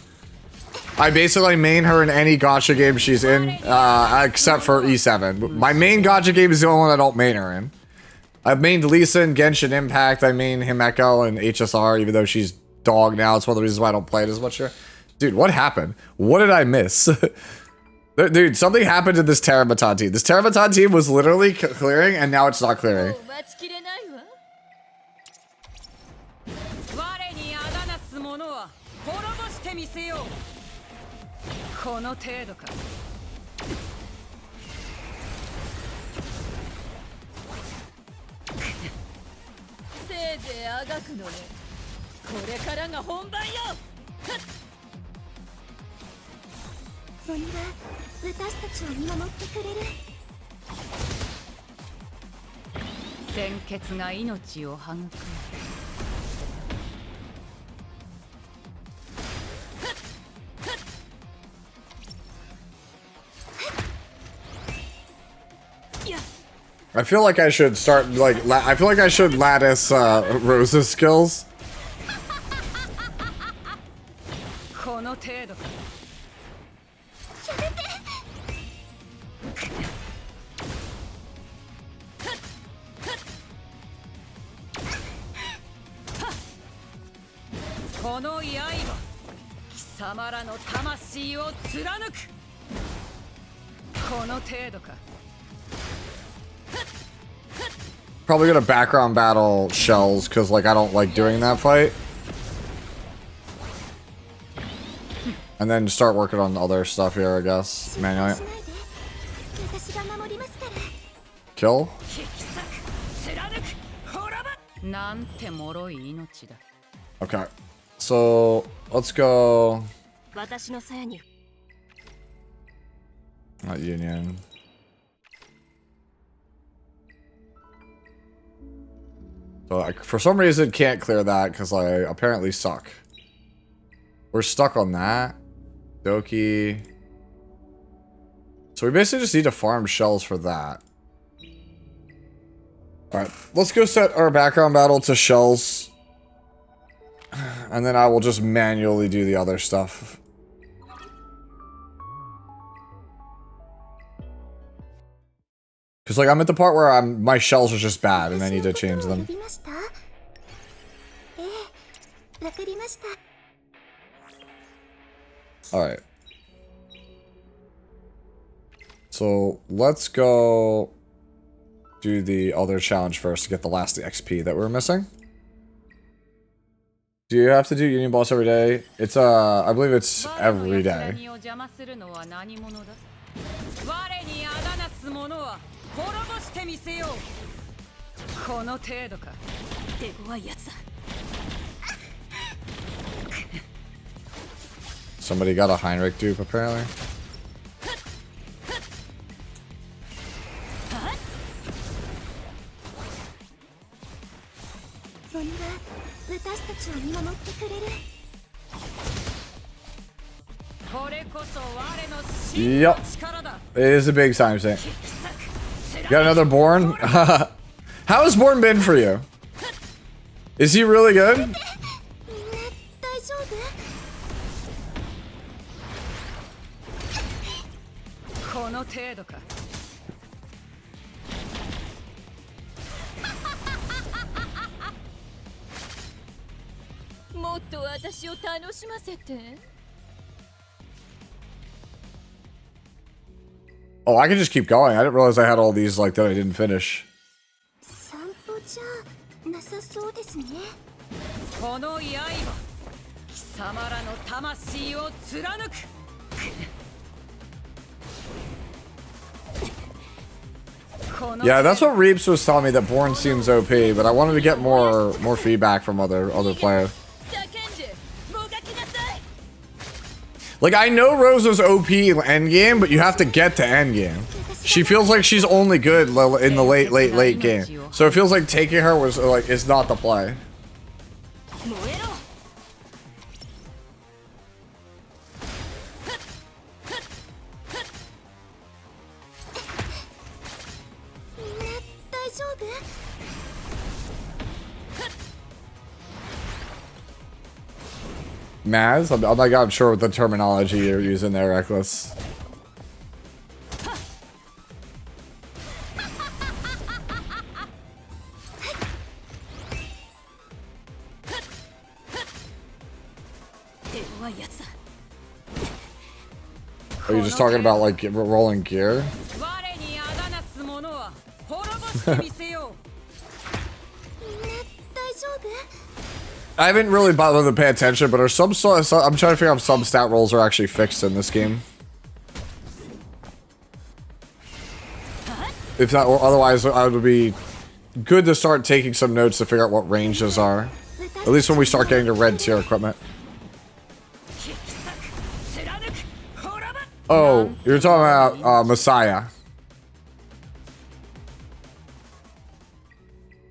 I basically main her in any gacha game she's in, except for E7. My main gacha game is the only one I don't main her in. I've mained Lisa in Genshin Impact. I main Himeko in HSR, even though she's dog now. It's one of the reasons why I don't play it as much here. Dude, what happened? What did I miss? Dude, something happened to this Tiamat team. This Tiamat team was literally clearing, and now it's not clearing. I feel like I should start, like, I feel like I should lattice Rosa's skills. Probably gonna background battle Shells, because, like, I don't like doing that fight. And then start working on other stuff here, I guess, manually. Kill? Okay. So, let's go... Not Union. So I, for some reason, can't clear that because I apparently suck. We're stuck on that. Doki. So we basically just need to farm Shells for that. Alright, let's go set our background battle to Shells. And then I will just manually do the other stuff. Because, like, I'm at the part where my Shells are just bad and I need to change them. Alright. So, let's go do the other challenge first to get the last XP that we're missing. Do you have to do Union Boss every day? It's, I believe it's every day. Somebody got a Heinrich dupe, apparently. Yep. It is a big time sink. Got another Born? How has Born been for you? Is he really good? Oh, I can just keep going. I didn't realize I had all these like that I didn't finish. Yeah, that's what Reeps was telling me, that Born seems OP, but I wanted to get more feedback from other players. Like, I know Rosa's OP in endgame, but you have to get to endgame. She feels like she's only good in the late game. So it feels like taking her was like is not the play. Maz? I'm like, I'm sure with the terminology you're using there, Reckless. Are you just talking about like rolling gear? I haven't really bothered to pay attention, but are I'm trying to figure out if some stat rolls are actually fixed in this game. If not, or otherwise, I would be good to start taking some notes to figure out what ranges are. At least when we start getting to red tier equipment. Oh, you're talking about Messiah.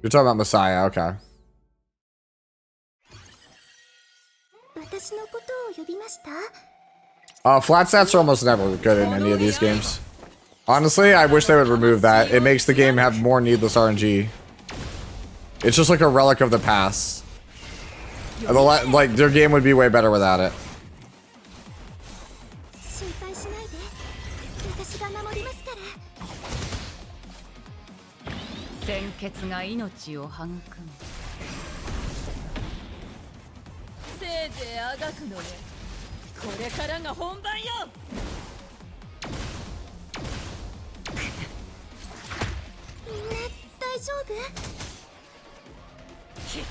You're talking about Messiah, okay. Flat stats are almost never good in any of these games. Honestly, I wish they would remove that. It makes the game have more needless RNG. It's just like a relic of the past. Like, their game would be way better without it.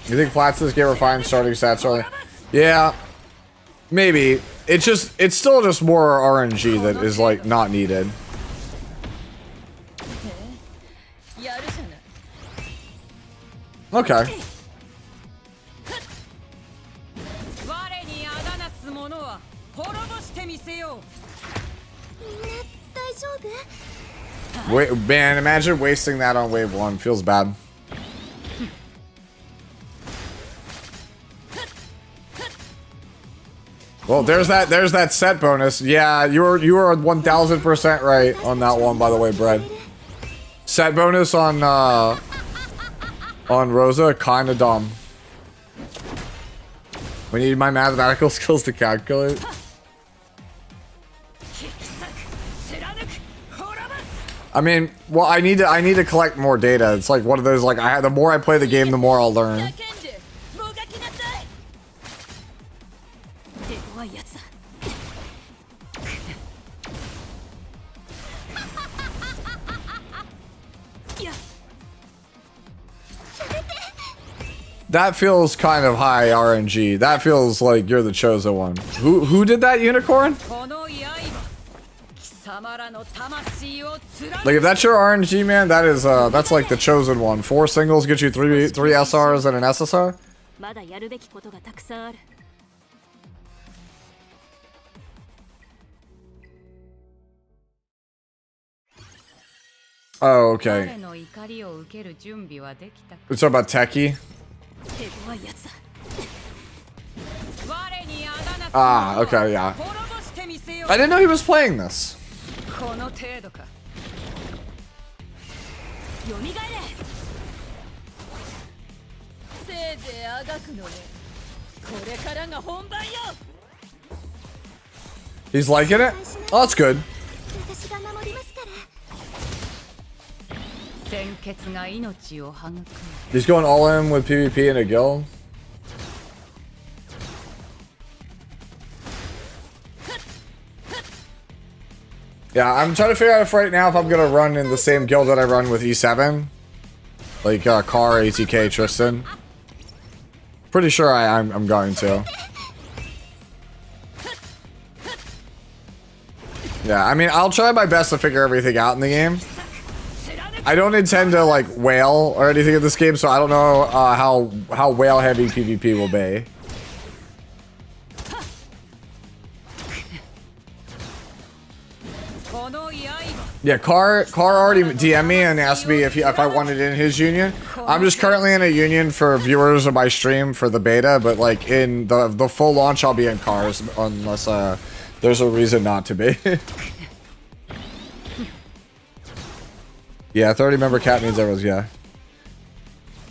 You think flats this game are fine starting stats early? Yeah, maybe. It's still just more RNG that is like not needed. Okay. Wait, man, imagine wasting that on wave 1. Feels bad. Well, there's that set bonus. Yeah, you were 1000% right on that one, by the way, Brad. Set bonus on Rosa, kinda dumb. We need my mathematical skills to calculate. I mean, well, I need to collect more data. It's like one of those, like, the more I play the game, the more I'll learn. That feels kind of high RNG. That feels like you're the chosen one. Who did that, Unicorn? Like, if that's your RNG, man, that's like the chosen one. 4 singles get you 3 SRs and an SSR. Oh, okay. It's about Techie. Ah, okay, yeah. I didn't know he was playing this. He's liking it? Oh, that's good. He's going all in with PvP in a guild. Yeah, I'm trying to figure out if right now if I'm gonna run in the same guild that I run with E7. Like Car, ATK, Tristan. Pretty sure I'm going to. Yeah, I mean, I'll try my best to figure everything out in the game. I don't intend to like whale or anything in this game, so I don't know how whale heavy PvP will be. Yeah, Car already DM'd me and asked me if I wanted in his union. I'm just currently in a union for viewers of my stream for the beta, but like in the full launch, I'll be in Cars unless there's a reason not to be. Yeah, 30 member cat means everyone's, yeah.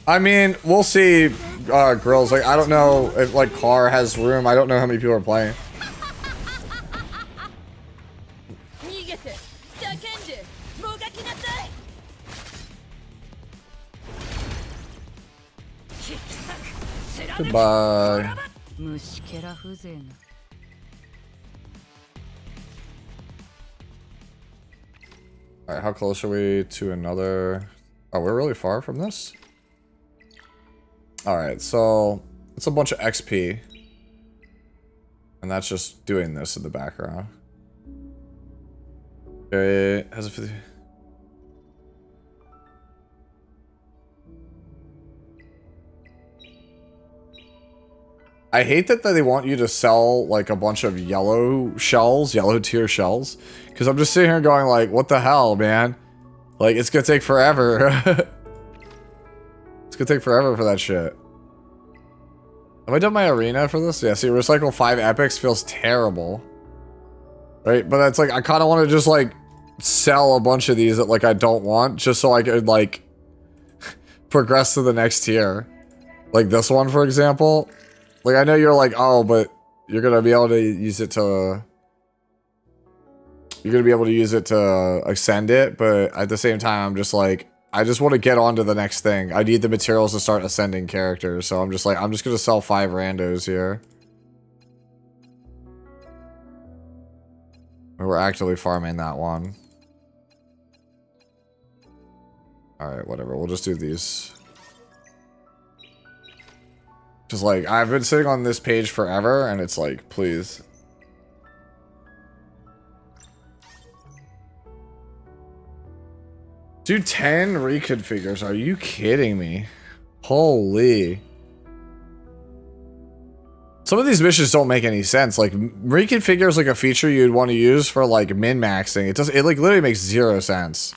I mean, we'll see, girls. Like, I don't know if like Car has room. I don't know how many people are playing. Goodbye. Alright, how close are we to another... Oh, we're really far from this? Alright, so... It's a bunch of XP. And that's just doing this in the background. Okay, has a 50... I hate that they want you to sell like a bunch of yellow shells, yellow tier shells. Because I'm just sitting here going like, what the hell, man? Like, it's gonna take forever. It's gonna take forever for that shit. Have I done my arena for this? Yeah, see, recycle 5 epics feels terrible. Right? But that's like, I kind of want to just like sell a bunch of these that like I don't want. Just so I could like progress to the next tier. Like this one, for example. Like, I know you're like, oh, but you're gonna be able to use it to... You're gonna be able to use it to ascend it, but at the same time, I'm just like, I just want to get on to the next thing. I need the materials to start ascending characters, so I'm just like, I'm just gonna sell 5 randos here. We're actively farming that one. Alright, whatever, we'll just do these. Just like, I've been sitting on this page forever, and it's like, please. Do 10 reconfigures, are you kidding me? Holy. Some of these missions don't make any sense. Like, reconfigure is like a feature you'd want to use for like min-maxing. It like literally makes 0 sense.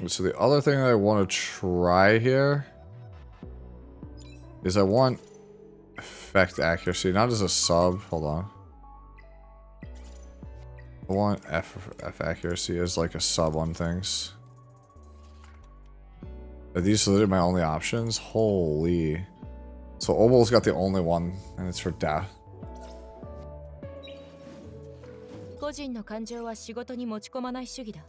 So the other thing I want to try here is I want effect accuracy, not as a sub. Hold on. I want F accuracy as like a sub on things. Are these literally my only options? Holy. So Obol's got the only one, and it's for death. 個人の感情は仕事に持ち込まない主義だ。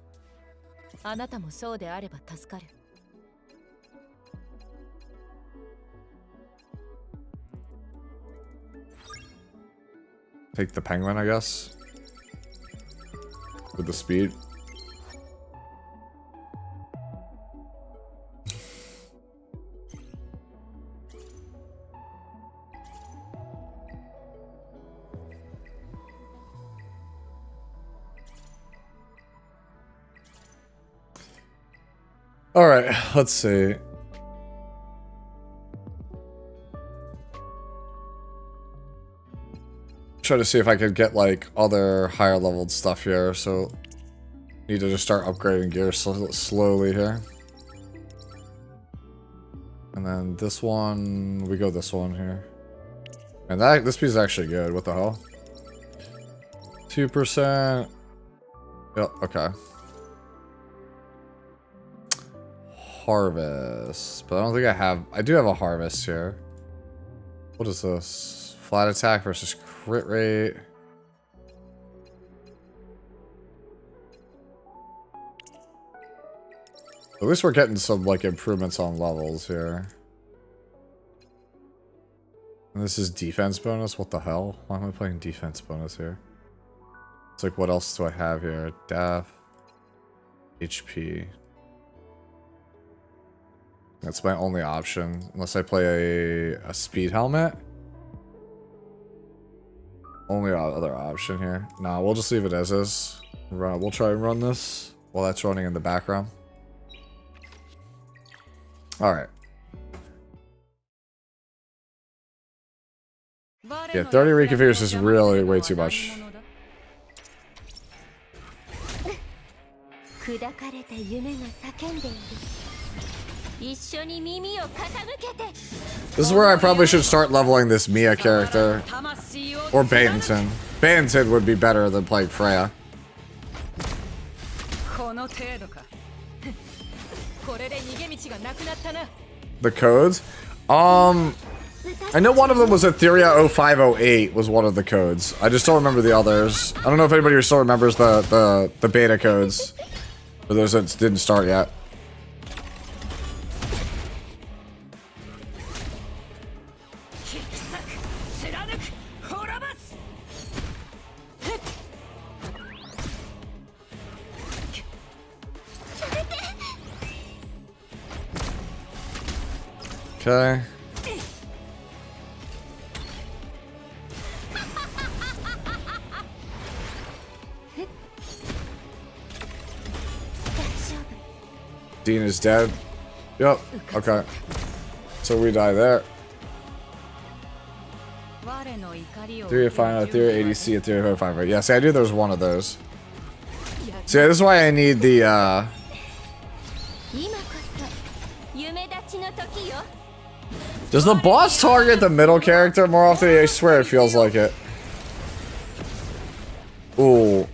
あなたもそうであれば助かる。Take the penguin, I guess. With the speed. Alright, let's see. Try to see if I could get like other higher leveled stuff here, so need to just start upgrading gear slowly here. And then this one, we go this one here. And this piece is actually good, what the hell? 2%. Yep, okay. Harvest, but I don't think I do have a harvest here. What is this? Flat attack versus crit rate. At least we're getting some like improvements on levels here. And this is defense bonus. What the hell? Why am I playing defense bonus here? It's like, what else do I have here? Def, HP. That's my only option, unless I play a speed helmet. Only other option here. Nah, we'll just leave it as is. We'll try and run this while that's running in the background. Alright. Yeah, 30 reconfigures is really way too much. This is where I probably should start leveling this Mia character. Or Bayenton. Bayenton would be better than playing Freya. The codes? I know one of them was Etheria 0508 was one of the codes. I just don't remember the others. I don't know if anybody still remembers the beta codes. For those that didn't start yet. Okay. Dean is dead. Yep. Okay. So we die there. Etheria Final, Etheria ADC, Etheria 5. Yeah, see, I knew there was one of those. See, this is why I need the, Does the boss target the middle character more often? I swear it feels like it. Ooh.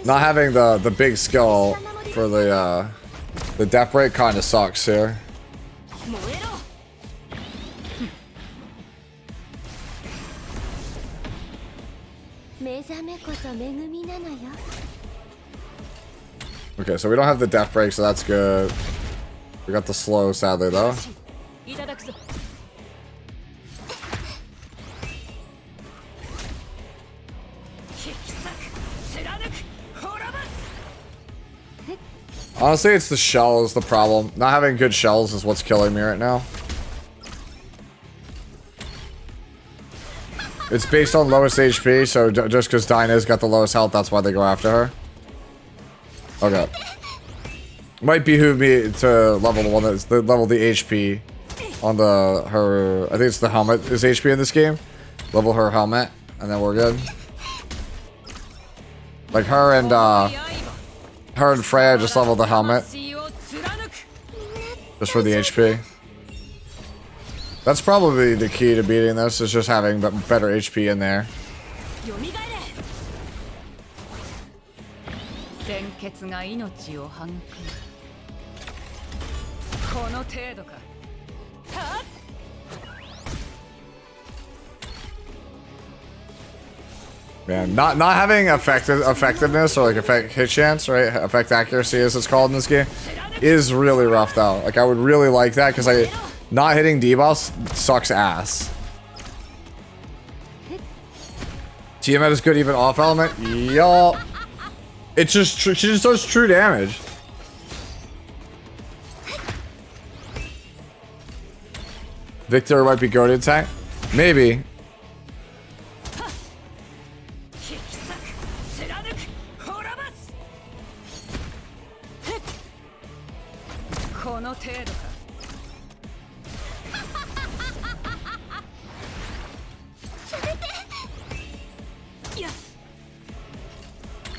Not having the big skill for the death break kind of sucks here. Okay, so we don't have the death break, so that's good. We got the slow, sadly, though. Honestly, it's the shell is the problem. Not having good shells is what's killing me right now. It's based on lowest HP, so just because Dinah's got the lowest health, that's why they go after her. Okay. Might behoove me to level the one that's level the HP on her. I think it's the helmet is HP in this game. Level her helmet, and then we're good. Like her and Freya just leveled the helmet. Just for the HP. That's probably the key to beating this, is just having better HP in there. Man, not having effectiveness or like effect hit chance, right? Effect accuracy as it's called in this game is really rough though. Like I would really like that because not hitting debuffs sucks ass. Tiamat is good even off element. Yup. It's just she just does true damage. Victor might be goated tank. Maybe.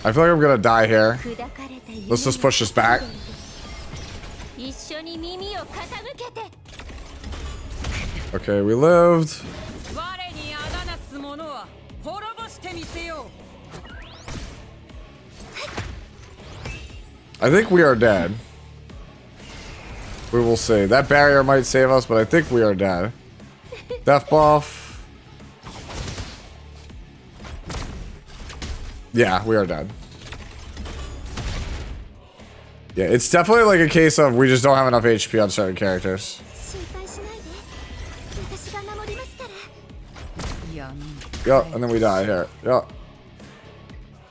I feel like I'm gonna die here. Let's just push this back. Okay, we lived. I think we are dead. We will see. That barrier might save us, but I think we are dead. Death buff. Yeah, we are dead. Yeah, it's definitely like a case of we just don't have enough HP on certain characters. Yup, and then we die here. Yup.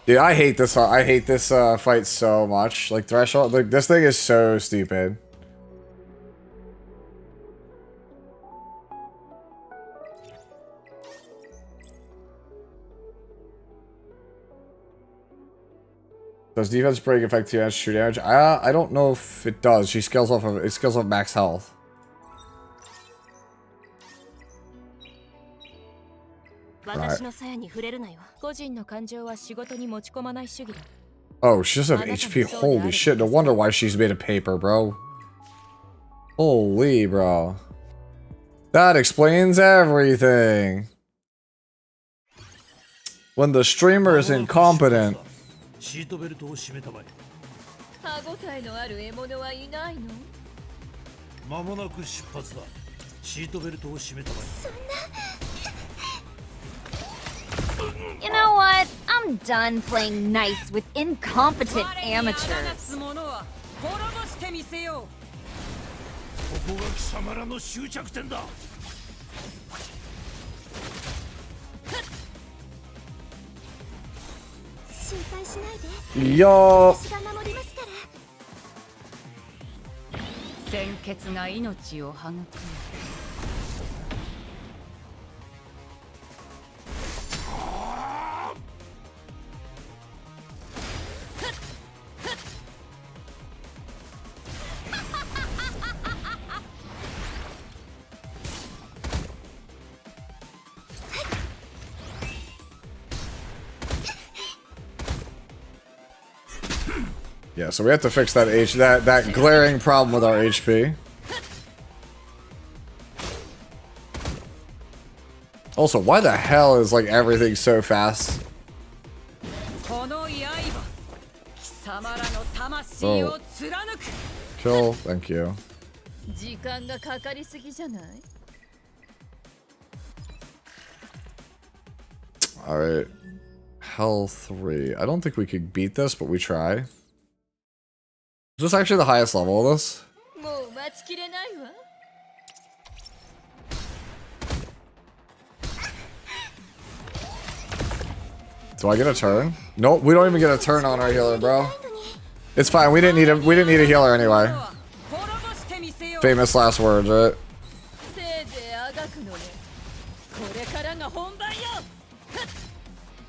Dude, I hate this. I hate this fight so much. Like threshold, like this thing is so stupid. Does defense break affect Tiamat's true damage? I don't know if it does. She scales off of it scales off max health. Right. Oh, she doesn't have HP. Holy shit! No wonder why she's made of paper, bro. Holy, bro. That explains everything. When the streamer is incompetent. シートベルトを締めたまえ。歯ごたえのある獲物はいないの？間もなく出発だ。シートベルトを締めたまえ。You know what? I'm done playing nice with incompetent amateurs. ここが貴様らの終着点だ。Yo. 鮮血が命を育む。Yeah, so we have to fix that that glaring problem with our HP. Also, why the hell is like everything so fast? Oh. Kill, thank you. Alright. Hell 3. I don't think we could beat this, but we try. Is this actually the highest level of this? Do I get a turn? Nope, we don't even get a turn on our healer, bro. It's fine. We didn't need a healer anyway. Famous last words, right?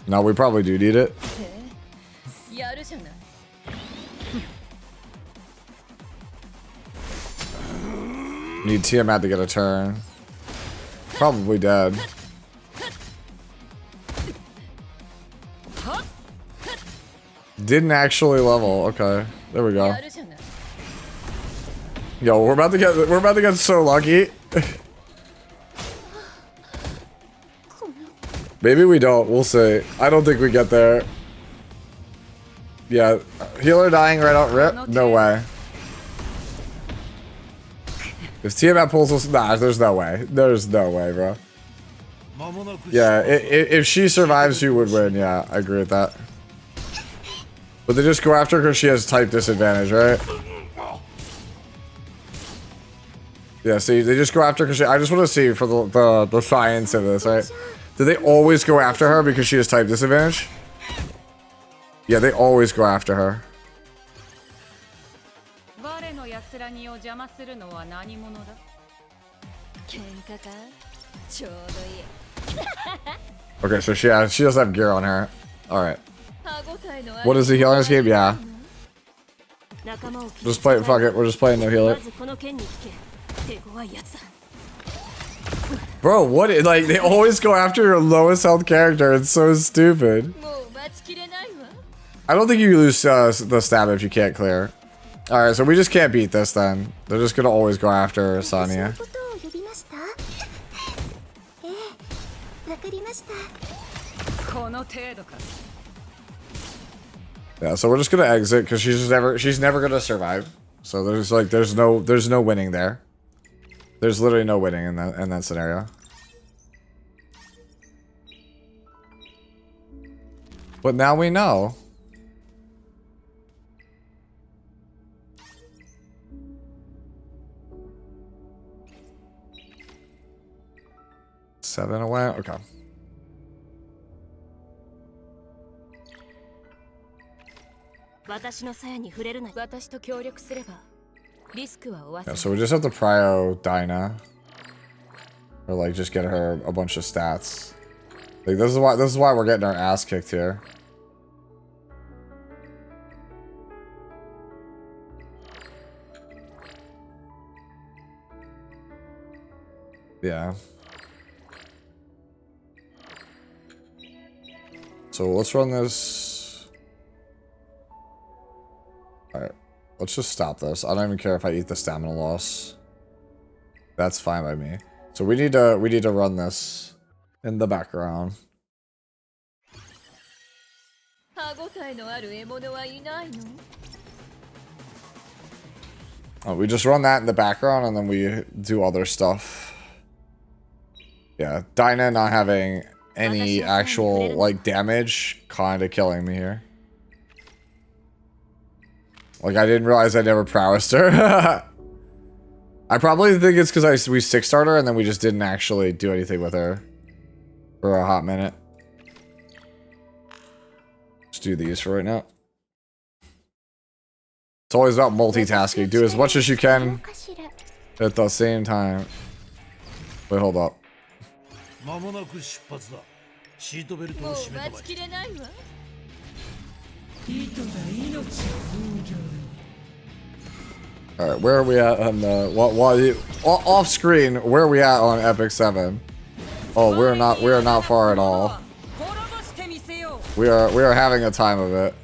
No, we probably do need it. Need Tiamat to get a turn. Probably dead. Didn't actually level. Okay, there we go. Yo, we're about to get so lucky. Maybe we don't. We'll see. I don't think we get there. Yeah, healer dying right out rip. No way. If Tiamat pulls us, nah, there's no way. There's no way, bro. Yeah, if she survives, she would win. Yeah, I agree with that. But they just go after her because she has type disadvantage, right? Yeah, see, they just go after her because I just want to see for the science of this, right? Do they always go after her because she has type disadvantage? Yeah, they always go after her. Okay, so she does have gear on her. Alright. What is the healing game? Yeah. Just play it. Fuck it. We're just playing no healer. Bro, what? Like, they always go after your lowest health character. It's so stupid. I don't think you lose the stab if you can't clear. Alright, so we just can't beat this then. They're just gonna always go after Sonya. Yeah, so we're just gonna exit because she's never gonna survive. So there's no winning there. There's literally no winning in that scenario. But now we know. Seven away. Okay. Yeah, so we just have to prio Dinah. Or like just get her a bunch of stats. Like this is why we're getting our ass kicked here. Yeah. So let's run this. Alright. Let's just stop this. I don't even care if I eat the stamina loss. That's fine by me. So we need to run this in the background. Oh, we just run that in the background and then we do other stuff. Yeah, Dinah not having any actual like damage kind of killing me here. Like I didn't realize I never prowessed her. I probably think it's because we 6-starred her and then we just didn't actually do anything with her for a hot minute. Let's do these for right now. It's always about multitasking. Do as much as you can at the same time. Wait, hold up. Alright, where are we at on the off screen, where are we at on Epic 7? Oh, we are not far at all. We are having a time of it.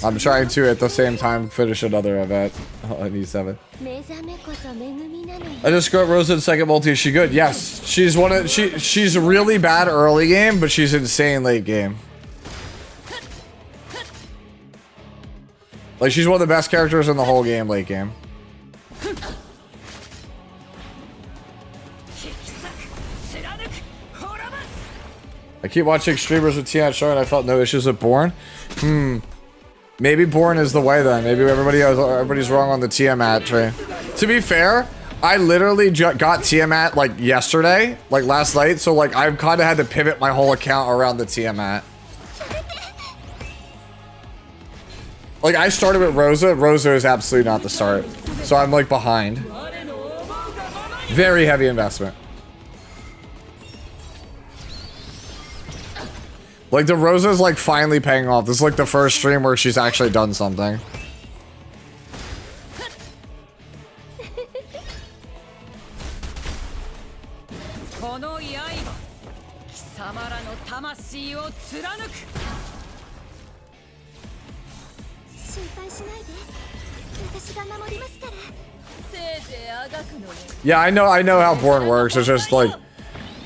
I'm trying to at the same time finish another event on E7. I just got Rosa in second multi. Is she good? Yes. She's she's really bad early game, but she's insane late game. Like she's one of the best characters in the whole game late game. I keep watching streamers with Tiamat showing I felt no issues with Born. Maybe Born is the way then. Maybe everybody's wrong on the Tiamat train. To be fair, I literally got Tiamat like yesterday, like last night, so like I've kind of had to pivot my whole account around the Tiamat. Like I started with Rosa. Rosa is absolutely not the start. So I'm like behind. Very heavy investment. Like the Rosa's like finally paying off. This is like the first stream where she's actually done something. Yeah, I know how Born works. It's just like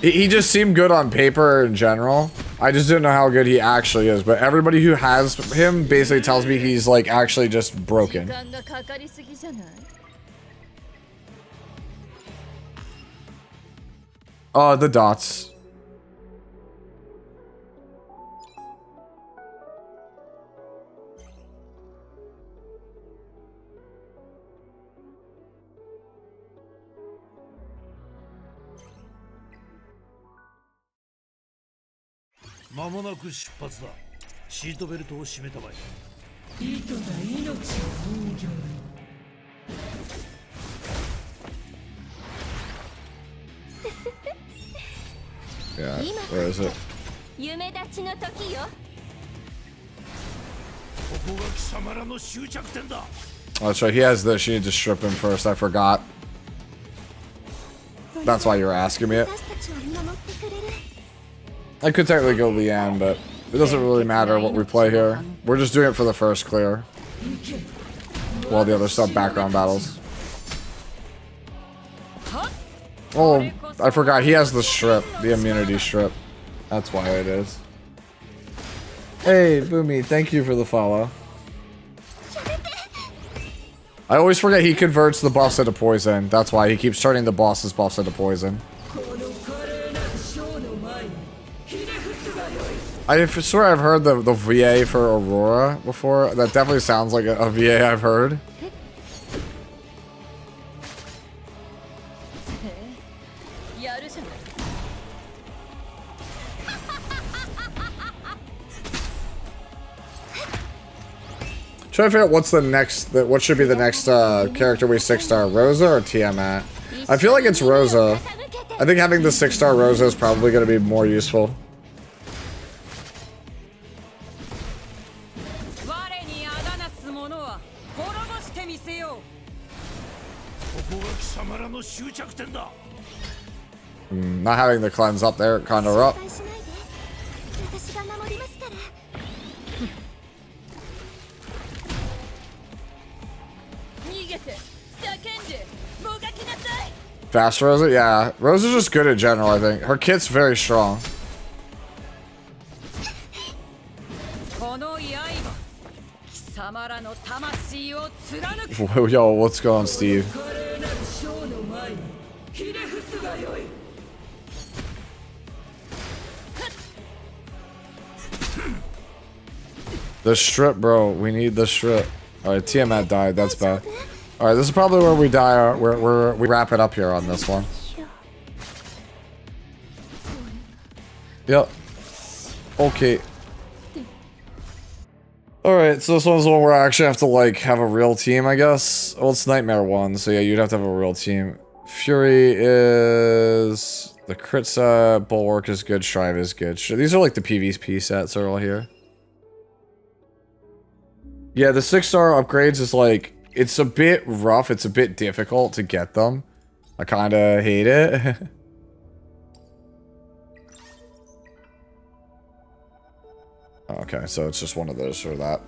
he just seemed good on paper in general. I just didn't know how good he actually is, but everybody who has him basically tells me he's like actually just broken. Oh, the dots. Yeah, where is it? 夢立ちの時よ。ここが貴様らの終着点だ。 Oh, that's right. He has this. You need to strip him first. I forgot. That's why you were asking me it. I could technically go Leanne, but it doesn't really matter what we play here. We're just doing it for the first clear. While the other stuff background battles. Oh, I forgot. He has the strip. The immunity strip. That's why it is. Hey, Boomy. Thank you for the follow. I always forget he converts the buffs into poison. That's why he keeps turning the boss's buffs into poison. I swear I've heard the VA for Aurora before. That definitely sounds like a VA I've heard. Trying to figure out what's the next, what should be the next character we 6-star, Rosa or Tiamat? I feel like it's Rosa. I think having the 6-star Rosa is probably going to be more useful. Not having the cleanse up there kind of rough. Fast Rosa? Yeah. Rosa's just good in general, I think. Her kit's very strong. Yo, what's going on, Steve? The strip, bro. We need the strip. Alright, Tiamat died. That's bad. Alright, this is probably where we die. Where we wrap it up here on this one. Yep. Okay. Alright, so this one's the one where I actually have to, like, have a real team, I guess. Well, it's Nightmare 1, so yeah, you'd have to have a real team. Fury is... The crit set, Bulwark is good, Strive is good. These are, like, the PvP sets are all here. Yeah, the 6-star upgrades is, like... It's a bit rough, it's a bit difficult to get them. I kinda hate it. Okay, so it's just one of those for that.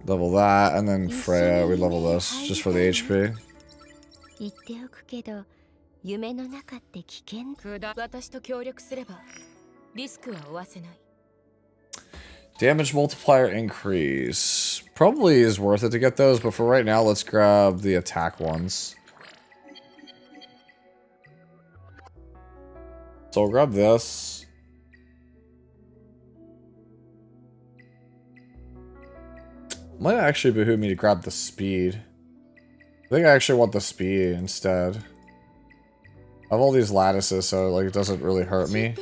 Level that, and then Freya, we level this, just for the HP. Damage multiplier increase. Probably is worth it to get those, but for right now, let's grab the attack ones. So we'll grab this. Might actually behoove me to grab the speed. I think I actually want the speed instead. I have all these lattices, so like it doesn't really hurt me.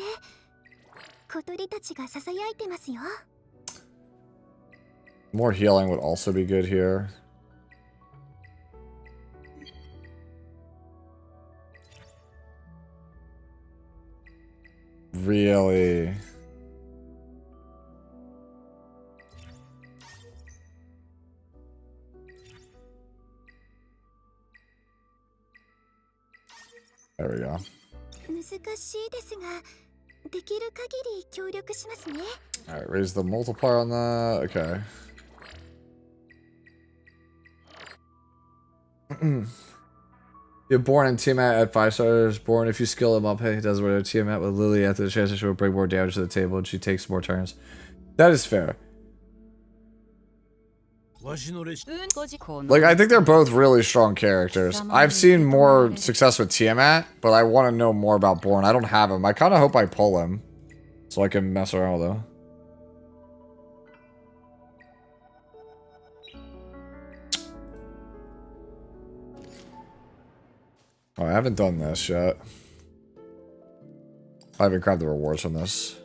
More healing would also be good here. Really? There we go. Alright, raise the multiplier on that. Okay. You're born in Tiamat at 5 stars. Born if you skill him up. Hey, he does whatever. Tiamat with Lily after the chance she will bring more damage to the table and she takes more turns. That is fair. Like, I think they're both really strong characters. I've seen more success with Tiamat, but I want to know more about Born. I don't have him. I kind of hope I pull him so I can mess around with him. Oh, I haven't done this yet. I haven't grabbed the rewards from this.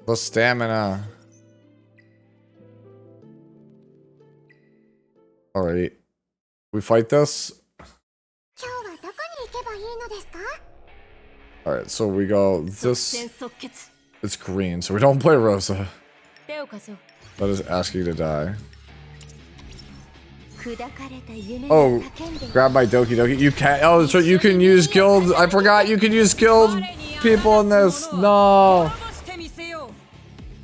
The stamina. Alright. We fight this? Alright, so we go this. It's green, so we don't play Rosa. That is asking to die. Oh, grab my Doki Doki. You can't. Oh, so you can use guild. I forgot you can use guild people in this. No.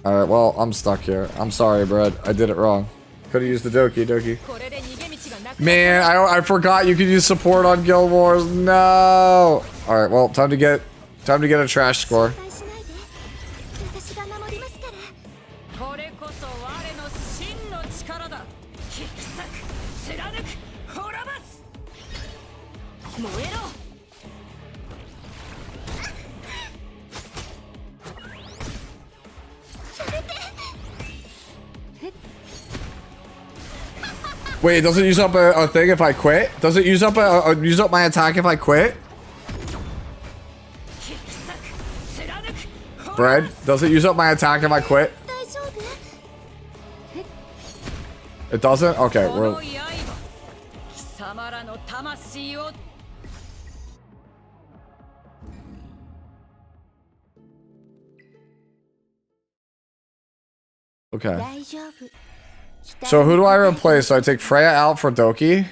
Alright, well, I'm stuck here. I'm sorry, Brad. I did it wrong. Could have used the Doki Doki. Man, I forgot you could use support on Guild Wars. No. Alright, well, time to get a trash score. Wait, does it use up a thing if I quit? Does it use up use up my attack if I quit? Bread, does it use up my attack if I quit? It doesn't? Okay, we're... Okay. So who do I replace? So I take Freya out for Doki?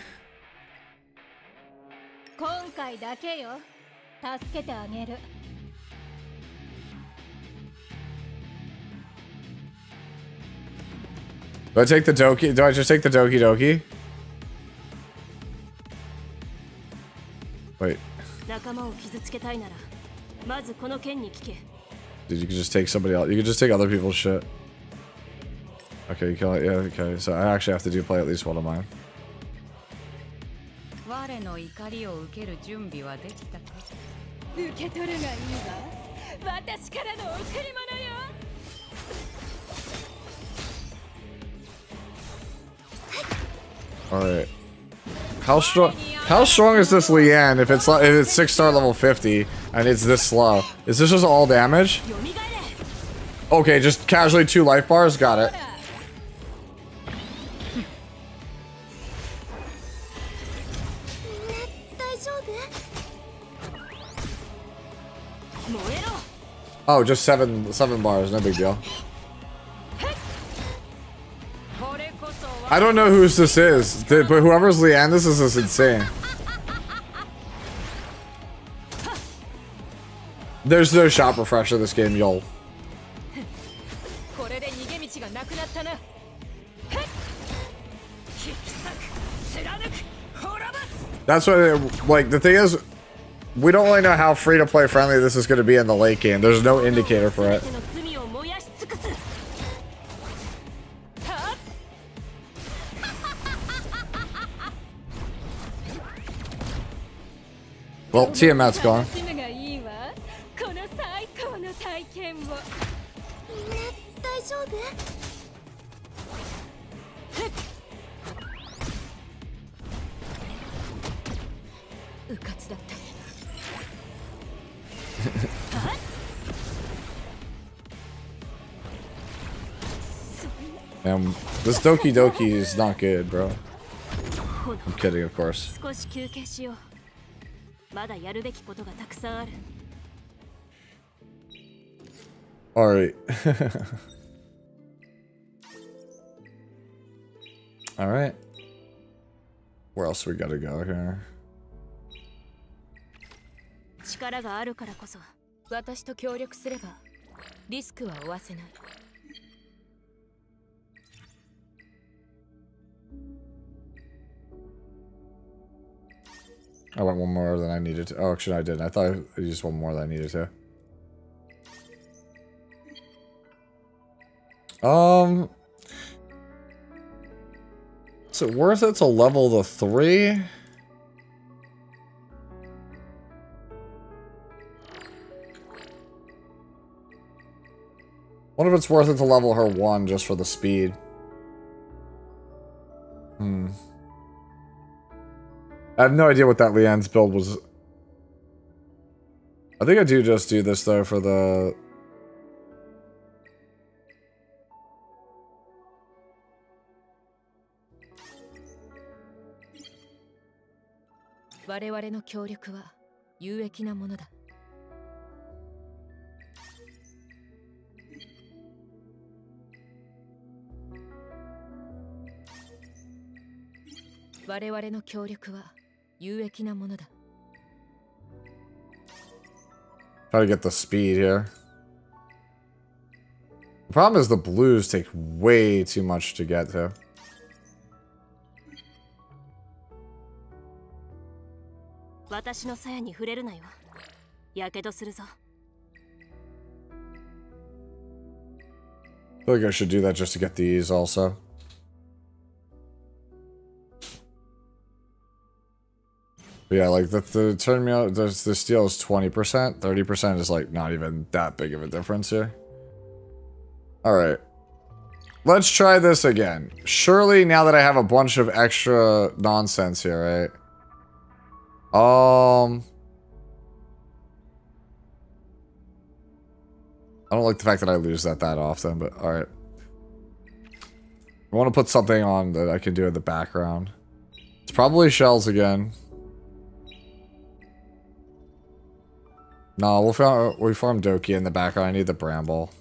Do I take the Doki? Do I just take the Doki Doki? Wait. Dude, you can just take somebody else. You can just take other people's shit. Okay, you kill it. Yeah, okay. So I actually have to play at least one of mine. Alright. How strong is this Leanne if it's 6-star level 50 and it's this slow? Is this just all damage? Okay, just casually 2 life bars, got it. Oh, just seven bars, no big deal. I don't know whose this is, but whoever's Leanne, this is insane. There's no shop refresher in this game, y'all. That's what, like, the thing is, we don't really know how free-to-play friendly this is going to be in the late game. There's no indicator for it. Well, Tiamat's gone. This Doki Doki is not good, bro. I'm kidding, of course. Alright. Alright. Where else we gotta go here? I went one more than I needed to. Oh, actually, I didn't. I thought I used one more than I needed to. Is it worth it to level the 3? What if it's worth it to level her 1 just for the speed? I have no idea what that Leanne's build was. I think I do just do this though for the... Try to get the speed here. The problem is the blues take way too much to get to. I feel like I should do that just to get these also. But yeah, like the turn me out, the steal is 20%. 30% is like not even that big of a difference here. Alright. Let's try this again. Surely now that I have a bunch of extra nonsense here, right? I don't like the fact that I lose that often, but alright. I want to put something on that I can do in the background. It's probably shells again. No, we farm Doki in the background. I need the Bramble.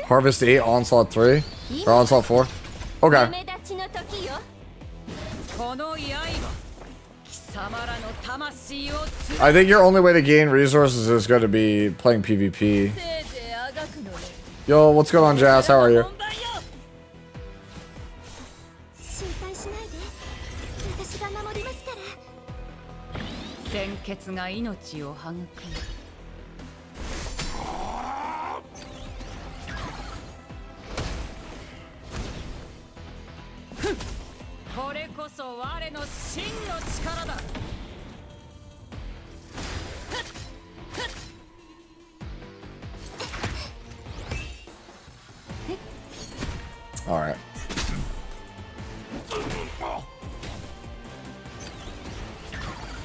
Harvest 8, Onslaught 3? Or Onslaught 4? Okay. I think your only way to gain resources is going to be playing PvP. Yo, what's going on, Jazz? How are you? Alright.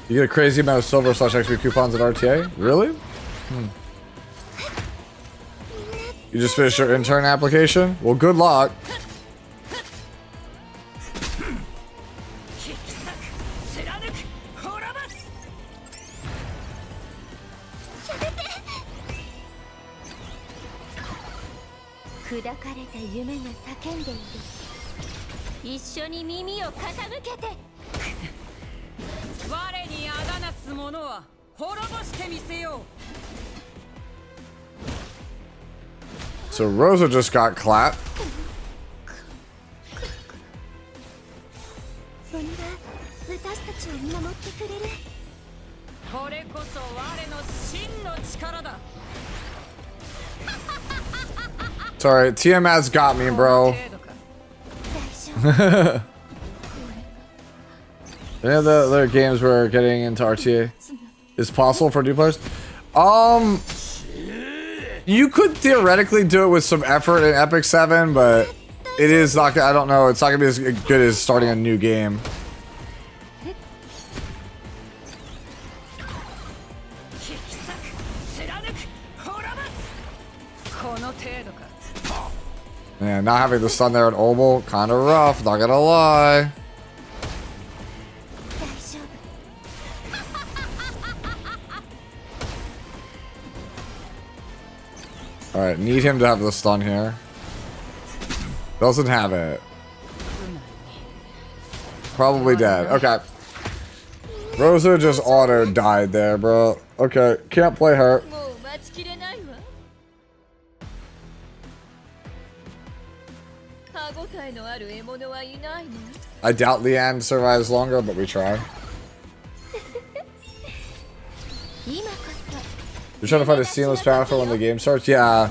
You get a crazy amount of silver / XP coupons at RTA? Really? You just finished your intern application? Well, good luck. So Rosa just got clapped. Sorry, Tiamat's got me, bro. Any of the other games we're getting into RTA is possible for new players? You could theoretically do it with some effort in Epic 7, but it is not. I don't know. It's not gonna be as good as starting a new game. Man, not having the stun there at Obel, kind of rough. Not gonna lie. Alright, need him to have the stun here. Doesn't have it. Probably dead. Okay. Rosa just auto died there, bro. Okay, can't play her. I doubt Leanne survives longer, but we try. You're trying to find a seamless path for when the game starts? Yeah.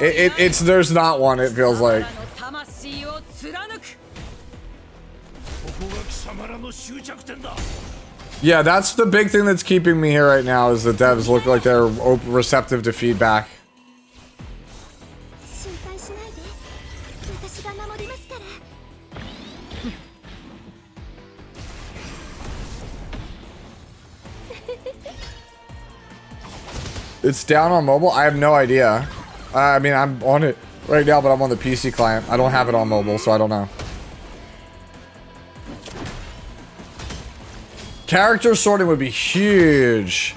It's there's not one, it feels like. Yeah, that's the big thing that's keeping me here right now is the devs look like they're receptive to feedback. It's down on mobile? I have no idea. I mean, I'm on it right now, but I'm on the PC client. I don't have it on mobile, so I don't know. Character sorting would be huge.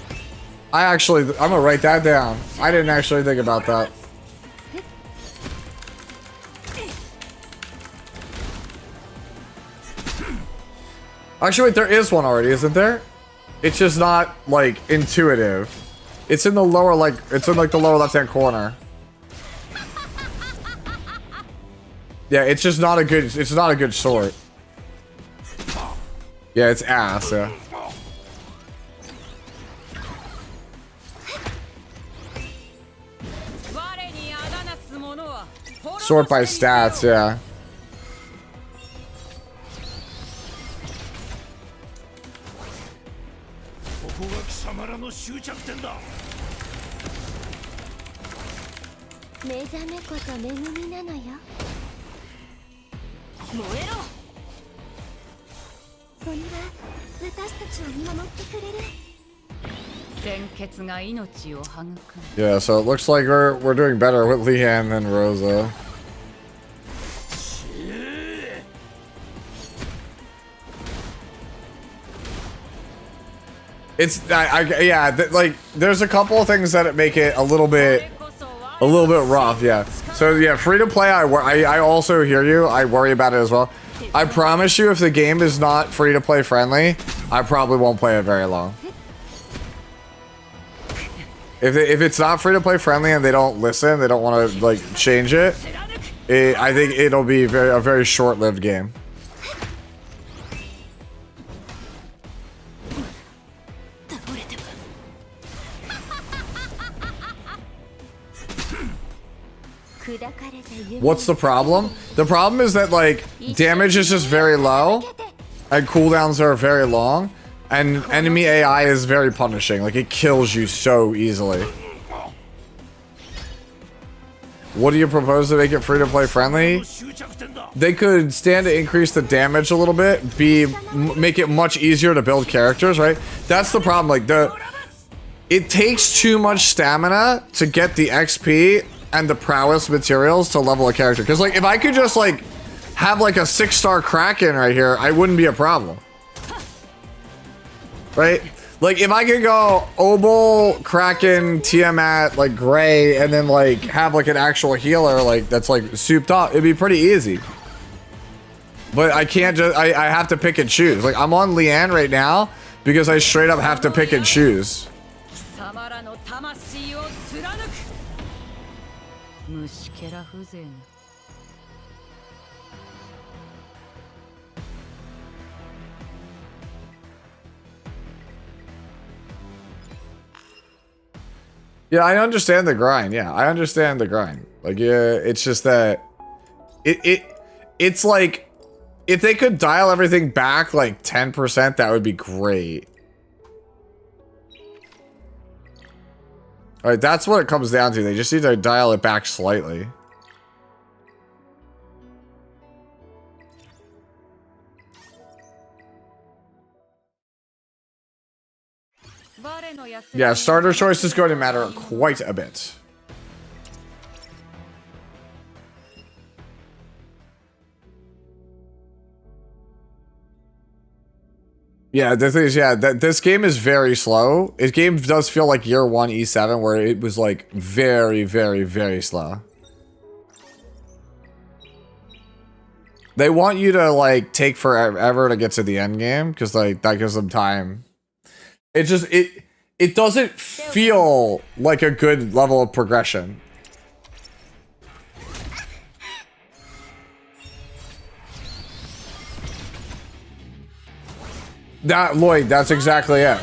I'm gonna write that down. I didn't actually think about that. Actually, wait, there is one already, isn't there? It's just not, like, intuitive. It's in the lower, like, it's in, like, the lower left-hand corner. Yeah, it's just not a good, it's not a good sort. Yeah, it's ass, yeah. Sort by stats, yeah. Yeah, so it looks like we're doing better with Leanne than Rosa. It's yeah, like there's a couple of things that make it a little bit rough, yeah. So yeah, free to play. I also hear you. I worry about it as well. I promise you, if the game is not free to play friendly, I probably won't play it very long. If it's not free to play friendly and they don't listen, they don't want to like change it. I think it'll be a very short-lived game. What's the problem? The problem is that like damage is just very low and cooldowns are very long and enemy AI is very punishing. Like it kills you so easily. What do you propose to make it free to play friendly? They could stand to increase the damage a little bit, make it much easier to build characters, right? That's the problem. Like it takes too much stamina to get the XP and the prowess materials to level a character. Because like if I could just like have like a 6-star Kraken right here, I wouldn't be a problem. Right? Like if I could go Obol, Kraken, Tiamat, like Gray, and then like have like an actual healer like that's like souped up, it'd be pretty easy. But I can't just, I have to pick and choose. Like I'm on Leanne right now because I straight up have to pick and choose. Yeah, I understand the grind. Yeah, I understand the grind. Like, yeah, it's just that it's like if they could dial everything back like 10%, that would be great. All right, that's what it comes down to. They just need to dial it back slightly. Yeah, starter choice is going to matter quite a bit. Yeah, the thing is, yeah, this game is very slow. This game does feel like year 1 E7, where it was like very, very, very slow. They want you to like take forever to get to the end game because like that gives them time. It just it doesn't feel like a good level of progression. Lloyd, that's exactly it.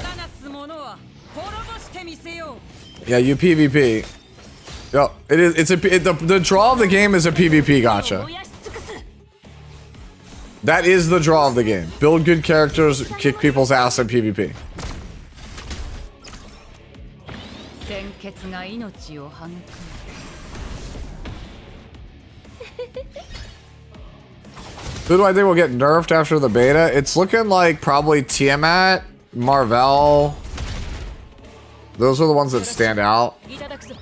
Yeah, you PvP. Yo, it is. The draw of the game is a PvP gotcha. That is the draw of the game. Build good characters, kick people's ass in PvP. 鮮血が命を育む Who do I think will get nerfed after the beta? It's looking like probably Tiamat, Marvel. Those are the ones that stand out. いただくぞ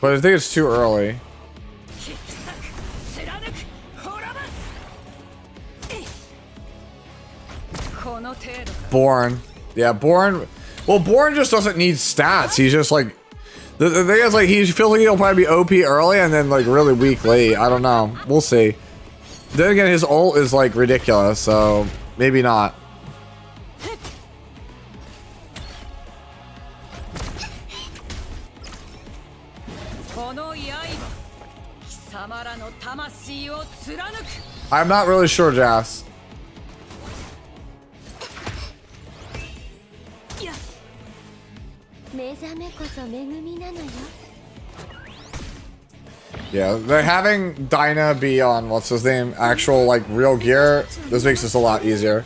But I think it's too early. 貫く滅ぼすこの程度か Born. Yeah, Born. Well, Born just doesn't need stats. He's just like... The thing is, like, he feels like he'll probably be OP early and then, like, really weak late. I don't know. We'll see. Then again, his ult is, like, ridiculous, so maybe not. I'm not really sure, Jas. Yeah, they're having Dinah be on, what's his name, actual, like, real gear. This makes this a lot easier.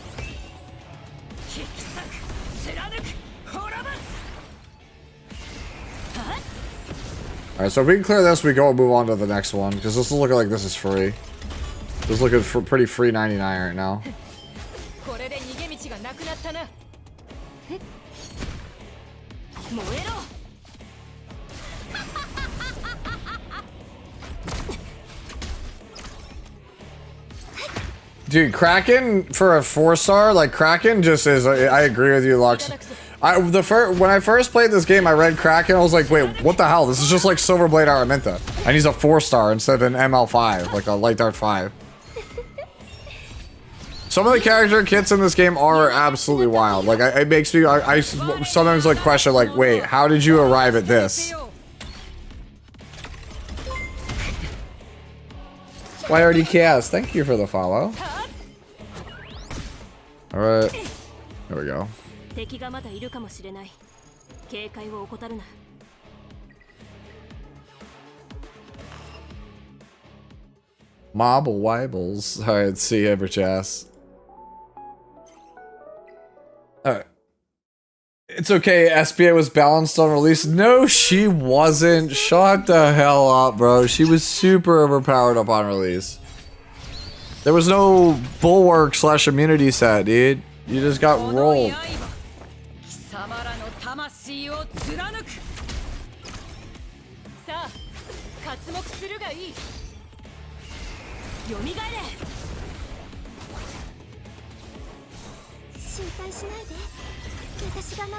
Alright, so if we can clear this, we go and move on to the next one. Because this is looking like this is free. This is looking for pretty free 99 right now. Dude, Kraken for a 4-star, like Kraken just is. I agree with you, Lux. When I first played this game, I read Kraken. I was like, wait, what the hell? This is just like Silverblade Araminta, and he's a 4-star instead of an ML5, like a Light Dart 5. Some of the character kits in this game are absolutely wild. Like, it makes me. I sometimes like question, like, wait, how did you arrive at this? YRDKS, thank you for the follow. Alright. Here we go. 敵がまだいるかもしれない。警戒を怠るな。Mobble Wibbles. Alright, see you, Everchas. Alright. It's okay, SBA was balanced on release. No, she wasn't. Shut the hell up, bro. She was super overpowered up on release. There was no bulwark / immunity set, dude. You just got rolled.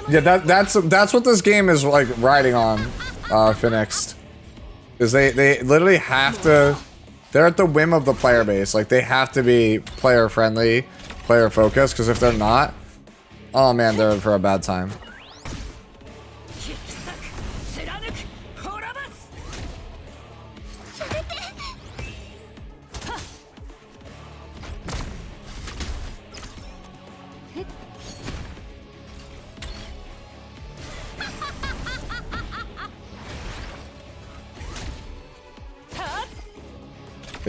Yeah, that's what this game is like riding on, Phoenix. Is they literally have to. They're at the whim of the player base. Like, they have to be player friendly, player focused, because if they're not, oh man, they're in for a bad time.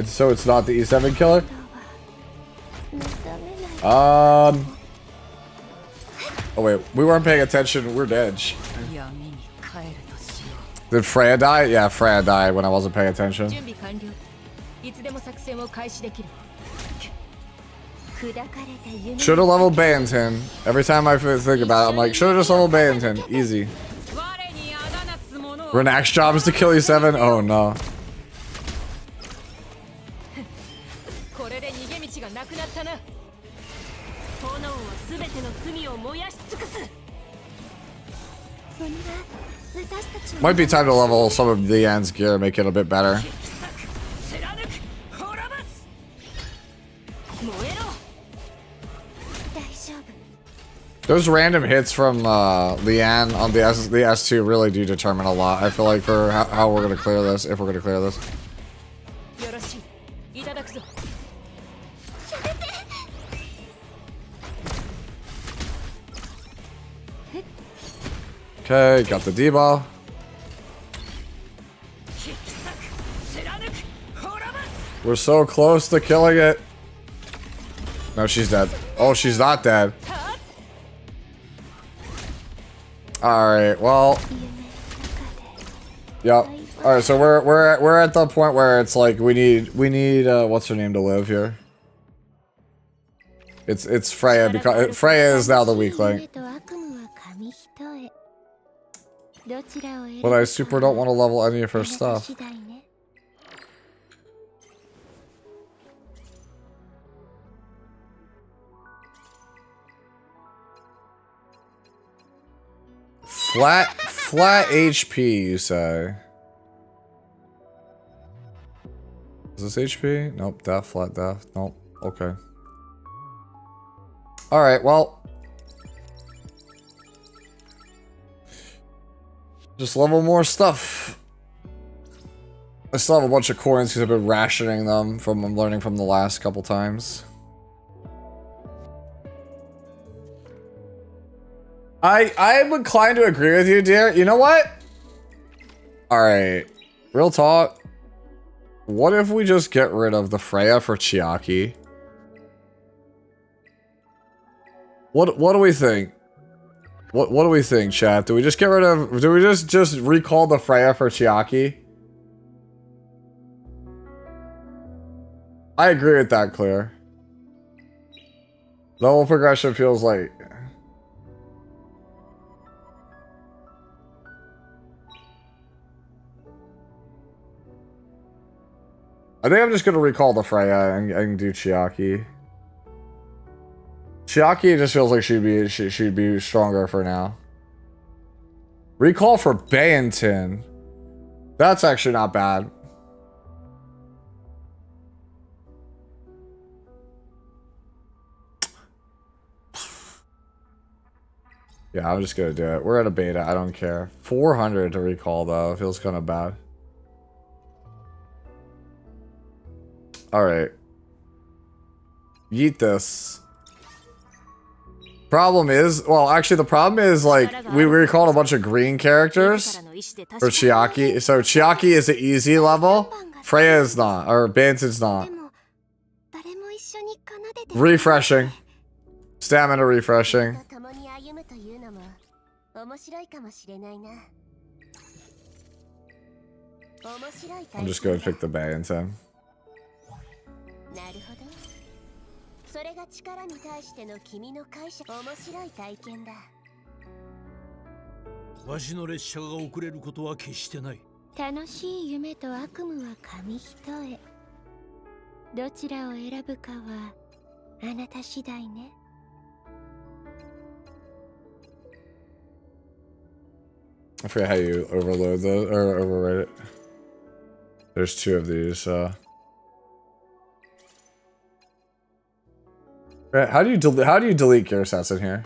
So it's not the E7 killer? Oh wait, we weren't paying attention. We're dead. Did Freya die? Yeah, Freya died when I wasn't paying attention. Should have leveled Bayentin. Every time I think about it, I'm like, should have just leveled Bayentin. Easy. Renak's job is to kill E7? Oh no. Might be time to level some of Leanne's gear, make it a bit better. Those random hits from Leanne on the S2 really do determine a lot. I feel like for how we're gonna clear this, if we're gonna clear this. Okay, got the D-ball. We're so close to killing it. No, she's dead. Oh, she's not dead. Alright, well. Yep. Alright, so we're at the point where it's like we need what's her name to live here? It's Freya, because Freya is now the weak link. But I super don't want to level any of her stuff. Flat HP, you say? Is this HP? Nope, death, flat death. Nope. Okay. Alright, well. Just level more stuff. I still have a bunch of coins because I've been rationing them from learning from the last couple times. I'm inclined to agree with you, dear. You know what? Alright. Real talk. What if we just get rid of the Freya for Chiaki? What do we think? What do we think, chat? Do we just get rid of... Do we just recall the Freya for Chiaki? I agree with that, Clear. Level progression feels like... I think I'm just gonna recall the Freya and do Chiaki. Chiaki just feels like she'd be stronger for now. Recall for Bayentin. That's actually not bad. Yeah, I'm just gonna do it. We're at a beta. I don't care. 400 to recall though. Feels kind of bad. Alright. Yeet this. Problem is, well, actually the problem is, like, we recalled a bunch of green characters for Chiaki. So Chiaki is an easy level. Freya is not, or Banton's not. Refreshing. Stamina refreshing. I'm just gonna pick the Banton. それが力に対しての君の解釈面白い体験だわしの列車が遅れることは決してない楽しい夢と悪夢は紙一重どちらを選ぶかはあなた次第ね I forget how you overload those or overwrite it. There's two of these. How do you delete gear sets in here?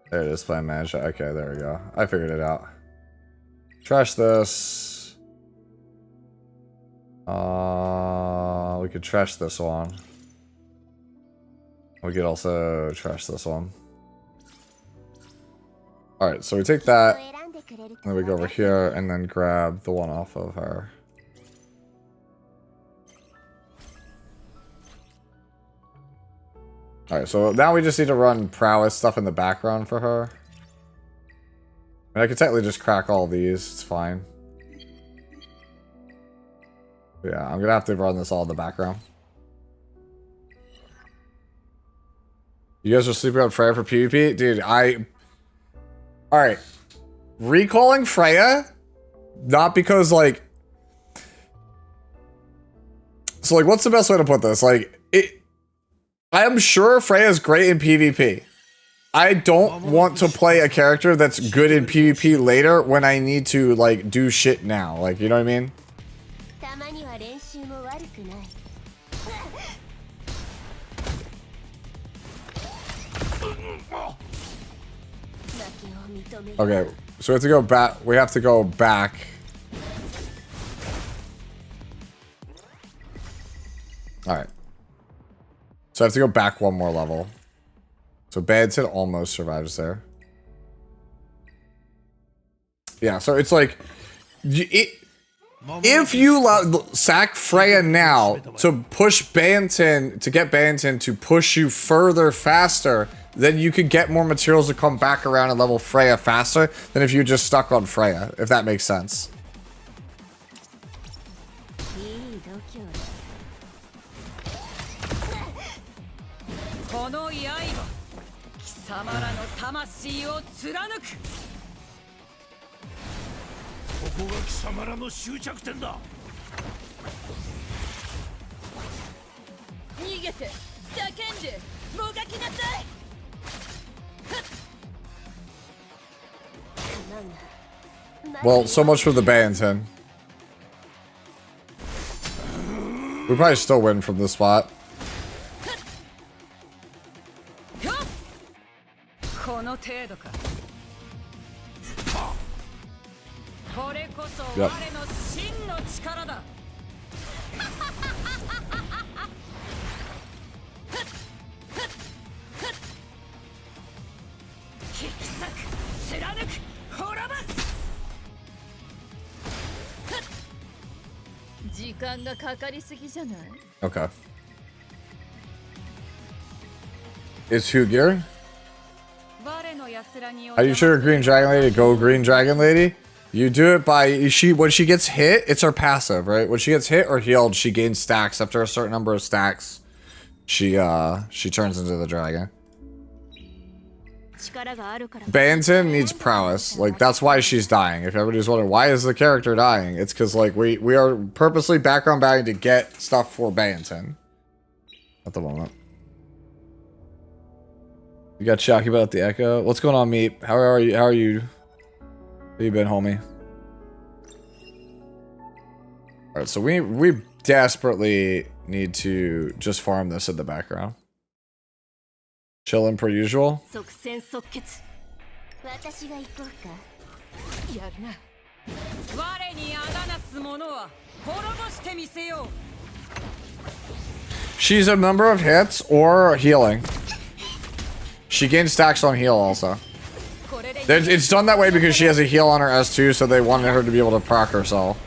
There it is. By manage. Okay, there we go. I figured it out. Trash this. We could trash this one. We could also trash this one. All right, so we take that, and then we go over here and then grab the one off of her. Alright, so now we just need to run prowess stuff in the background for her. I could technically just crack all these, it's fine. But yeah, I'm gonna have to run this all in the background. You guys are sleeping on Freya for PvP? Dude, Alright. Recalling Freya? Not because, like... So, like, what's the best way to put this? Like, I am sure Freya's great in PvP. I don't want to play a character that's good in PvP later when I need to, like, do shit now. Like, you know what I mean? Okay, so we have to go back. We have to go back. Alright. So I have to go back one more level. So Badson almost survives there. Yeah, so it's like... if you sack Freya now to push Banton, to get Banton to push you further faster, then you could get more materials to come back around and level Freya faster than if you just stuck on Freya, if that makes sense. Well, so much for the Banton. We probably still win from this spot. Yep. Okay. Is who gear? Are you sure Green Dragon Lady? Go Green Dragon Lady. You do it by when she gets hit, it's her passive, right? When she gets hit or healed, she gains stacks. After a certain number of stacks, she turns into the dragon. Banton needs prowess. Like, that's why she's dying. If everybody's wondering why is the character dying, it's because like we are purposely background bagging to get stuff for Banton at the moment. You got Shocky about the Echo. What's going on, Meep? How are you? How you been, homie? All right, so we desperately need to just farm this in the background. Chilling per usual. She's a number of hits or healing. She gains stacks on heal also. It's done that way because she has a heal on her S2, so they wanted her to be able to proc herself.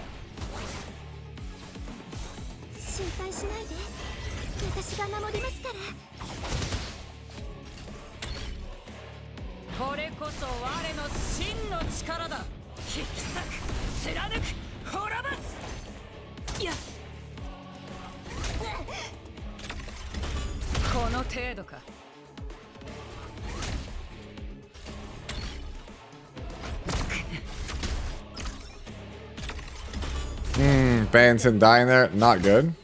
Banton dying there, not good.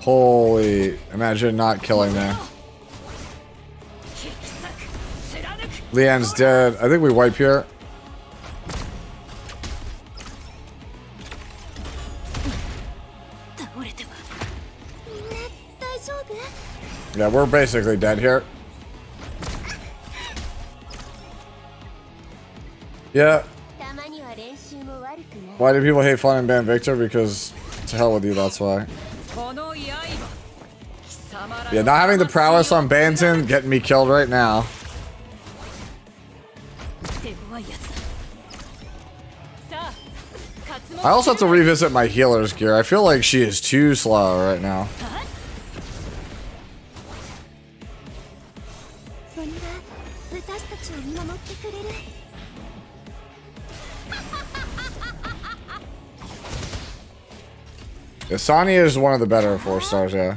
Holy, imagine not killing there. Leanne's dead. I think we wipe here. Yeah, we're basically dead here. Yeah. Why do people hate fun and ban Victor? Because to hell with you, that's why. Yeah, not having the prowess on Banton getting me killed right now. I also have to revisit my healer's gear. I feel like she is too slow right now. Yeah, Sonya is one of the better 4 stars, yeah.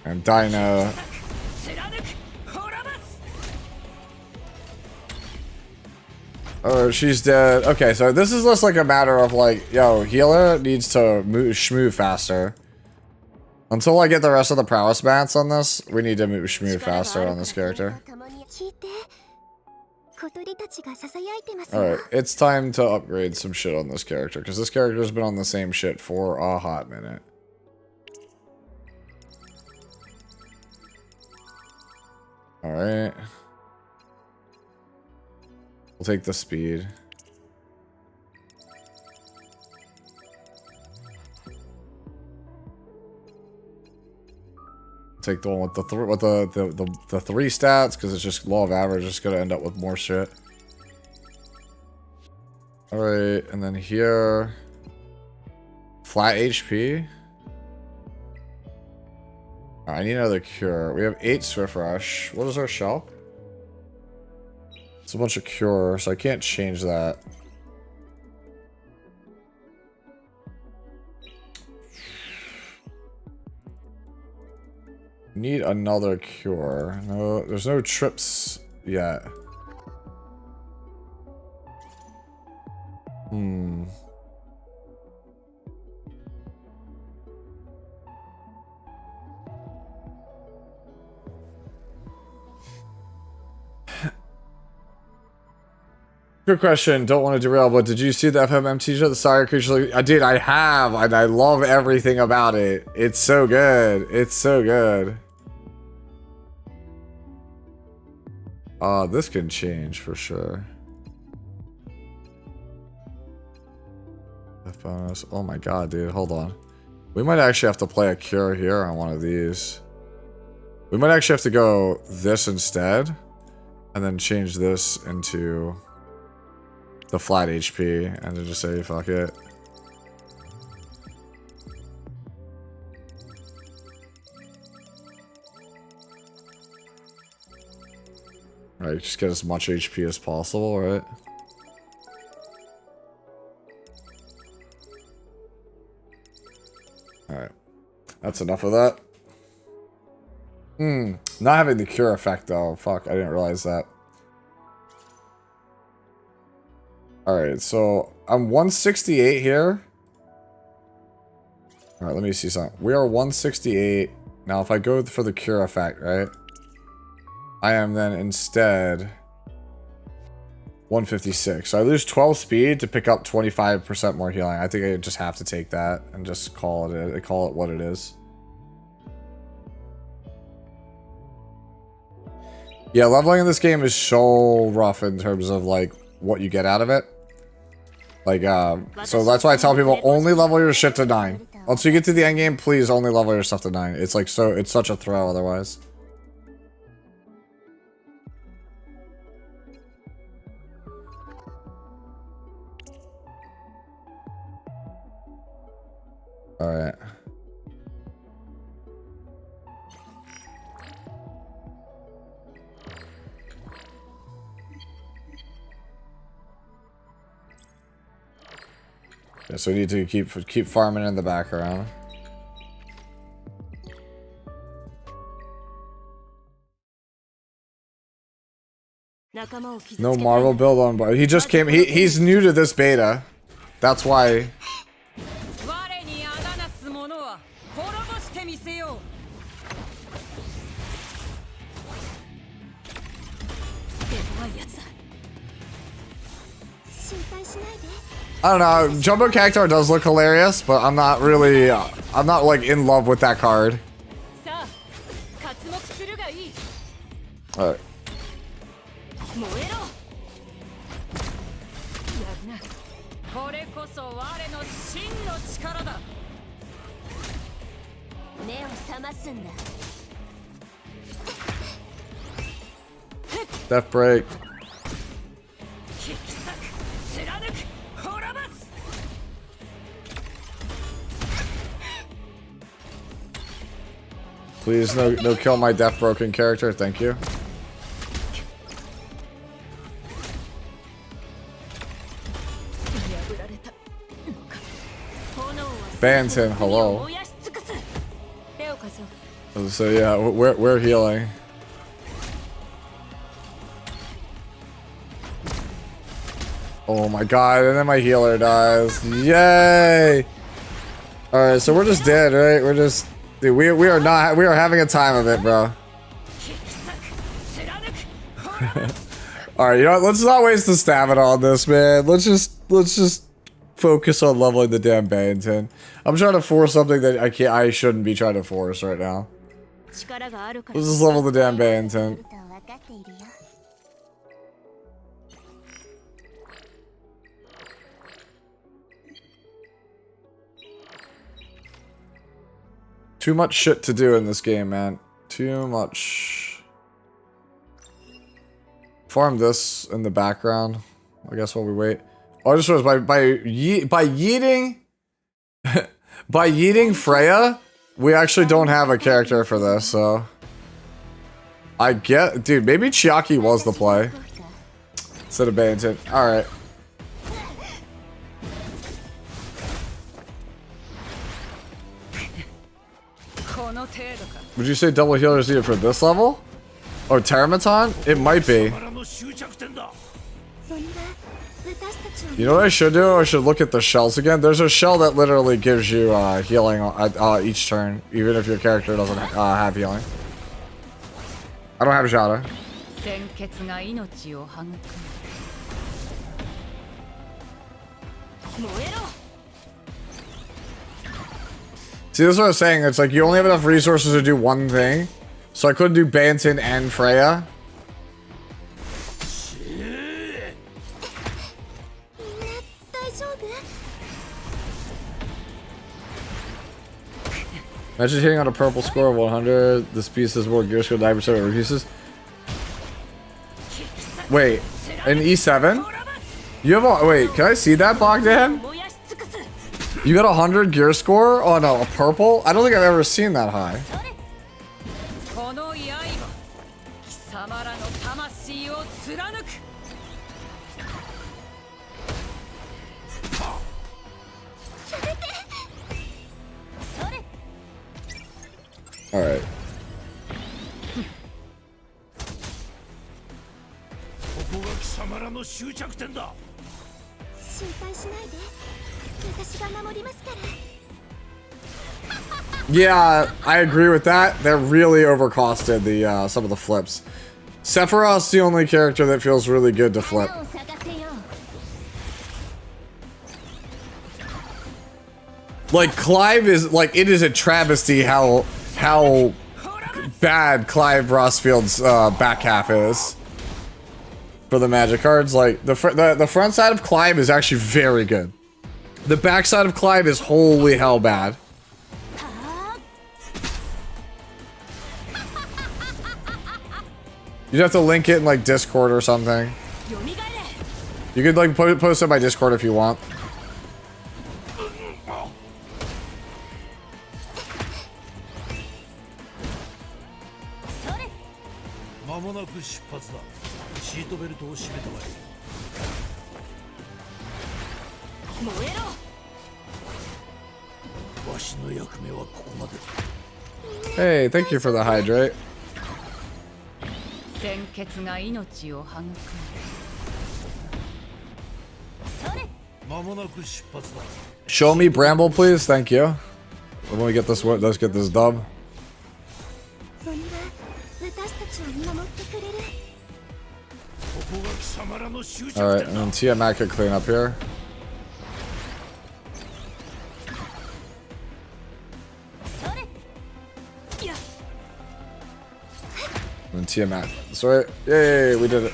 And Dinah. Oh, she's dead. Okay, so this is just like a matter of like, yo, healer needs to move shmoo faster. Until I get the rest of the prowess mats on this, we need to move shmoo faster on this character. Alright, it's time to upgrade some shit on this character, because this character's been on the same shit for a hot minute. Alright. We'll take the speed. Take the one with the 3 stats, because it's just law of average. It's gonna end up with more shit. All right, and then here, flat HP. All right, I need another cure. We have 8 Swift Rush. What is our shell? It's a bunch of cure, so I can't change that. Need another cure. No, there's no trips yet. Good question. Don't want to derail, but did you see the FMMT show? The Sire Creature? I did. I have, and I love everything about it. It's so good. It's so good. This can change for sure. F bonus. Oh my god, dude. Hold on. We might actually have to play a cure here on one of these. We might actually have to go this instead, and then change this into the flat HP, and then just say fuck it. Alright, just get as much HP as possible, right? Alright. That's enough of that. Not having the cure effect though. Fuck, I didn't realize that. Alright, so I'm 168 here. Alright, let me see something. We are 168. Now if I go for the cure effect, right? I am then instead 156. So I lose 12 speed to pick up 25% more healing. I think I just have to take that and just call it what it is. Yeah, leveling in this game is so rough in terms of like what you get out of it. Like, so that's why I tell people only level your shit to 9. Once you get to the end game, please only level your stuff to 9. It's like it's such a throw otherwise. Alright. Yeah, so we need to keep farming in the background. No Marvel build on, but he just came. He's new to this beta. That's why. I don't know. Jumbo Cactar does look hilarious, but I'm not really. I'm not like in love with that card. Alright. Death break. Please, no kill my death broken character, thank you. Banton, hello. So yeah, we're healing. Oh my god, and then my healer dies. Yay! Alright, so we're just dead, right? We're just... Dude, we are having a time of it, bro. Alright, you know what? Let's not waste the stamina on this, man. Let's just focus on leveling the damn Banton. I'm trying to force something that I shouldn't be trying to force right now. Let's just level the damn Banton. Too much shit to do in this game, man. too much. Farm this in the background, I guess, while we wait. Oh, I just realized by yeeting by yeeting Freya, we actually don't have a character for this, so I get, dude, maybe Chiaki was the play instead of Bayonton. All right. Would you say double healer is needed for this level? Or Teramaton? It might be. You know what I should do? I should look at the shells again. There's a shell that literally gives you healing each turn, even if your character doesn't have healing. I don't have Jada. See, this is what I was saying. It's like you only have enough resources to do one thing. So I couldn't do Banton and Freya. Imagine hitting on a purple score of 100. This piece has more gear skill, 9% of pieces. Wait, an E7? You have a, wait, can I see that, Bogdan? You got 100 gear score on a purple? I don't think I've ever seen that high. All right. Yeah, I agree with that. That really overcosted the some of the flips. Sephiroth's the only character that feels really good to flip. Like Clive is like, it is a travesty how bad Clive Rossfield's back half is for the magic cards. Like the front side of Clive is actually very good. The back side of Clive is holy hell bad. You'd have to link it in like Discord or something. You could like post it by Discord if you want. Hey, thank you for the hydrate. Show me Bramble, please. Thank you. When we get this, let's get this dub. Alright, and then Tiamat could clean up here. And Tiamat. Sorry. Yay, we did it.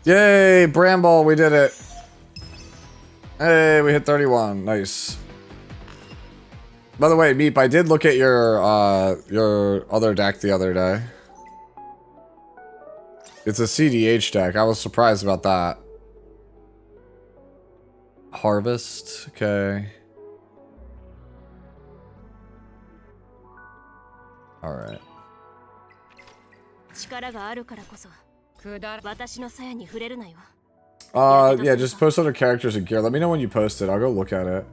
Yay, Bramble, we did it. Hey, we hit 31. Nice. By the way, Meep, I did look at your other deck the other day. It's a CDH deck. I was surprised about that. Harvest. Okay. All right. Yeah, just post other characters and gear. Let me know when you post it. I'll go look at it.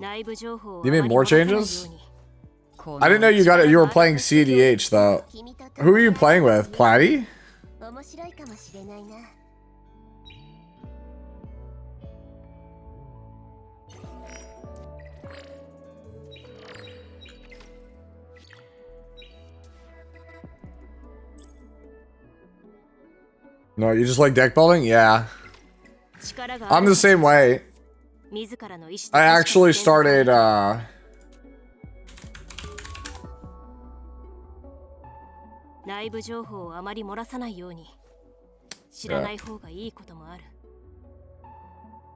You made more changes? I didn't know you got it. You were playing CDH though. Who are you playing with? Platy? No, you just like deck building? Yeah. I'm the same way. I actually started,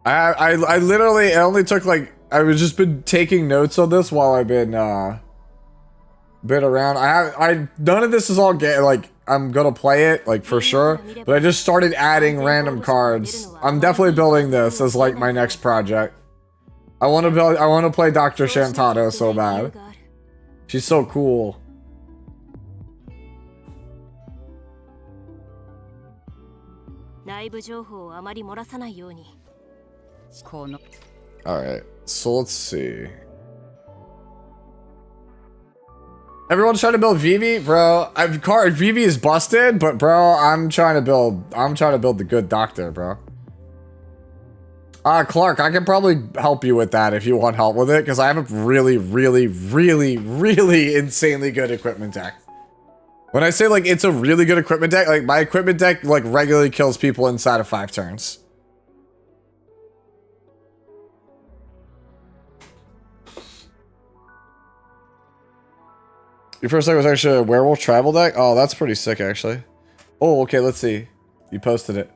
I literally, it only took like, I've just been taking notes on this while I've been around. None of this is all like, I'm gonna play it, like, for sure, but I just started adding random cards. I'm definitely building this as like my next project. I want to play Dr. Shantado so bad. She's so cool. Alright, so let's see. Everyone's trying to build Vivi, bro. Vivi is busted, but bro, I'm trying to build the good doctor, bro. Clark, I can probably help you with that if you want help with it, because I have a really, really, really, really insanely good equipment deck. When I say like it's a really good equipment deck, like my equipment deck like regularly kills people inside of 5 turns. Your first deck was actually a werewolf tribal deck? Oh, that's pretty sick, actually. Oh, okay, let's see. You posted it.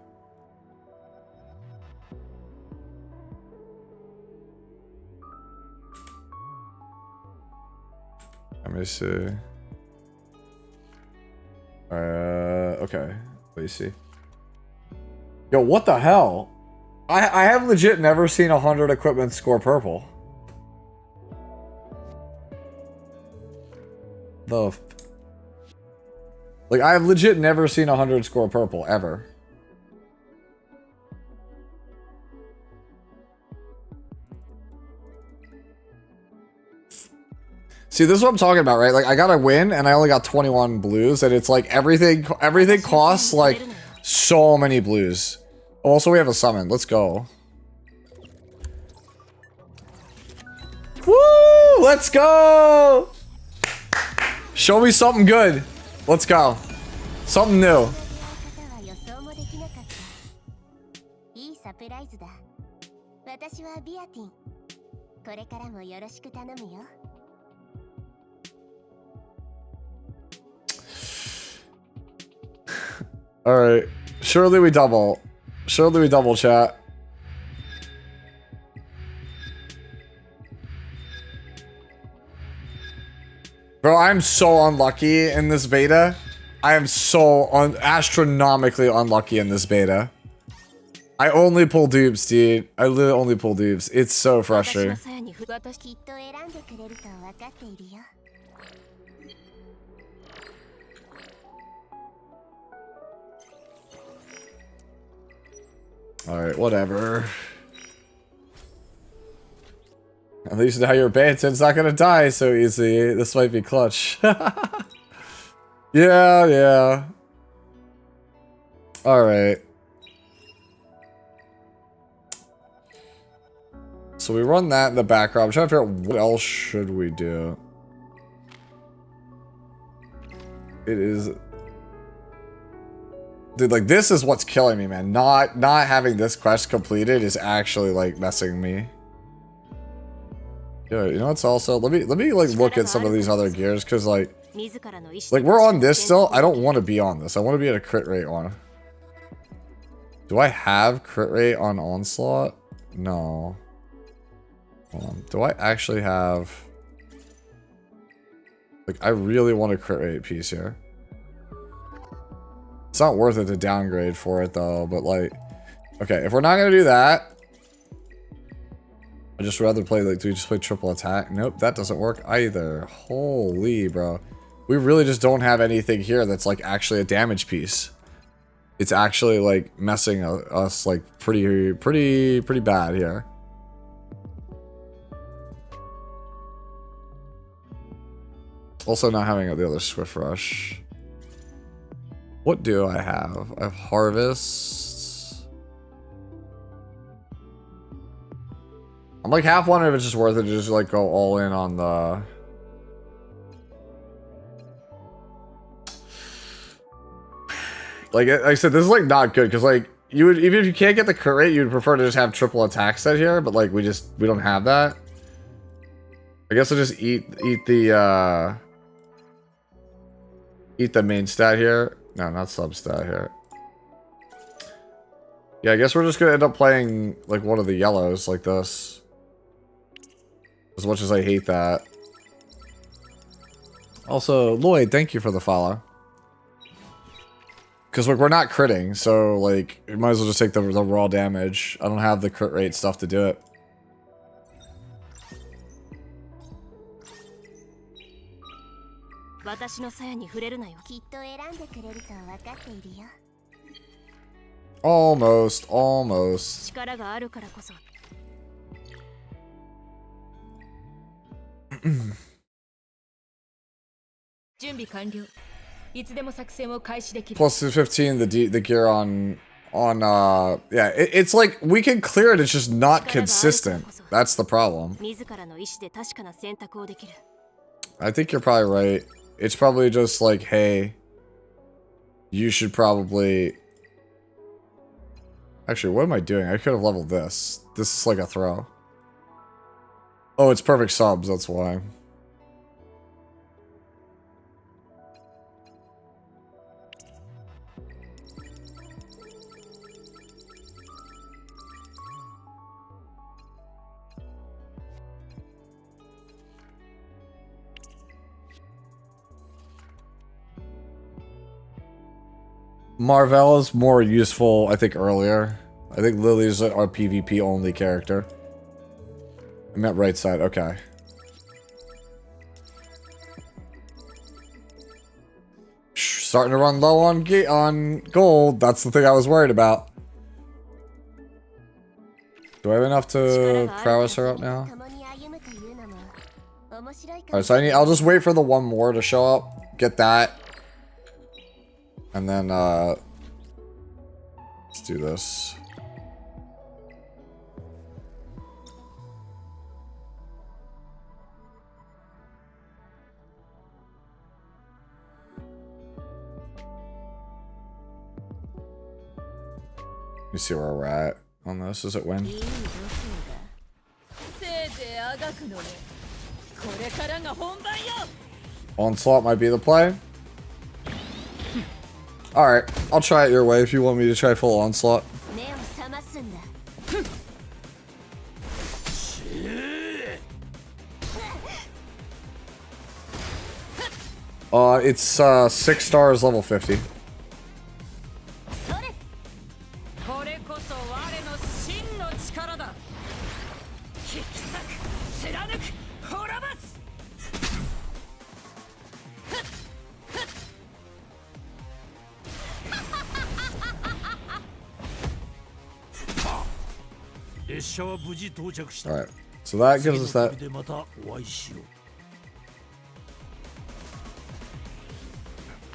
Let me see. Okay. Let me see. Yo, what the hell? I have legit never seen 100 equipment score purple. Like, I have legit never seen 100 score purple, ever. See, this is what I'm talking about, right? Like, I got a win, and I only got 21 blues, and it's like, everything costs, like, so many blues. Also, we have a summon. Let's go. Woo! Let's go! Show me something good. Let's go. Something new. Alright. Surely we double. Surely we double, chat. Bro, I'm so unlucky in this beta. I am so astronomically unlucky in this beta. I only pull dupes, dude. I literally only pull dupes. It's so frustrating. Alright, whatever. At least now your Banton's not gonna die so easy. This might be clutch. Yeah. Alright. So we run that in the background. I'm trying to figure out what else should we do. It is... Dude, like, this is what's killing me, man. Not having this quest completed is actually, like, messing me. Yeah, you know what's also... Let me like, look at some of these other gears, because, like, we're on this still. I don't want to be on this. I want to be at a crit rate on. Do I have crit rate on Onslaught? No. Hold on. Do I actually have... Like, I really want a crit rate piece here. It's not worth it to downgrade for it, though, but, like... Okay, if we're not going to do that... I'd just rather play, like, do we just play triple attack? Nope, that doesn't work either. Holy, bro. We really just don't have anything here that's, like, actually a damage piece. It's actually, like, messing us, like, pretty bad here. Also not having the other Swift Rush. What do I have? I have Harvest. I'm like half wondering if it's just worth it to just like go all in on the... Like I said, this is like not good because like you would, even if you can't get the crit rate, you'd prefer to just have triple attack set here, but like we don't have that. I guess I'll just eat the main stat here. No, not sub stat here. Yeah, I guess we're just gonna end up playing like one of the yellows like this. As much as I hate that. Also, Lloyd, thank you for the follow. Because like we're not critting, so like we might as well just take the raw damage. I don't have the crit rate stuff to do it. Almost, almost. Plus 15 the gear on yeah, it's like we can clear it, it's just not consistent. That's the problem. I think you're probably right. It's probably just like, hey, you should probably... Actually, what am I doing? I could have leveled this. This is like a throw. Oh, it's perfect subs, that's why. Marvella's more useful, I think, earlier. I think Lily's our PvP only character. I meant right side, okay. Starting to run low on gold. That's the thing I was worried about. Do I have enough to prowess her up now? Alright, so I'll just wait for the one more to show up. Get that. And then, let's do this. Let me see where we're at on this. Is it win? Onslaught might be the play. Alright, I'll try it your way if you want me to try full onslaught. It's 6 stars, level 50. Alright, so that gives us that.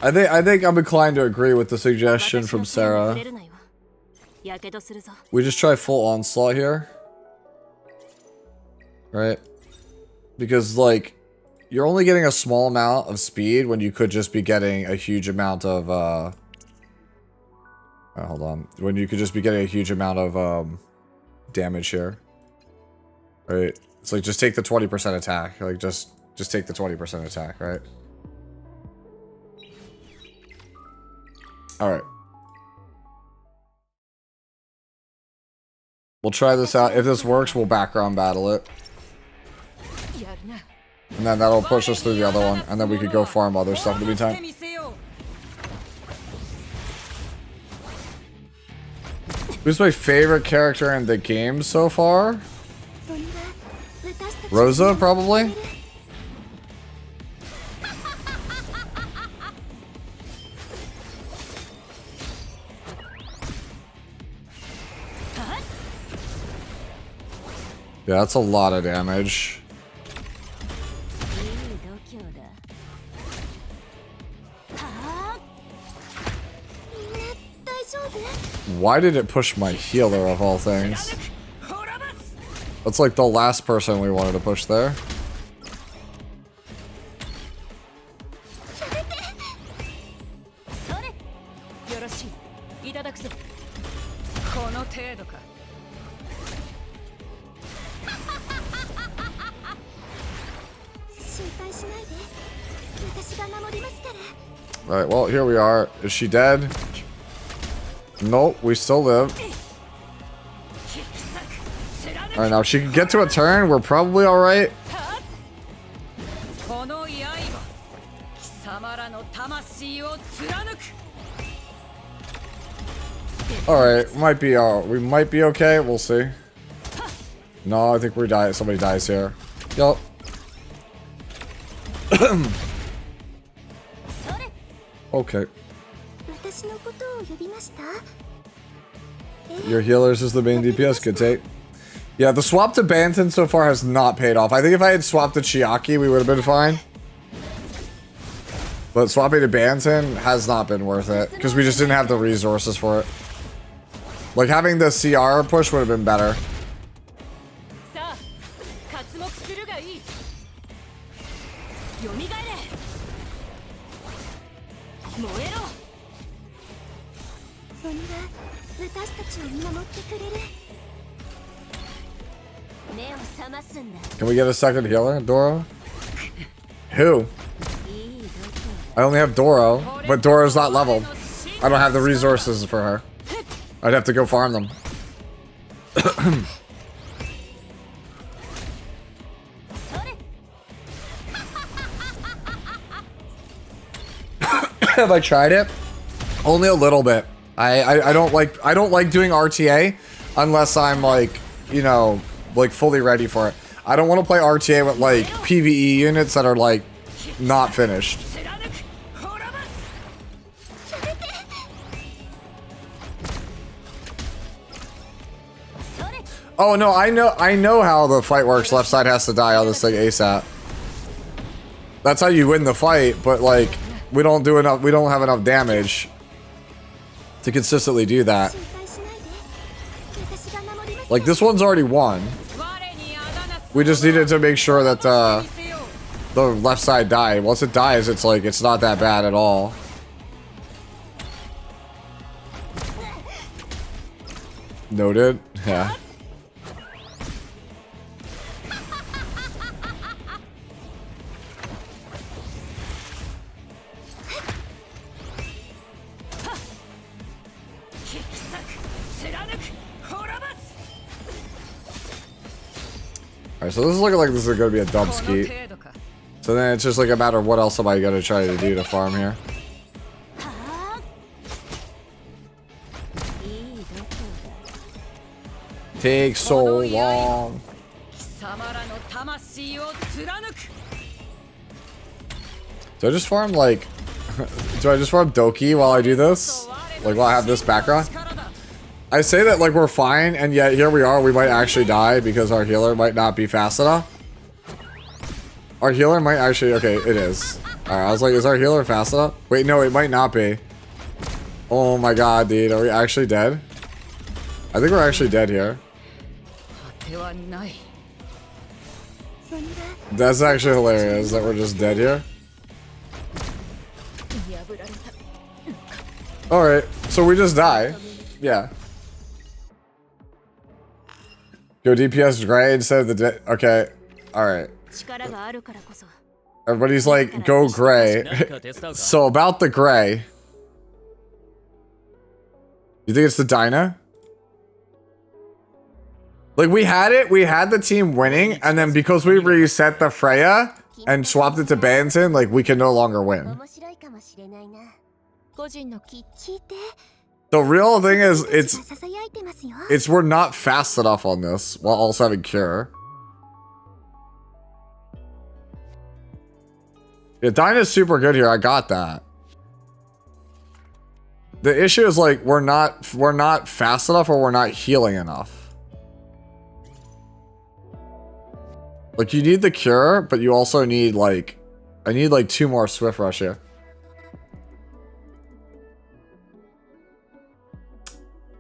I think I'm inclined to agree with the suggestion from Sarah. We just try full onslaught here. Right? Because, like, you're only getting a small amount of speed when you could just be getting a huge amount of, hold on. When you could just be getting a huge amount of, damage here. Right? It's like, just take the 20% attack. Like, just take the 20% attack, right? Alright. We'll try this out. If this works, we'll background battle it. And then that'll push us through the other one. And then we could go farm other stuff in the meantime. Who's my favorite character in the game so far? Rosa, probably? Yeah, that's a lot of damage. Why did it push my healer of all things? That's like the last person we wanted to push there. Alright, well, here we are. Is she dead? Nope, we still live. Alright, now if she can get to a turn, we're probably alright. Alright, we might be okay, we'll see. No, I think we die. Somebody dies here. Yup. Okay. Your healers is the main DPS, good take. Yeah, the swap to Banton so far has not paid off. I think if I had swapped to Chiaki, we would have been fine. But swapping to Banton has not been worth it, because we just didn't have the resources for it. Like, having the CR push would have been better. Can we get a second healer, Doro? Who? I only have Doro, but Doro's not leveled. I don't have the resources for her. I'd have to go farm them. Have I tried it? Only a little bit. I don't like doing RTA unless I'm like, you know, like fully ready for it. I don't want to play RTA with like PvE units that are like not finished. Oh no, I know how the fight works. Left side has to die on this thing ASAP. That's how you win the fight, but like we don't have enough damage to consistently do that. Like this one's already won. We just needed to make sure that the left side died. Once it dies, it's like it's not that bad at all. Noted. Yeah. Alright, so this is looking like this is gonna be a dump skeet. So then it's just like a matter of what else am I gonna try to do to farm here. Takes so long. Do I just farm like do I just farm Doki while I do this? Like while I have this background? I say that like we're fine, and yet here we are, we might actually die because our healer might not be fast enough. Our healer might actually, okay, it is. Alright, I was like, is our healer fast enough? Wait, no, it might not be. Oh my god, dude, are we actually dead? I think we're actually dead here. That's actually hilarious that we're just dead here. Alright, so we just die. Yeah. Go DPS Gray instead of the okay. Alright. Everybody's like, go Gray. So about the Gray. You think it's the Dyna? Like we had the team winning, and then because we reset the Freya and swapped it to Banton, like we can no longer win. The real thing is, it's we're not fast enough on this while also having cure. Yeah, Dyna's super good here. I got that. The issue is like we're not fast enough, or we're not healing enough. Like you need the cure, but you also need like I need like 2 more Swift Rush here.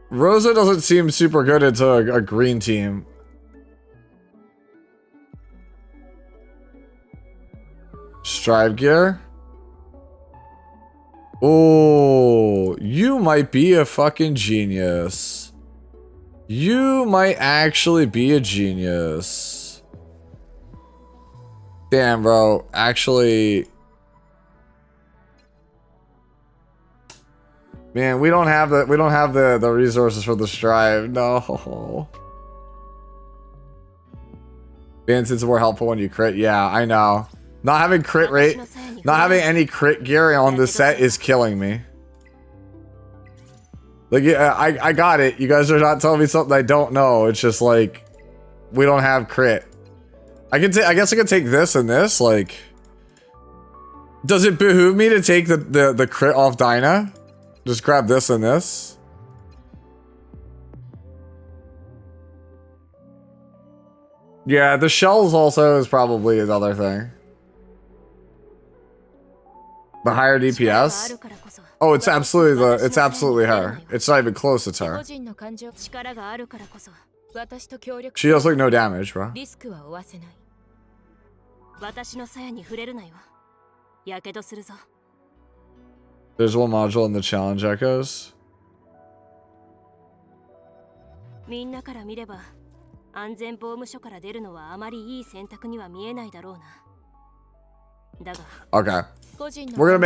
Rosa doesn't seem super good into a green team. Strive gear? Oh, you might be a fucking genius. You might actually be a genius. Damn, bro. Actually... Man, we don't have the resources for the strive. No. Banten's more helpful when you crit. Yeah, I know. Not having crit rate, not having any crit gear on this set is killing me. Like, yeah, I got it. You guys are not telling me something I don't know. It's just like, we don't have crit. I guess I could take this and this. Like, does it behoove me to take the crit off Dinah? Just grab this and this. Yeah, the shells also is probably another thing. The higher DPS. Oh, it's absolutely her. It's not even close, it's her. She does like no damage, bro. There's one module in the challenge echoes. Okay. We're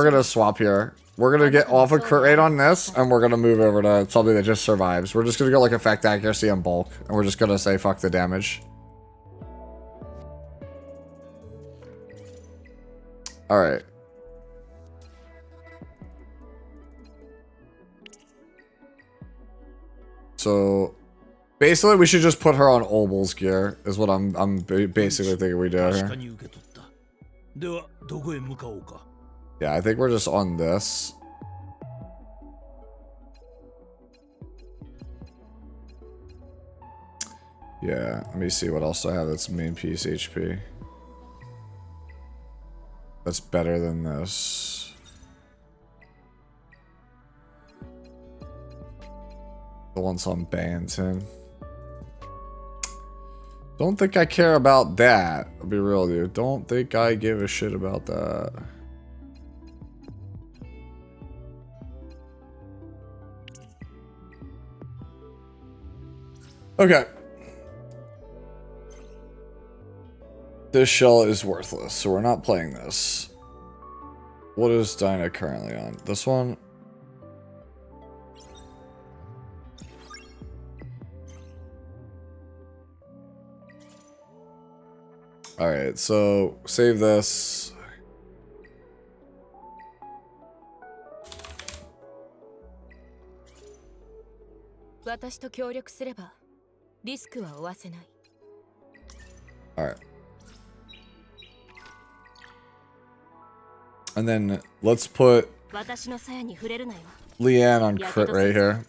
gonna swap here. We're gonna get off a crit rate on this, and we're gonna move over to something that just survives. We're just gonna go like effect accuracy and bulk, and we're just gonna say fuck the damage. All right. So basically, we should just put her on Obel's gear. Is what I'm basically thinking we do here. Yeah, I think we're just on this. Yeah, let me see what else I have that's main piece HP. That's better than this. The one's on Banton. Don't think I care about that. I'll be real with you. Don't think I give a shit about that. Okay. This shell is worthless, so we're not playing this. What is Dinah currently on? This one? Alright, so save this. Alright. And then let's put Leanne on crit right here.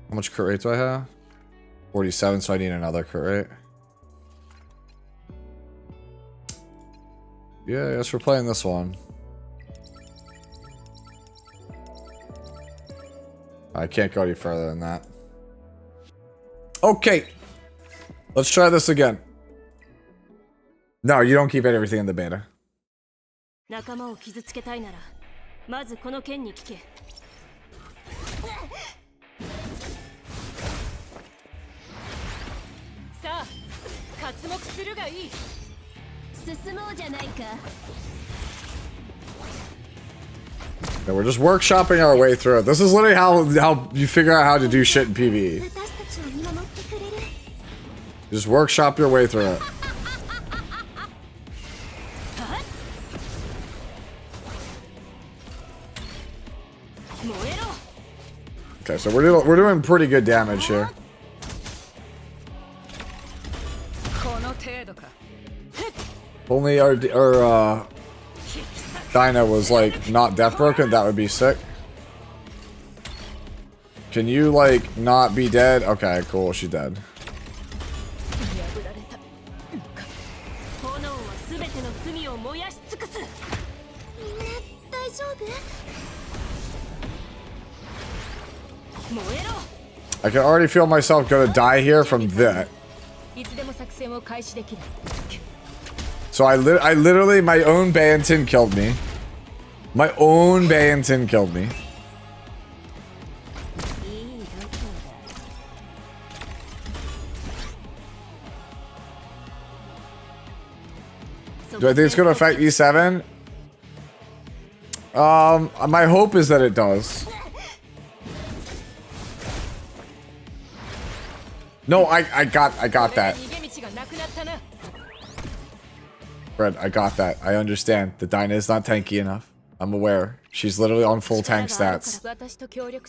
How much crit rate do I have? 47, so I need another crit rate. Yeah, I guess we're playing this one. I can't go any further than that. Okay. Let's try this again. No, you don't keep everything in the beta. Yeah, we're just workshopping our way through it. This is literally how you figure out how to do shit in PvE. Just workshop your way through it. Okay, so we're doing pretty good damage here. If only our Dinah was like not death broken, that would be sick. Can you like not be dead? Okay, cool, she's dead. I can already feel myself gonna die here from that. So I literally, my own Banton killed me. My own Banton killed me. Do I think it's gonna affect E7? My hope is that it does. No, I got that. Fred, I got that. I understand. The Dyna is not tanky enough. I'm aware. She's literally on full tank stats.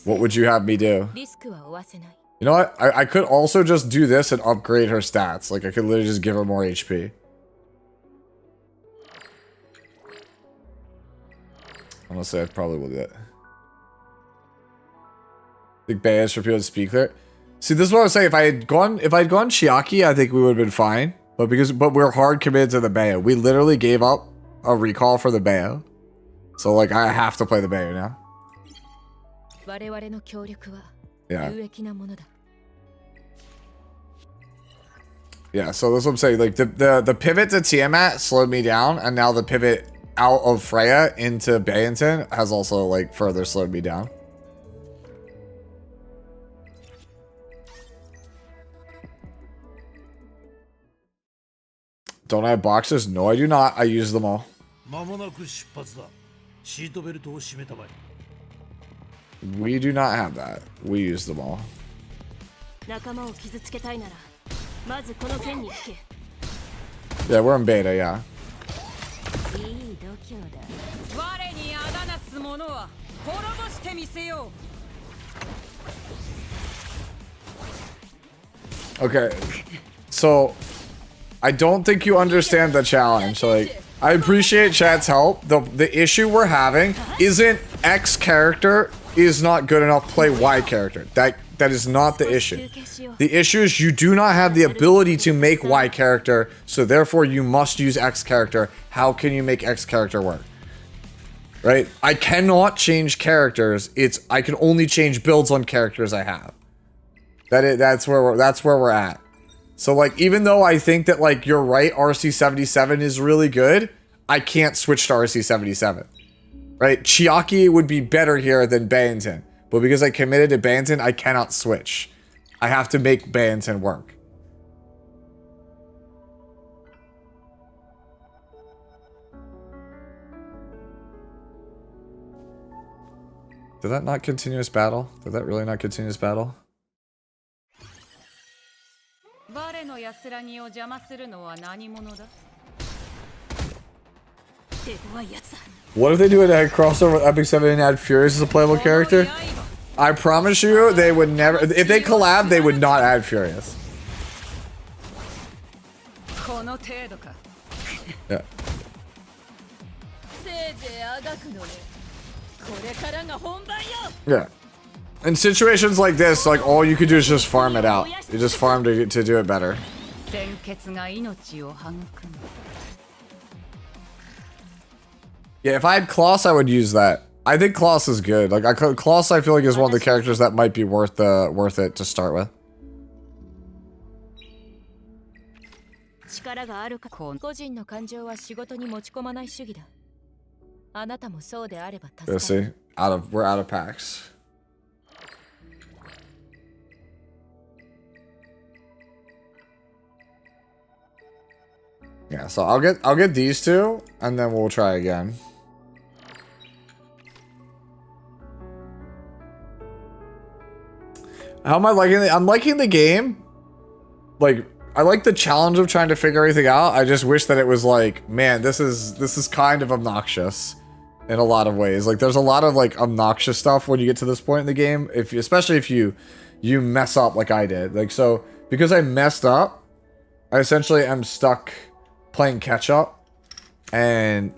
What would you have me do? You know what? I could also just do this and upgrade her stats. Like, I could literally just give her more HP. Honestly, I probably will do that. Big bias for people to speak there. See, this is what I was saying. If I had gone Chiaki, I think we would have been fine. But we're hard committed to the Bayo. We literally gave up a recall for the Bayo. So like I have to play the Bayo now. Yeah. Yeah, so that's what I'm saying. Like the pivot to Tiamat slowed me down, and now the pivot out of Freya into Bayonton has also like further slowed me down. Don't I have boxes? No, I do not. I use them all. We do not have that. We use them all. Yeah, we're in beta, yeah. Okay, so I don't think you understand the challenge. Like, I appreciate chat's help. The issue we're having isn't X character is not good enough to play Y character. That is not the issue. The issue is you do not have the ability to make Y character, so therefore you must use X character. How can you make X character work? Right? I cannot change characters. I can only change builds on characters I have. That's where we're at. So like, even though I think that like you're right, RC77 is really good, I can't switch to RC77. Right? Chiaki would be better here than Bayonton. But because I committed to Bayonton, I cannot switch. I have to make Bayonton work. Did that not continuous battle? Did that really not continuous battle? What if they do a crossover with Epic 7 and add Furious as a playable character? I promise you, they would never. If they collab, they would not add Furious. Yeah. Yeah. In situations like this, like all you could do is just farm it out. You just farm to do it better. Yeah, if I had Kloss, I would use that. I think Kloss is good. Like Kloss, I feel like is one of the characters that might be worth it to start with. Let's see. We're out of packs. Yeah, so I'll get these two, and then we'll try again. How am I liking it? I'm liking the game. Like, I like the challenge of trying to figure everything out. I just wish that it was like, man, this is kind of obnoxious in a lot of ways. Like, there's a lot of like obnoxious stuff when you get to this point in the game, especially if you mess up like I did. Like, so because I messed up, I essentially am stuck playing catch up, and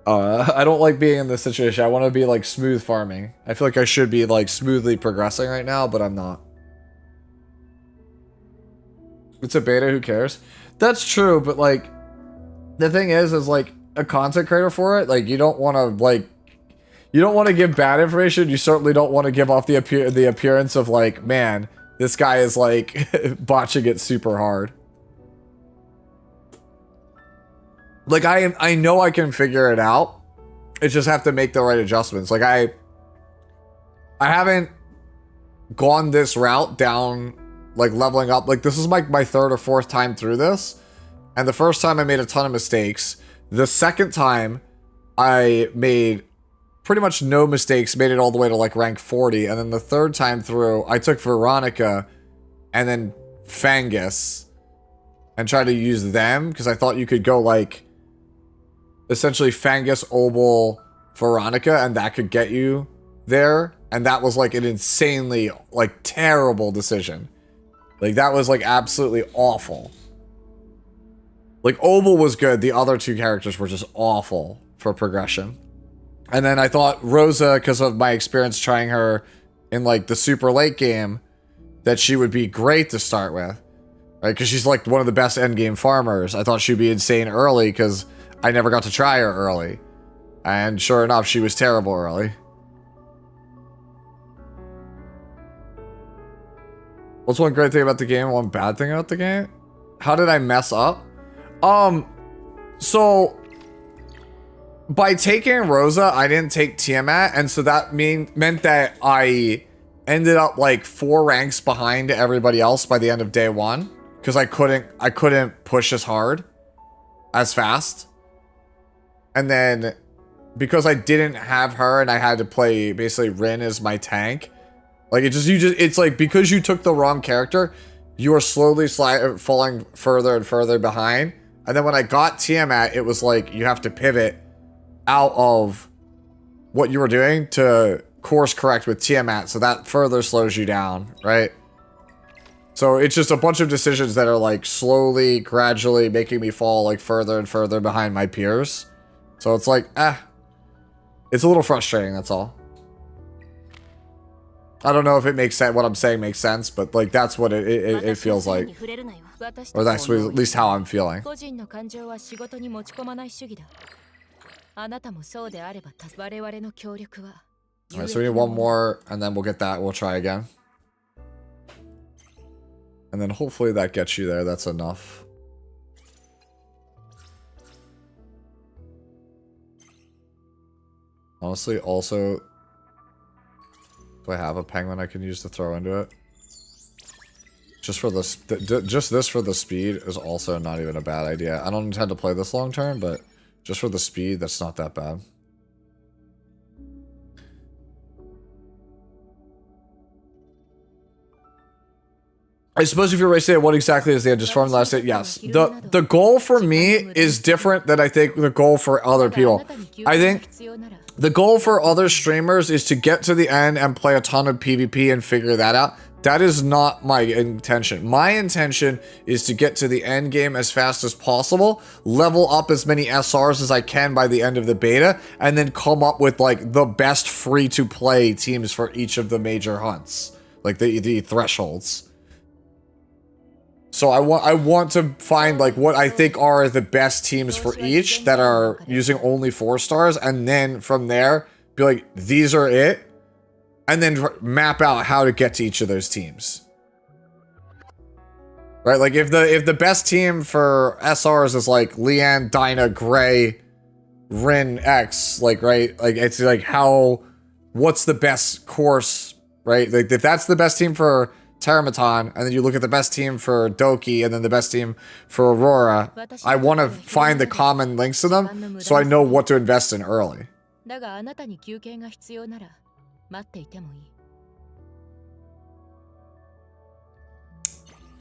I don't like being in this situation. I want to be like smooth farming. I feel like I should be like smoothly progressing right now, but I'm not. It's a beta, who cares? That's true, but like the thing is like a content creator for it, like you don't want to give bad information. You certainly don't want to give off the appearance of like, man, this guy is like botching it super hard. Like, I know I can figure it out. I just have to make the right adjustments. Like, I haven't gone this route down, like, leveling up. Like, this is my third or fourth time through this. And the first time I made a ton of mistakes. The second time, I made pretty much no mistakes, made it all the way to like rank 40. And then the third time through, I took Veronica and then Fangus and tried to use them because I thought you could go like essentially Fangus, Obel, Veronica, and that could get you there. And that was like an insanely like terrible decision. Like that was like absolutely awful. Like Obel was good. The other two characters were just awful for progression. And then I thought Rosa, because of my experience trying her in like the super late game, that she would be great to start with. Right? Because she's like one of the best endgame farmers. I thought she'd be insane early because I never got to try her early. And sure enough, she was terrible early. What's one great thing about the game? One bad thing about the game? How did I mess up? So by taking Rosa, I didn't take Tiamat, and so that meant that I ended up like 4 ranks behind everybody else by the end of day 1 because I couldn't push as hard, as fast. And then because I didn't have her and I had to play basically Rin as my tank, like it's like because you took the wrong character, you are slowly falling further and further behind. And then when I got Tiamat, it was like you have to pivot out of what you were doing to course correct with Tiamat, so that further slows you down, right? So it's just a bunch of decisions that are like slowly, gradually making me fall like further and further behind my peers. So it's like, it's a little frustrating, that's all. I don't know if it makes sense, what I'm saying makes sense, but like that's what it feels like. Or that's at least how I'm feeling. Alright, so we need one more, and then we'll get that. We'll try again. And then hopefully that gets you there. That's enough. Honestly, also, do I have a penguin I can use to throw into it? Just for this, just this for the speed is also not even a bad idea. I don't intend to play this long term, but just for the speed, that's not that bad. I suppose if you're racing it, what exactly is the end? Just farm the last hit? Yes. The goal for me is different than I think the goal for other people. I think the goal for other streamers is to get to the end and play a ton of PvP and figure that out. That is not my intention. My intention is to get to the end game as fast as possible, level up as many SRs as I can by the end of the beta, and then come up with like the best free-to-play teams for each of the major hunts, like the thresholds. So I want to find like what I think are the best teams for each that are using only 4 stars, and then from there be like, these are it. And then map out how to get to each of those teams. Right? Like if the best team for SRs is like Leanne, Dinah, Gray, Rin, X, like, right? Like it's like what's the best course, right? Like if that's the best team for Teramaton, and then you look at the best team for Doki, and then the best team for Aurora, I want to find the common links to them so I know what to invest in early.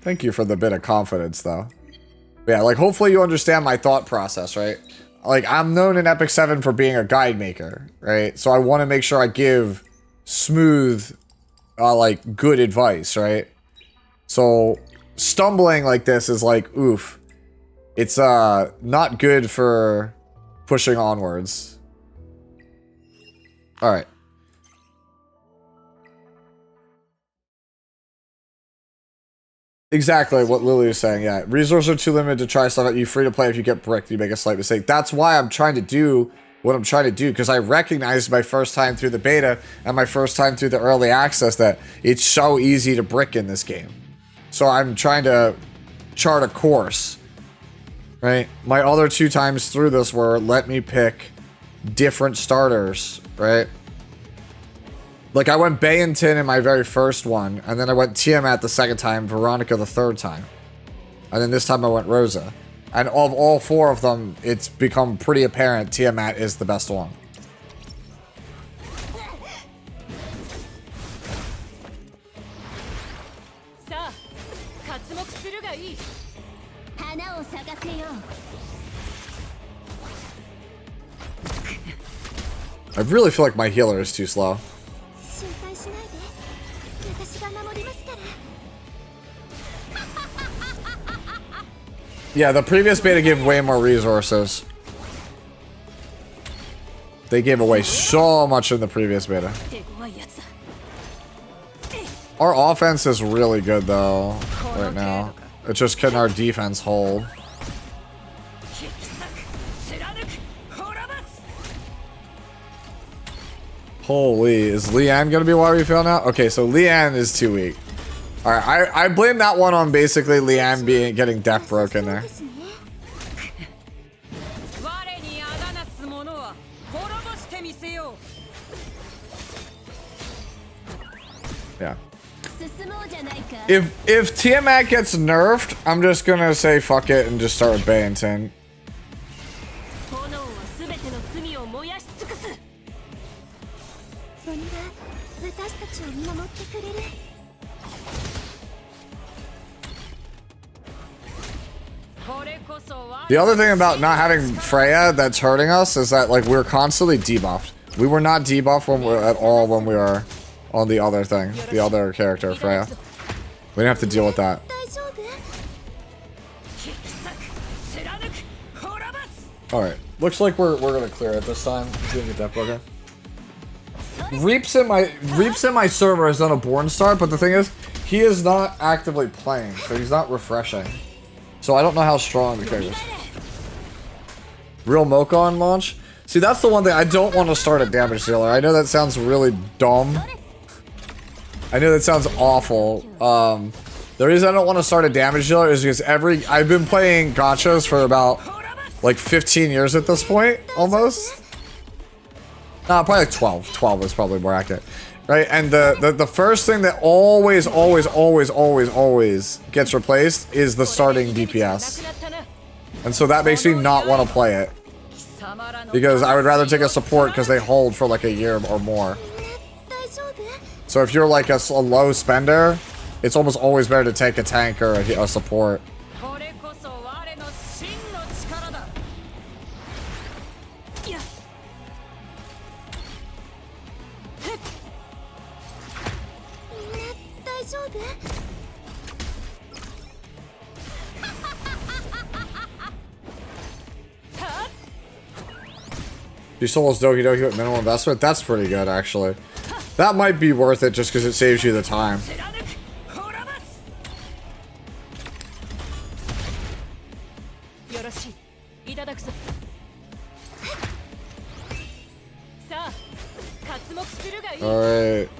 Thank you for the bit of confidence, though. Yeah, like, hopefully you understand my thought process, right? Like, I'm known in Epic 7 for being a guide maker, right? So I want to make sure I give smooth, like, good advice, right? So, stumbling like this is like, oof. It's, not good for pushing onwards. Alright. Exactly what Lily was saying, yeah. Resources are too limited to try stuff out. You free to play if you get bricked, you make a slight mistake. That's why I'm trying to do what I'm trying to do, because I recognized my first time through the beta and my first time through the early access that it's so easy to brick in this game. So I'm trying to chart a course, right? My other 2 times through this were let me pick different starters, right? Like, I went Bayentin in my very first one, and then I went Tiamat the second time, Veronica the third time. And then this time I went Rosa. And of all 4 of them, it's become pretty apparent Tiamat is the best one. ゃいい。花を咲かせよう。 I really feel like my healer is too slow. 心配しないで。私が守りますから。 Yeah, the previous beta gave way more resources. They gave away so much in the previous beta. Our offense is really good though, right now. It's just getting our defense hold. Holy, is Leanne gonna be why we fail now? Okay, so Leanne is too weak. Alright, I blame that one on basically Leanne getting death broken there. Yeah. If Tiamat gets nerfed, I'm just gonna say fuck it and just start with Bayington. The other thing about not having Freya that's hurting us is that like we're constantly debuffed. We were not debuffed when at all when we were on the other thing, the other character, Freya. We didn't have to deal with that. Alright, looks like we're gonna clear it this time. Doing a death broken. Reaps in my server has done a Born start, but the thing is, he is not actively playing, so he's not refreshing. So I don't know how strong the character is. Real Mocha on launch? See, that's the one thing. I don't want to start a damage dealer. I know that sounds really dumb. I know that sounds awful. The reason I don't want to start a damage dealer is because I've been playing gachas for about like 15 years at this point, almost. Probably like 12. 12 is probably more accurate. Right, and the first thing that always gets replaced is the starting DPS. And so that makes me not want to play it. Because I would rather take a support because they hold for like a year or more. So if you're like a low spender, it's almost always better to take a tank or a support. You sold us Doki Doki with minimal investment? That's pretty good, actually. That might be worth it just because it saves you the time. Alright.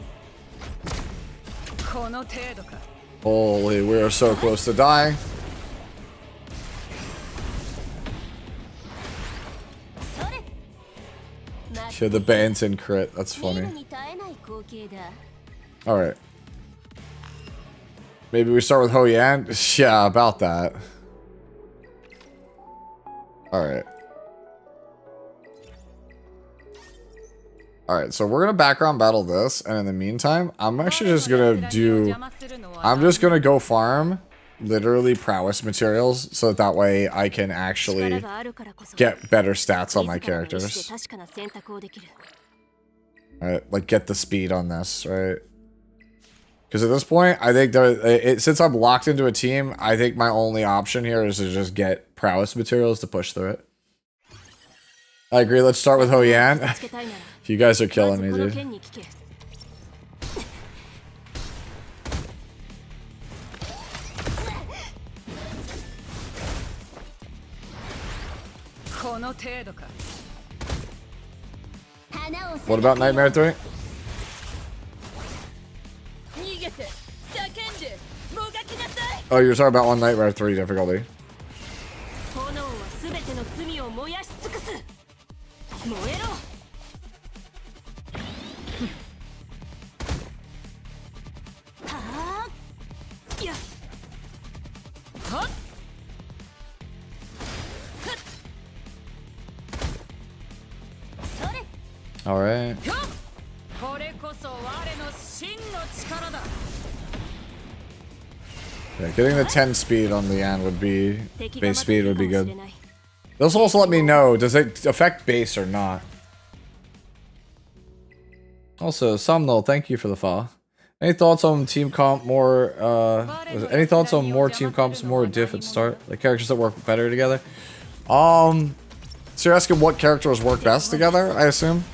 Holy, we are so close to dying. Yeah, the Bayington crit. That's funny. Alright. Maybe we start with Ho Yan? Yeah, about that. Alright. Alright, so we're gonna background battle this, and in the meantime, I'm actually just gonna go farm literally prowess materials so that way I can actually get better stats on my characters. Alright, like get the speed on this, right? Because at this point, I think since I'm locked into a team, I think my only option here is to just get prowess materials to push through it. I agree, let's start with Ho Yan. You guys are killing me, dude. What about Nightmare 3? Oh, you're talking about on Nightmare 3 difficulty. All right. Yeah, getting the 10 speed on Leanne would be... base speed would be good. This will also let me know, does it affect base or not? Also, Somnol, thank you for the follow. Any thoughts on team comp more, any thoughts on more team comps, more diff at start? Like characters that work better together? So you're asking what characters work best together, I assume?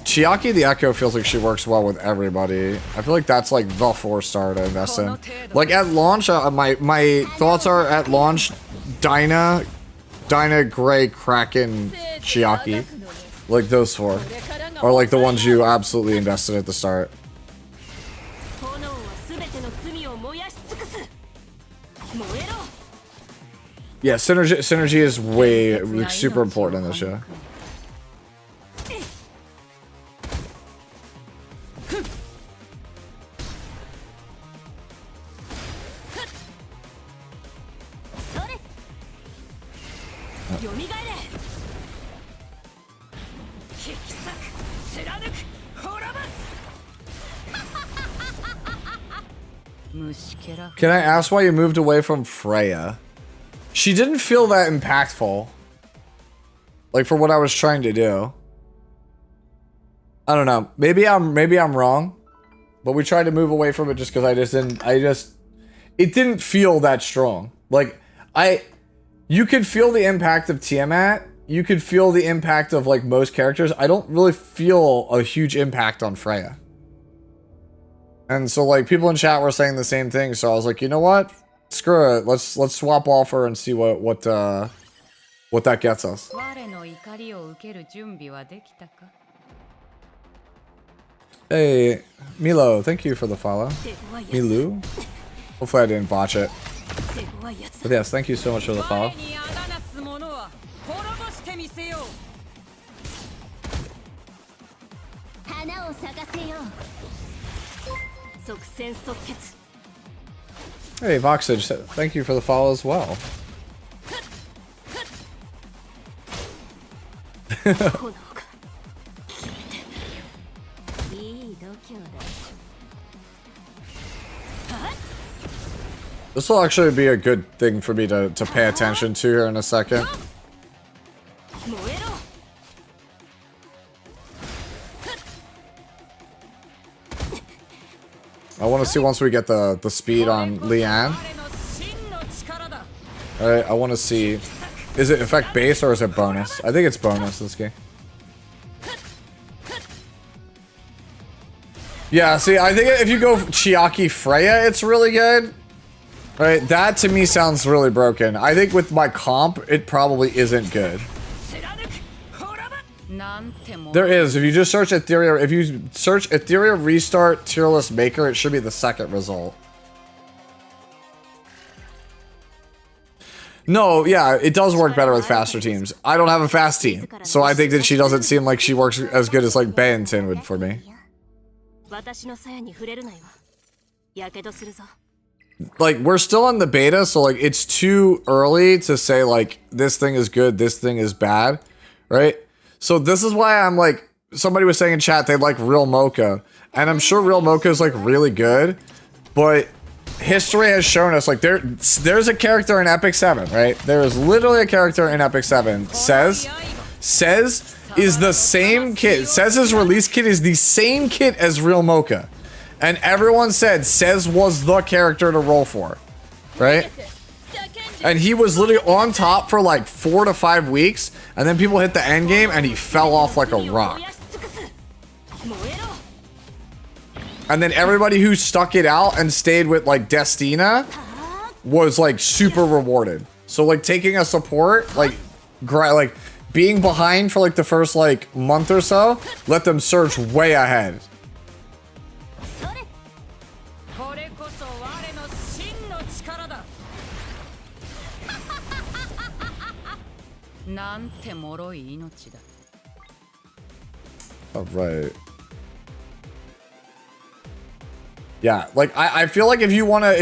Chiaki the Echo feels like she works well with everybody. I feel like that's like the 4-star to invest in. Like at launch, my thoughts are at launch, Dinah, Gray, Kraken, Chiaki. Like those 4. Or like the ones you absolutely invested at the start. Yeah, synergy is way like, super important in this show. Can I ask why you moved away from Freya? She didn't feel that impactful. Like for what I was trying to do. I don't know. Maybe I'm wrong. But we tried to move away from it just because it didn't feel that strong. Like you could feel the impact of Tiamat. You could feel the impact of like most characters. I don't really feel a huge impact on Freya. And so like people in chat were saying the same thing, so I was like, you know what? Screw it. Let's swap off her and see what that gets us. Hey, Milo, thank you for the follow. Milu? Hopefully I didn't botch it. But yes, thank you so much for the follow. Hey, Voxage, thank you for the follow as well. This will actually be a good thing for me to pay attention to here in a second. I want to see once we get the speed on Leanne. Alright, I want to see. Is it affect base or is it bonus? I think it's bonus this game. Yeah, see, I think if you go Chiaki Freya, it's really good. Right, that to me sounds really broken. I think with my comp, it probably isn't good. There is. If you just search Etheria, if you search Etheria restart tier list maker, it should be the second result. No, yeah, it does work better with faster teams. I don't have a fast team, so I think that she doesn't seem like she works as good as like Bay and Tin would for me. Like, we're still in the beta, so like it's too early to say like this thing is good, this thing is bad, right? So this is why I'm like, somebody was saying in chat they like Real Mocha, and I'm sure Real Mocha is like really good, but history has shown us like there's a character in Epic 7, right? There is literally a character in Epic 7. Says is the same kit. Says' release kit is the same kit as Real Mocha. And everyone said Says was the character to roll for, right? And he was literally on top for like 4 to 5 weeks, and then people hit the end game and he fell off like a rock. And then everybody who stuck it out and stayed with like Destina was like super rewarded. So like taking a support, like being behind for like the first like month or so, let them surge way ahead. All right. Yeah, like I feel like if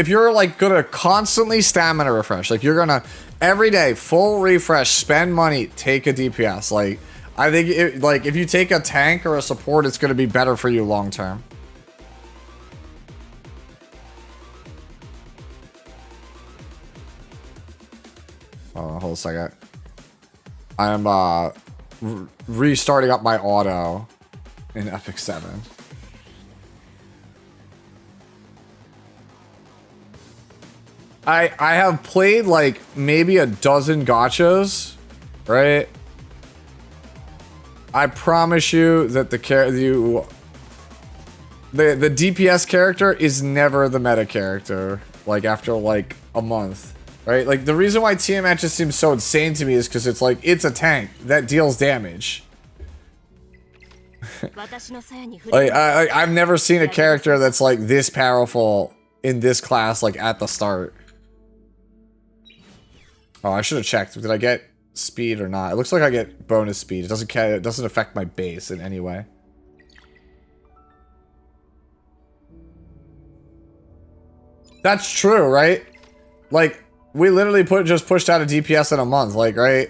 you're like gonna constantly stamina refresh, like you're gonna every day full refresh, spend money, take a DPS. Like I think if you take a tank or a support, it's gonna be better for you long term. hold a second. I am restarting up my auto in Epic 7. I have played like maybe a dozen gachas, right? I promise you that the DPS character is never the meta character, like after like a month, right? Like the reason why Tiamat just seems so insane to me is because it's like, it's a tank that deals damage. Like I've never seen a character that's like this powerful in this class, like at the start. Oh, I should have checked. Did I get speed or not? It looks like I get bonus speed. It doesn't affect my base in any way. That's true, right? Like, we literally just pushed out a DPS in a month, like, right?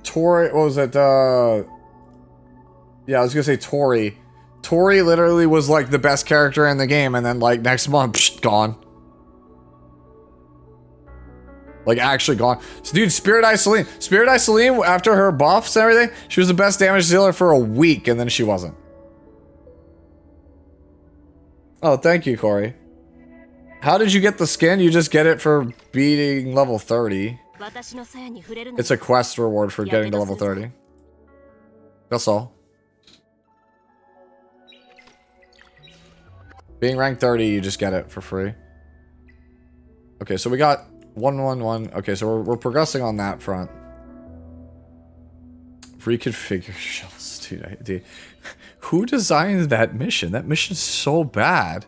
Tori, what was it? Yeah, I was gonna say Tori. Tori literally was like the best character in the game, and then like next month, psh, gone. Like, actually gone. So, dude, Spirit Eye Celine. Spirit Eye Celine, after her buffs and everything, she was the best damage dealer for a week, and then she wasn't. Oh, thank you, Corey. How did you get the skin? You just get it for beating level 30. It's a quest reward for getting to level 30. That's all. Being ranked 30, you just get it for free. Okay, so we got 111. Okay, so we're progressing on that front. Reconfigure shells, dude. Who designed that mission? That mission's so bad.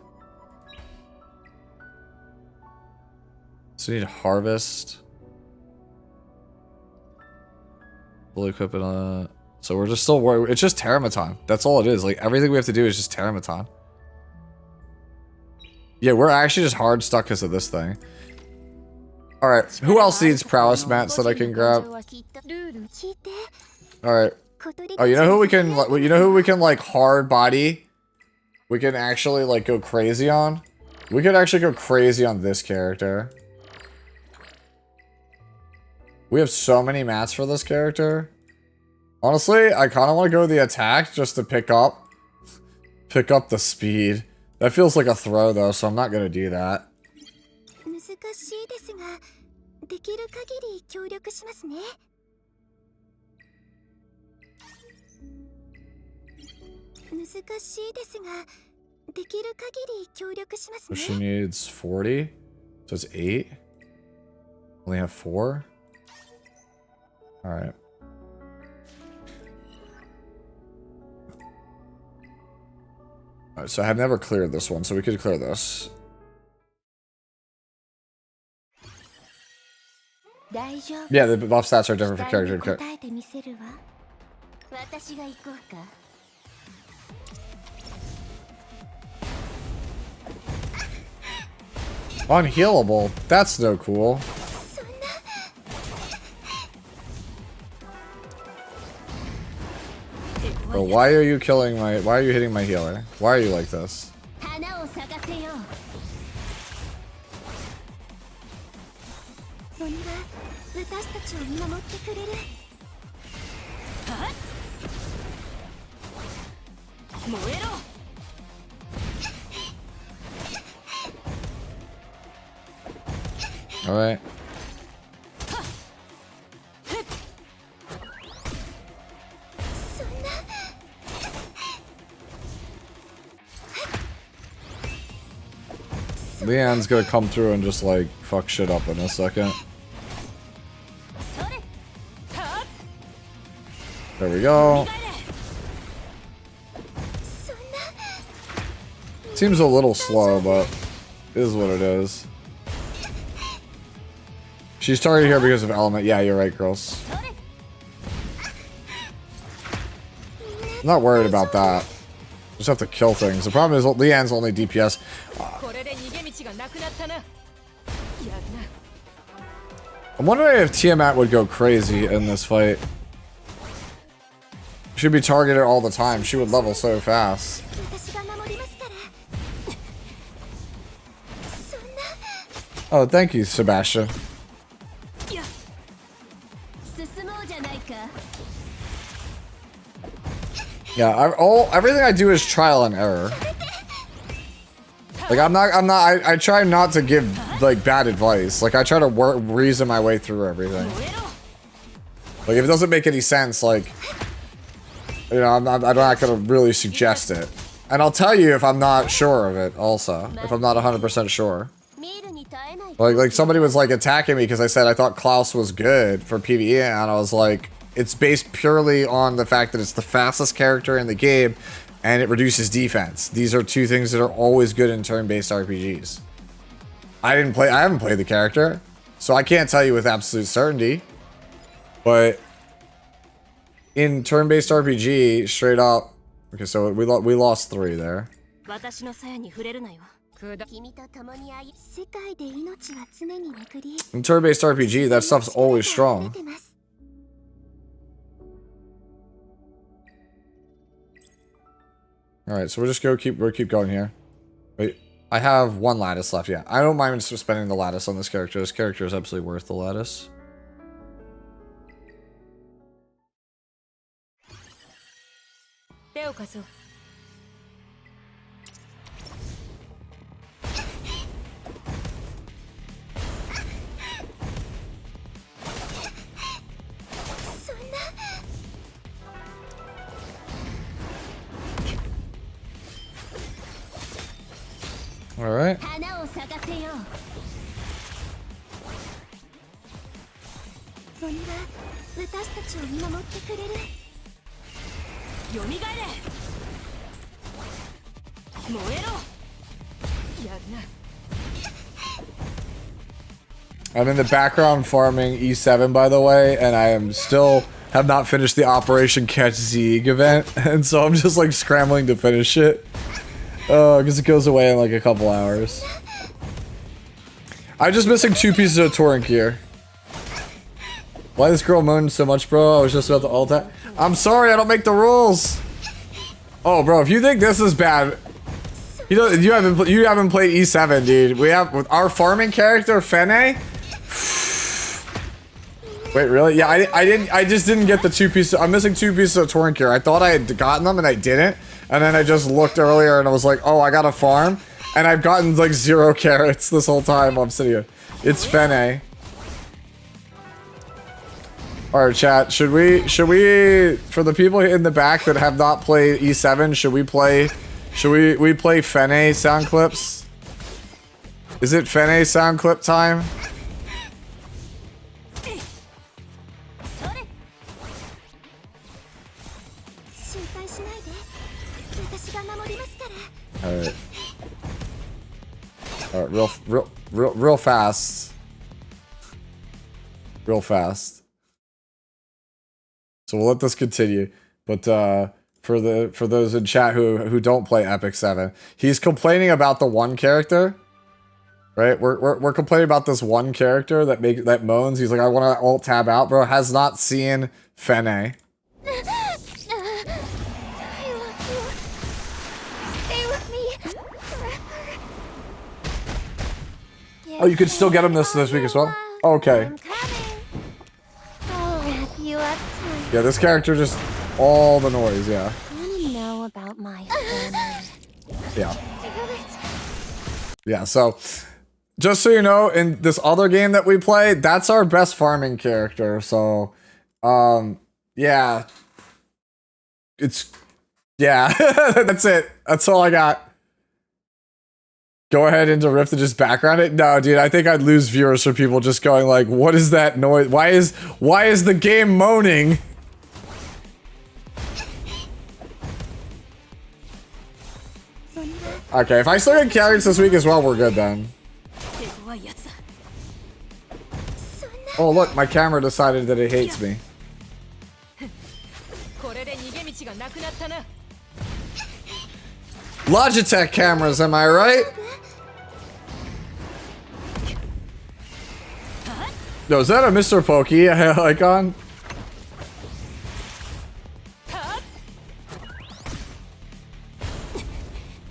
So we need to harvest. Fully equip it on. So we're just still worried. It's just Terramaton. That's all it is. Like everything we have to do is just Terramaton. Yeah, we're actually just hard stuck because of this thing. Alright, who else needs prowess mats that I can grab? Alright. Oh, you know who we can like hard body? We can actually like go crazy on? We could actually go crazy on this character. We have so many mats for this character. Honestly, I kind of want to go the attack just to pick up the speed. That feels like a throw though, so I'm not gonna do that. So she needs 40, so it's 8. Only have 4. All right. Alright, so I have never cleared this one, so we could clear this. Yeah, the buff stats are different for character to character. Unhealable? That's no cool. Bro, why are you hitting my healer? Why are you like this? All right. Leanne's gonna come through and just like fuck shit up in a second. There we go. Seems a little slow, but it is what it is. She's targeted here because of element. Yeah, you're right, girls. I'm not worried about that. Just have to kill things. The problem is Leanne's only DPS. I'm wondering if Tiamat would go crazy in this fight. She'd be targeted all the time. She would level so fast. Oh, thank you, Sebastian. Yeah, everything I do is trial and error. Like I try not to give like bad advice. Like I try to reason my way through everything. Like if it doesn't make any sense, like, you know, I'm not gonna really suggest it. And I'll tell you if I'm not sure of it also, if I'm not 100% sure. Like somebody was like attacking me because I said I thought Klaus was good for PvE, and I was like, it's based purely on the fact that it's the fastest character in the game and it reduces defense. These are two things that are always good in turn-based RPGs. I haven't played the character, so I can't tell you with absolute certainty. But in turn-based RPG, straight up, okay, so we lost 3 there. In turn-based RPG, that stuff's always strong. Alright, so we'll keep going here. Wait, I have 1 lattice left, yeah. I don't mind spending the lattice on this character. This character is absolutely worth the lattice. All right. I'm in the background farming E7, by the way, and I am still have not finished the Operation Catch Zeeg event, and so I'm just like scrambling to finish it. Because it goes away in like a couple hours. I'm just missing 2 pieces of touring gear. Why this girl moaned so much, bro? I was just about to ult that. I'm sorry, I don't make the rules. Oh, bro, if you think this is bad, you haven't played E7, dude. We have with our farming character Fene. Wait, really? Yeah, I just didn't get the 2 pieces. I'm missing 2 pieces of touring gear. I thought I had gotten them and I didn't. And then I just looked earlier and I was like, oh, I got a farm. And I've gotten like 0 carrots this whole time while I'm sitting here. It's Fene. Alright, chat, should we, for the people in the back that have not played E7, should we play Fene sound clips? Is it Fene sound clip time? Alright. Alright, real fast. Real fast. So we'll let this continue. But for those in chat who don't play Epic 7, he's complaining about the one character. Right? We're complaining about this one character that moans. He's like, I want to alt tab out, bro. Has not seen Fene. Oh, you could still get him this week as well? Okay. Yeah, this character just all the noise, yeah. Know about my family. Yeah. Yeah, so just so you know, in this other game that we play, that's our best farming character. So yeah. Yeah, that's it. That's all I got. Go ahead into Rift and just background it? No, dude, I think I'd lose viewers for people just going like, what is that noise? Why is the game moaning? Okay, if I still get carrots this week as well, we're good then. Oh look, my camera decided that it hates me. Logitech cameras, am I right? No, is that a Mr. Pokey icon?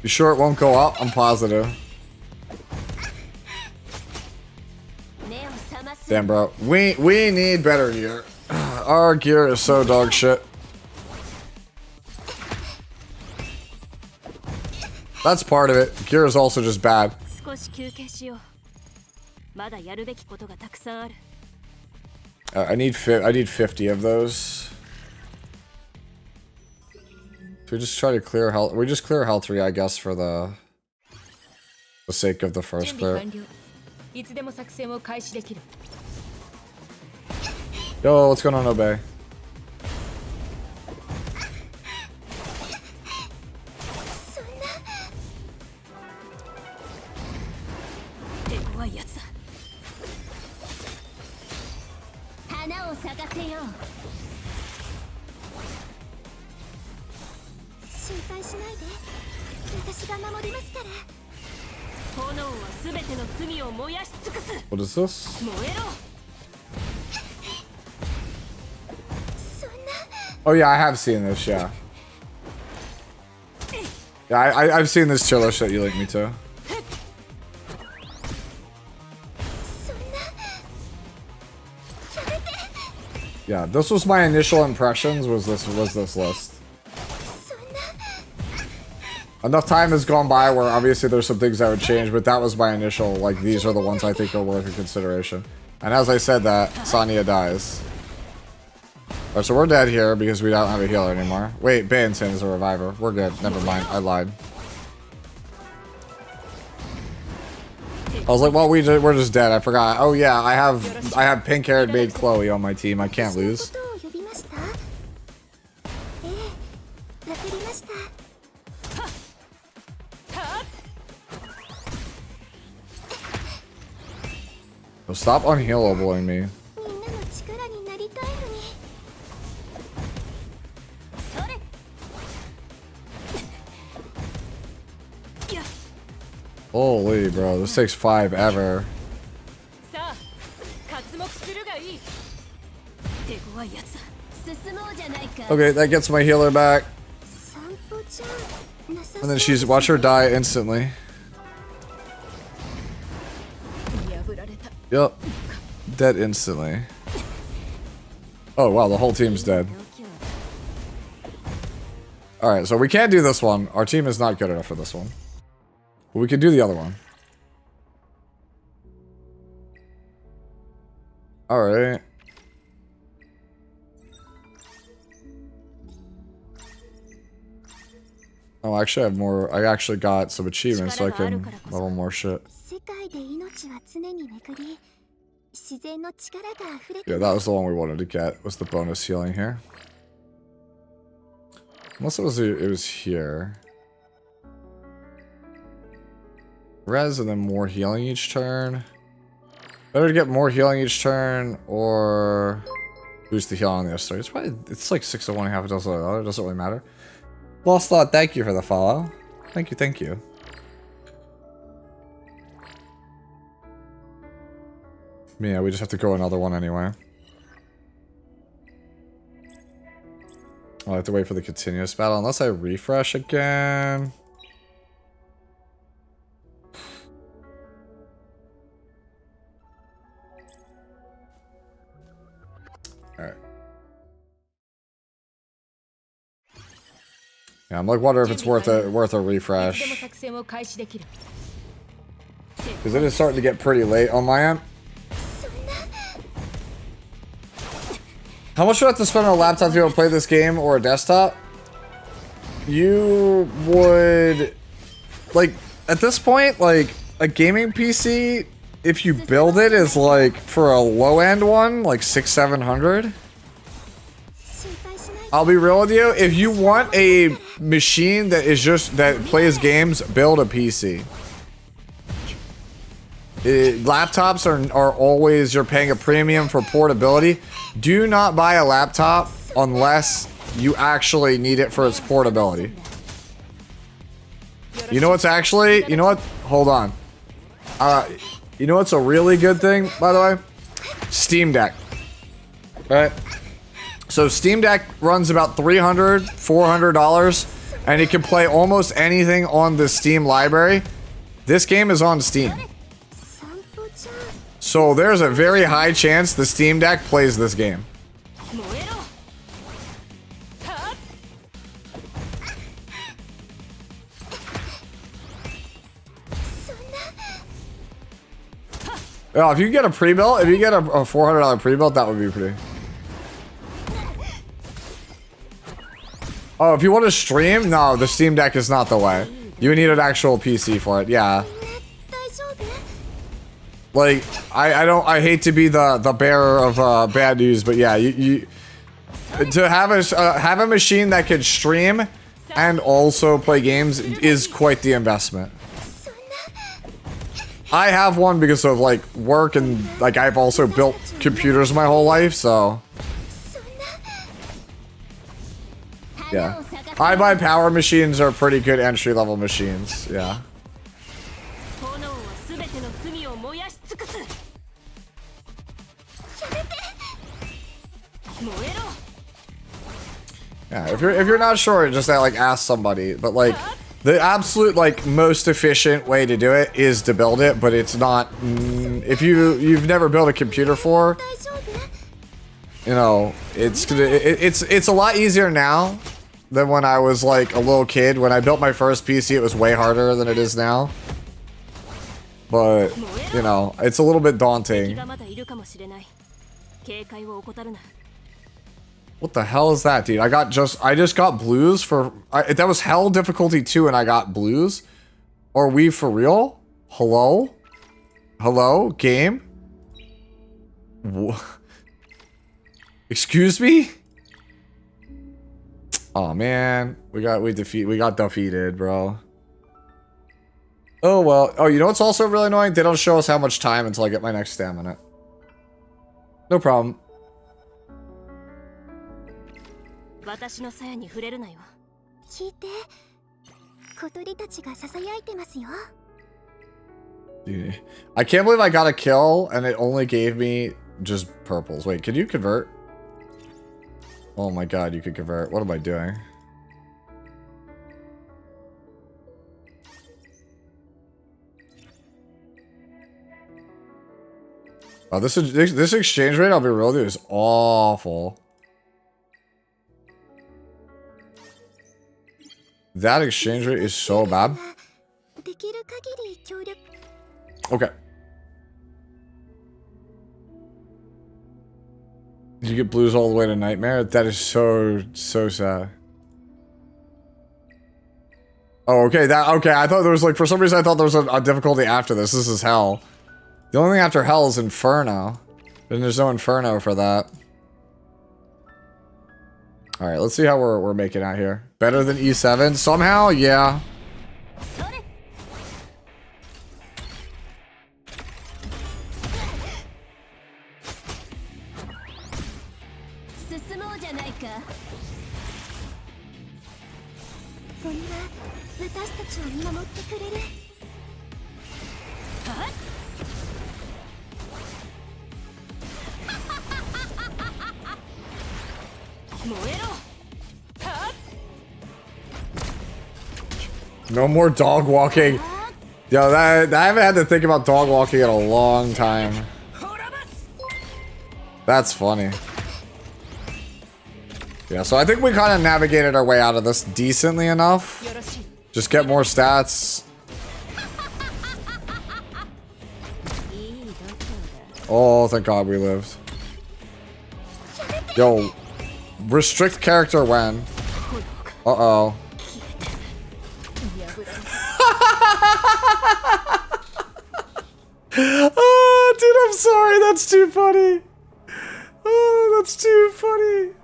You sure it won't go up? I'm positive. Damn, bro. We need better gear. Our gear is so dog shit. That's part of it. Gear is also just bad. 少し休憩しよう。まだやるべきことがたくさんある。I need 50 of those. So we just try to clear health. We just clear health 3, I guess, for the sake of the first clear. いつでも作戦を開始できる。 Yo, what's going on, Obey? 手強いやつだ。花を咲かせよう。心配しないで。私が守りますから。炎はすべての罪を燃やし尽くす。 What is this? 燃えろ。 Oh yeah, I have seen this, yeah. Yeah, I've seen this tier list that you linked me to. Yeah, this was my initial impressions, was this list. Enough time has gone by where obviously there's some things that would change, but that was my initial, like, these are the ones I think are worth a consideration. And as I said that, Sonya dies. Alright, so we're dead here because we don't have a healer anymore. Wait, Banson is a reviver. We're good. Never mind. I lied. I was like, well, we're just dead. I forgot. Oh yeah, I have pink-haired maid Chloe on my team. I can't lose. So stop unhealabling me. Holy bro, this takes 5 ever. Okay, that gets my healer back. And then watch her die instantly. Yup. Dead instantly. Oh wow, the whole team's dead. Alright, so we can't do this one. Our team is not good enough for this one. But we can do the other one. Alright. Oh, actually I have more. I actually got some achievements so I can level more shit. Yeah, that was the one we wanted to get, was the bonus healing here. Unless it was here. Res and then more healing each turn. Better to get more healing each turn or boost the healing on the other story. It's like 6 of one, half a dozen of the other. It doesn't really matter. Lost Thought, thank you for the follow. Thank you, thank you. Yeah, we just have to go another one anyway. I'll have to wait for the continuous battle unless I refresh again. Alright. Yeah, I'm like wondering if it's worth a refresh. Because it is starting to get pretty late on my end. How much would I have to spend on a laptop to be able to play this game or a desktop? You would, like, at this point, like, a gaming PC, if you build it, is like, for a low-end one, like 600-700. I'll be real with you, if you want a machine that is just, that plays games, build a PC. Laptops are always, you're paying a premium for portability. Do not buy a laptop unless you actually need it for its portability. You know what's actually, you know what? Hold on. You know what's a really good thing, by the way? Steam Deck. Right? So Steam Deck runs about $300, $400, and it can play almost anything on the Steam library. This game is on Steam. So there's a very high chance the Steam Deck plays this game. Oh, if you get a pre-built, if you get a $400 pre-built, that would be pretty. Oh, if you want to stream, no, the Steam Deck is not the way. You need an actual PC for it. Yeah. Like, I hate to be the bearer of bad news, but yeah, to have a machine that could stream and also play games is quite the investment. I have one because of like work and like I've also built computers my whole life, so yeah. I buy power machines are pretty good entry level machines, yeah. Yeah, if you're not sure, just like ask somebody. But like the absolute like most efficient way to do it is to build it, but it's not. If you've never built a computer for, you know, it's a lot easier now than when I was like a little kid. When I built my first PC, it was way harder than it is now. But you know, it's a little bit daunting. What the hell is that, dude? I just got blues for... that was hell difficulty 2 and I got blues? Are we for real? Hello? Hello? Game? Excuse me? Oh man. We got defeated, bro. Oh well. Oh, you know what's also really annoying? They don't show us how much time until I get my next stamina. No problem. Dude, I can't believe I got a kill and it only gave me just purples. Wait, can you convert? Oh my god, you could convert. What am I doing? Oh, this exchange rate, I'll be real with you, is awful. That exchange rate is so bad. Okay. Did you get blues all the way to Nightmare? That is so sad. Oh, okay. Okay. I thought there was like, for some reason I thought there was a difficulty after this. This is hell. The only thing after hell is Inferno. And there's no Inferno for that. Alright, let's see how we're making out here. Better than E7? Somehow? Yeah. No more dog walking. Yo, I haven't had to think about dog walking in a long time. That's funny. Yeah, so I think we kind of navigated our way out of this decently enough. Just get more stats. Oh, thank God we lived. Yo, restrict character when? Uh-oh. Oh, dude, I'm sorry. That's too funny. Oh, that's too funny.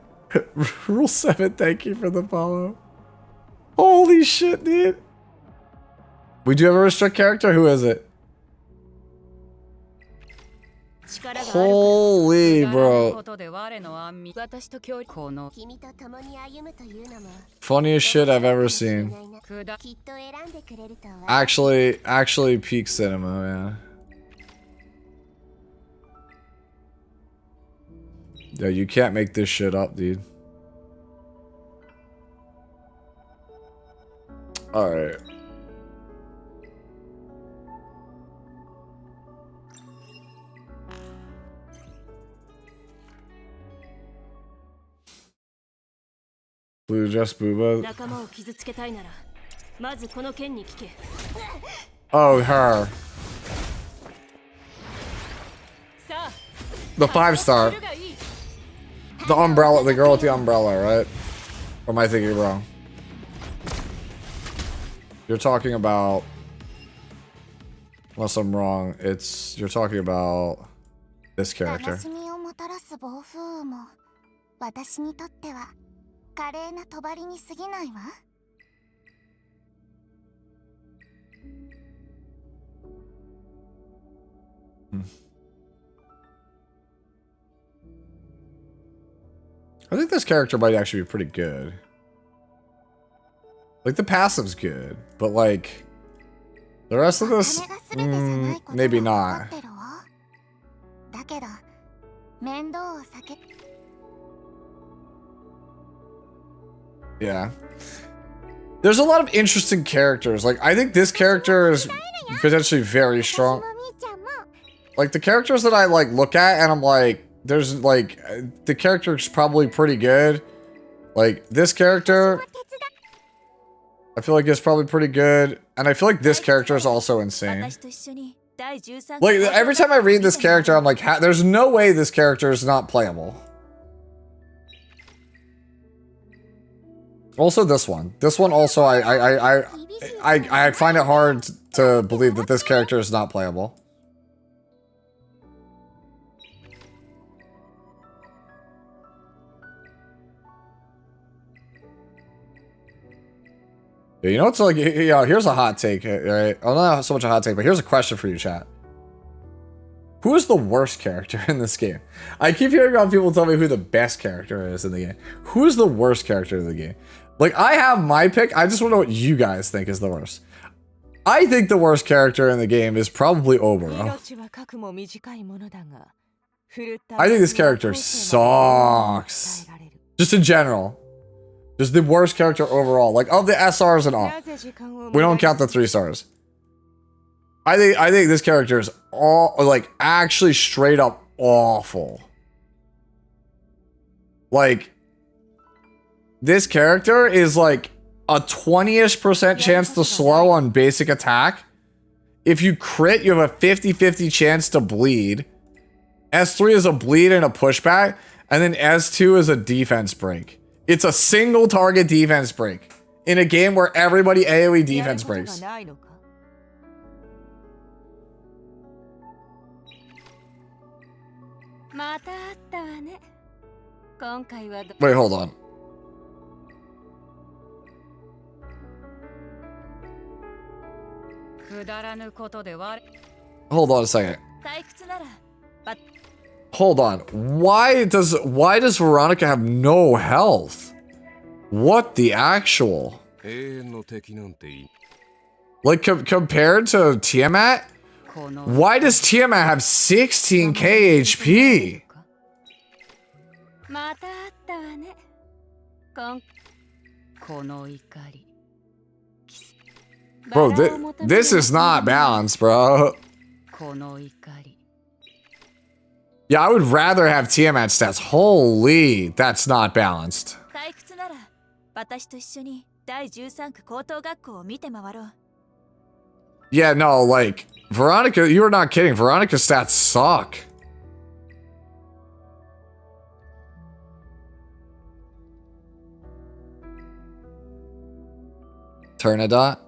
Rule 7, thank you for the follow. Holy shit, dude. We do have a restrict character? Who is it? Holy, bro. Funniest shit I've ever seen. Actually peak cinema, yeah. Yo, you can't make this shit up, dude. Alright. Blue just booba. Oh, her. The 5-star. The umbrella, the girl with the umbrella, right? Or am I thinking wrong? You're talking about, unless I'm wrong, you're talking about this character. 悲しみをもたらす暴風雨も私にとっては華麗な帳に過ぎないわ。I think this character might actually be pretty good. Like, the passive's good, but like, the rest of this, maybe not. だけど面倒を避け Yeah. There's a lot of interesting characters. Like, I think this character is potentially very strong. Like, the characters that I, like, look at and I'm like, there's, like, the character is probably pretty good. Like, this character, I feel like it's probably pretty good. And I feel like this character is also insane. Like, every time I read this character, I'm like, there's no way this character is not playable. Also this one. This one also, I find it hard to believe that this character is not playable. Yeah, you know what's like, yeah, here's a hot take, right? Oh, not so much a hot take, but here's a question for you, chat. Who is the worst character in this game? I keep hearing about people tell me who the best character is in the game. Who is the worst character in the game? Like, I have my pick. I just want to know what you guys think is the worst. I think the worst character in the game is probably Oboro. I think this character sucks. Just in general. Just the worst character overall. Like, of the SRs and all. We don't count the 3 stars. I think this character is all, like, actually straight up awful. Like, this character is like a 20-ish% chance to slow on basic attack. If you crit, you have a 50-50 chance to bleed. S3 is a bleed and a pushback, and then S2 is a defense break. It's a single target defense break in a game where everybody AoE defense breaks. Wait, hold on. Hold on a second. Hold on. Why does Veronica have no health? What the actual? Like, compared to Tiamat? Why does Tiamat have 16k HP? Bro, this is not balanced, bro. Yeah, I would rather have Tiamat stats. Holy, that's not balanced. Yeah, no, like, Veronica, you are not kidding. Veronica's stats suck. Turnadot?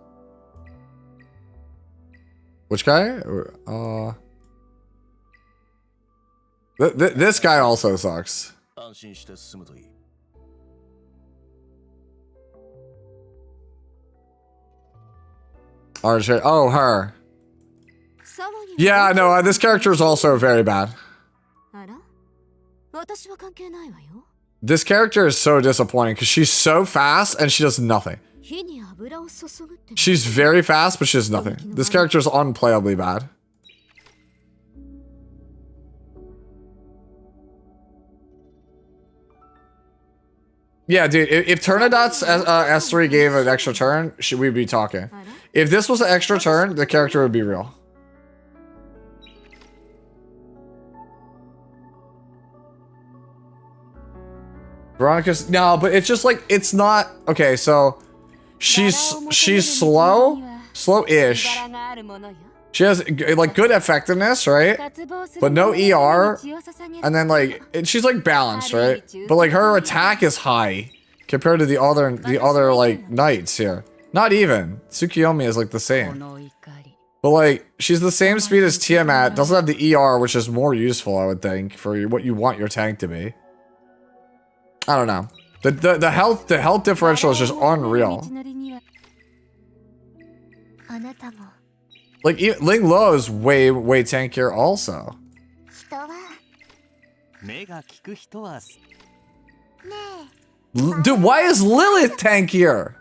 Which guy? This guy also sucks. Archer. Oh, her. Yeah, no, this character is also very bad. This character is so disappointing because she's so fast and she does nothing. She's very fast, but she does nothing. This character is unplayably bad. Yeah, dude, if Turnadot's S3 gave an extra turn, we'd be talking. If this was an extra turn, the character would be real. Veronica's, no, but it's just like, it's not, okay, so she's slow-ish. She has like good effectiveness, right? But no ER, and then like she's like balanced, right? But like her attack is high compared to the other like knights here. Not even. Tsukiyomi is like the same. But like she's the same speed as Tiamat, doesn't have the ER, which is more useful, I would think, for what you want your tank to be. I don't know. The health differential is just unreal. Like Ling Lo is way tankier also. Dude, why is Lilith tankier?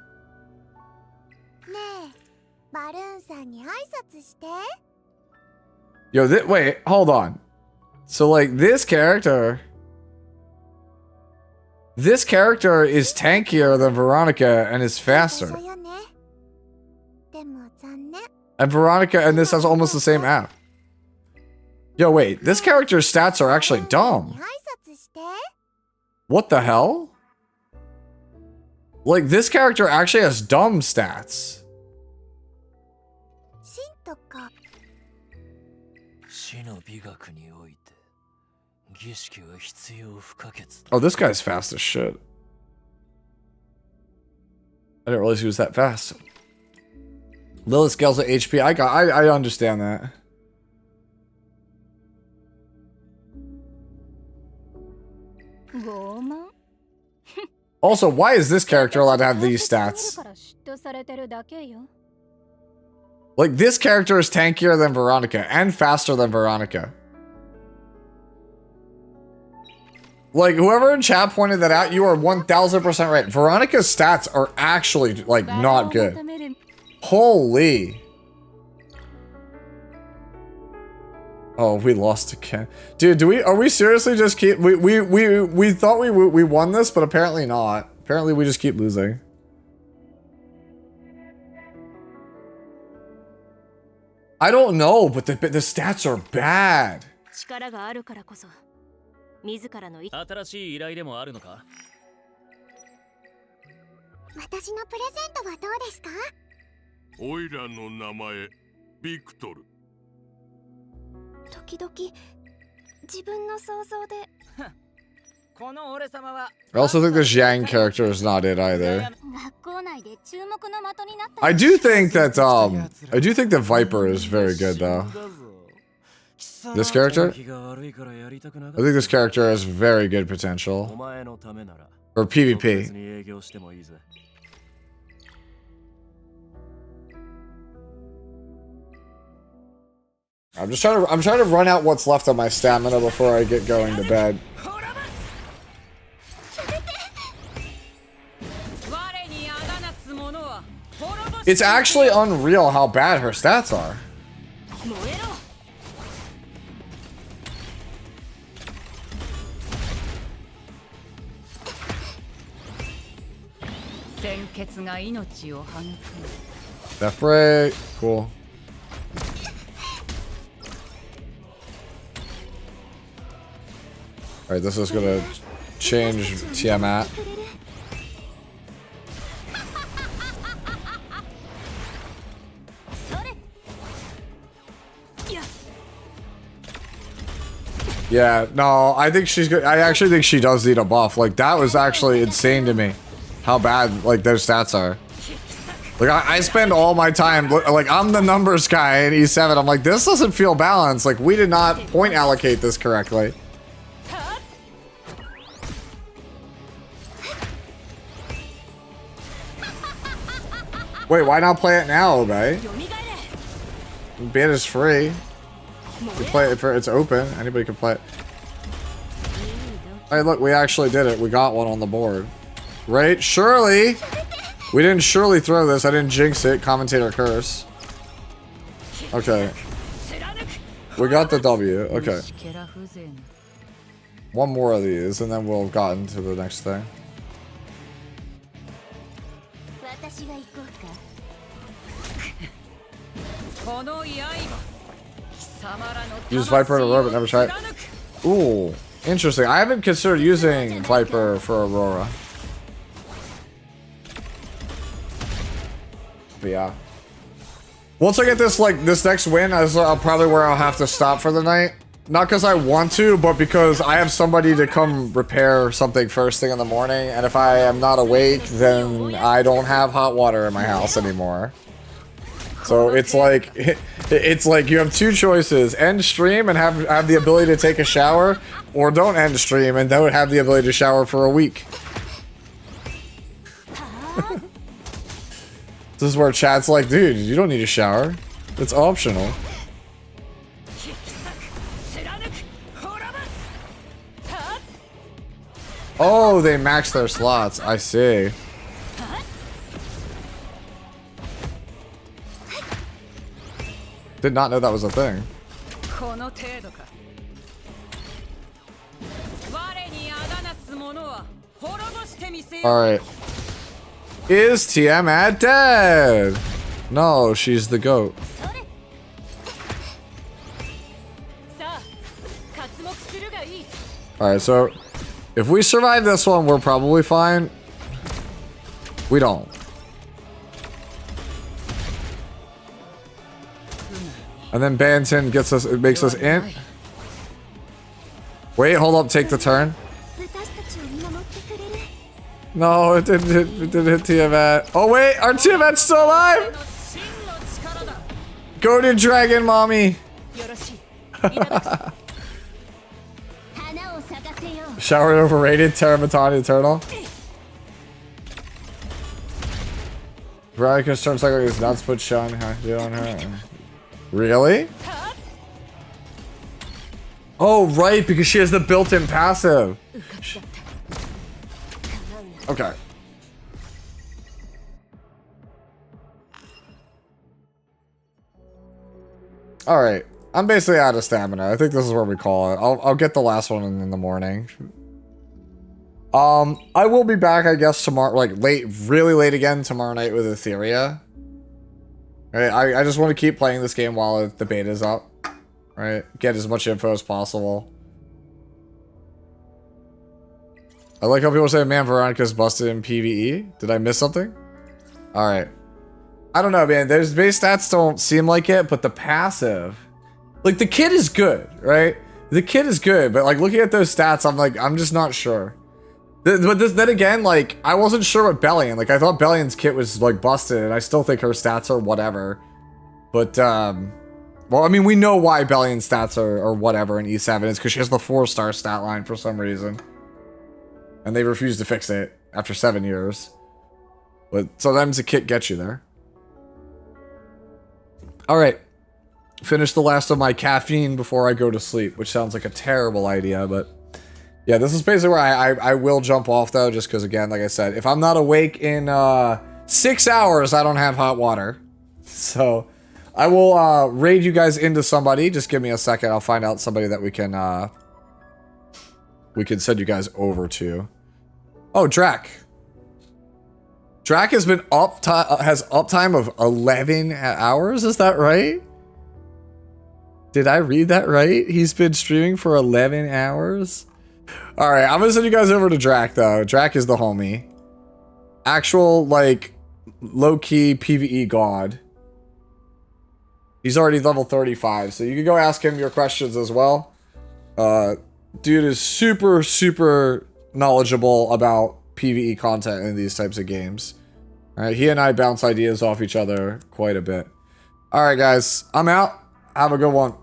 Yo, wait, hold on. So like this character is tankier than Veronica and is faster. And Veronica and this has almost the same app. Yo, wait, this character's stats are actually dumb. What the hell? Like, this character actually has dumb stats. Oh, this guy's fast as shit. I didn't realize he was that fast. Lilith scales at HP. I understand that. Also, why is this character allowed to have these stats? Like, this character is tankier than Veronica and faster than Veronica. Like, whoever in chat pointed that out, you are 1000% right. Veronica's stats are actually, like, not good. Holy. Oh, we lost again. Dude, are we seriously just keep, we thought we won this, but apparently not. Apparently we just keep losing. I don't know, but the stats are bad. I also think this Yang character is not it either. I do think that Viper is very good though. This character? I think this character has very good potential. Or PvP. I'm trying to run out what's left of my stamina before I get going to bed. It's actually unreal how bad her stats are. Death break, cool. Alright, this is gonna change Tiamat. Yeah, no, I think she's good. I actually think she does need a buff. Like, that was actually insane to me. How bad, like, their stats are. Like, I spend all my time, like, I'm the numbers guy in E7. I'm like, this doesn't feel balanced. Like, we did not point allocate this correctly. Wait, why not play it now, Obey? Bid is free. You play it for it's open. Anybody can play it. Hey, look, we actually did it. We got one on the board. Right? Surely! We didn't surely throw this. I didn't jinx it. Commentator curse. Okay. We got the W. Okay. One more of these, and then we'll have gotten to the next thing. Use Viper to Aurora, but never tried. Ooh, interesting. I haven't considered using Viper for Aurora. But yeah. Once I get this, like, this next win, is probably where I'll have to stop for the night. Not because I want to, but because I have somebody to come repair something first thing in the morning, and if I am not awake, then I don't have hot water in my house anymore. So it's like you have two choices: end stream and have the ability to take a shower, or don't end stream and don't have the ability to shower for a week. This is where chat's like, dude, you don't need a shower. It's optional. Oh, they max their slots. I see. Did not know that was a thing. Alright. Is Tiamat dead? No, she's the goat. Alright, so if we survive this one, we're probably fine. We don't. And then Banton gets us, it makes us int. Wait, hold up, take the turn. No, it didn't hit Tiamat. Oh wait, our Tiamat's still alive! Go to Dragon Mommy! Shower overrated, Terramatani Eternal. Veronica turns like his nuts, put Sean on her. Really? Oh, right, because she has the built-in passive. Okay. Alright. I'm basically out of stamina. I think this is where we call it. I'll get the last one in the morning. I will be back, I guess, tomorrow, like really late again tomorrow night with Etheria. Right, I just want to keep playing this game while the beta's up. Right, get as much info as possible. I like how people say, man, Veronica's busted in PvE. Did I miss something? Alright. I don't know, man. There's base stats don't seem like it, but the passive... Like, the kid is good, right? The kid is good, but, like, looking at those stats, I'm like, I'm just not sure. But then again, like, I wasn't sure with Bellion. Like, I thought Bellion's kit was, like, busted, and I still think her stats are whatever. But, well, I mean, we know why Bellion's stats are whatever in E7. It's because she has the 4-star stat line for some reason. And they refuse to fix it after 7 years. But sometimes the kit gets you there. Alright. Finish the last of my caffeine before I go to sleep, which sounds like a terrible idea, but... Yeah, this is basically where I will jump off, though, just because, again, like I said, if I'm not awake in 6 hours, I don't have hot water. So, I will raid you guys into somebody. Just give me a second. I'll find out somebody that we can send you guys over to. Oh, Drac. Drac has been has uptime of 11 hours, is that right? Did I read that right? He's been streaming for 11 hours? Alright, I'm gonna send you guys over to Drac, though. Drac is the homie. Actual, like, low-key PvE god. He's already level 35, so you can go ask him your questions as well. Dude is super, super knowledgeable about PvE content in these types of games. Alright, he and I bounce ideas off each other quite a bit. Alright, guys, I'm out. Have a good one.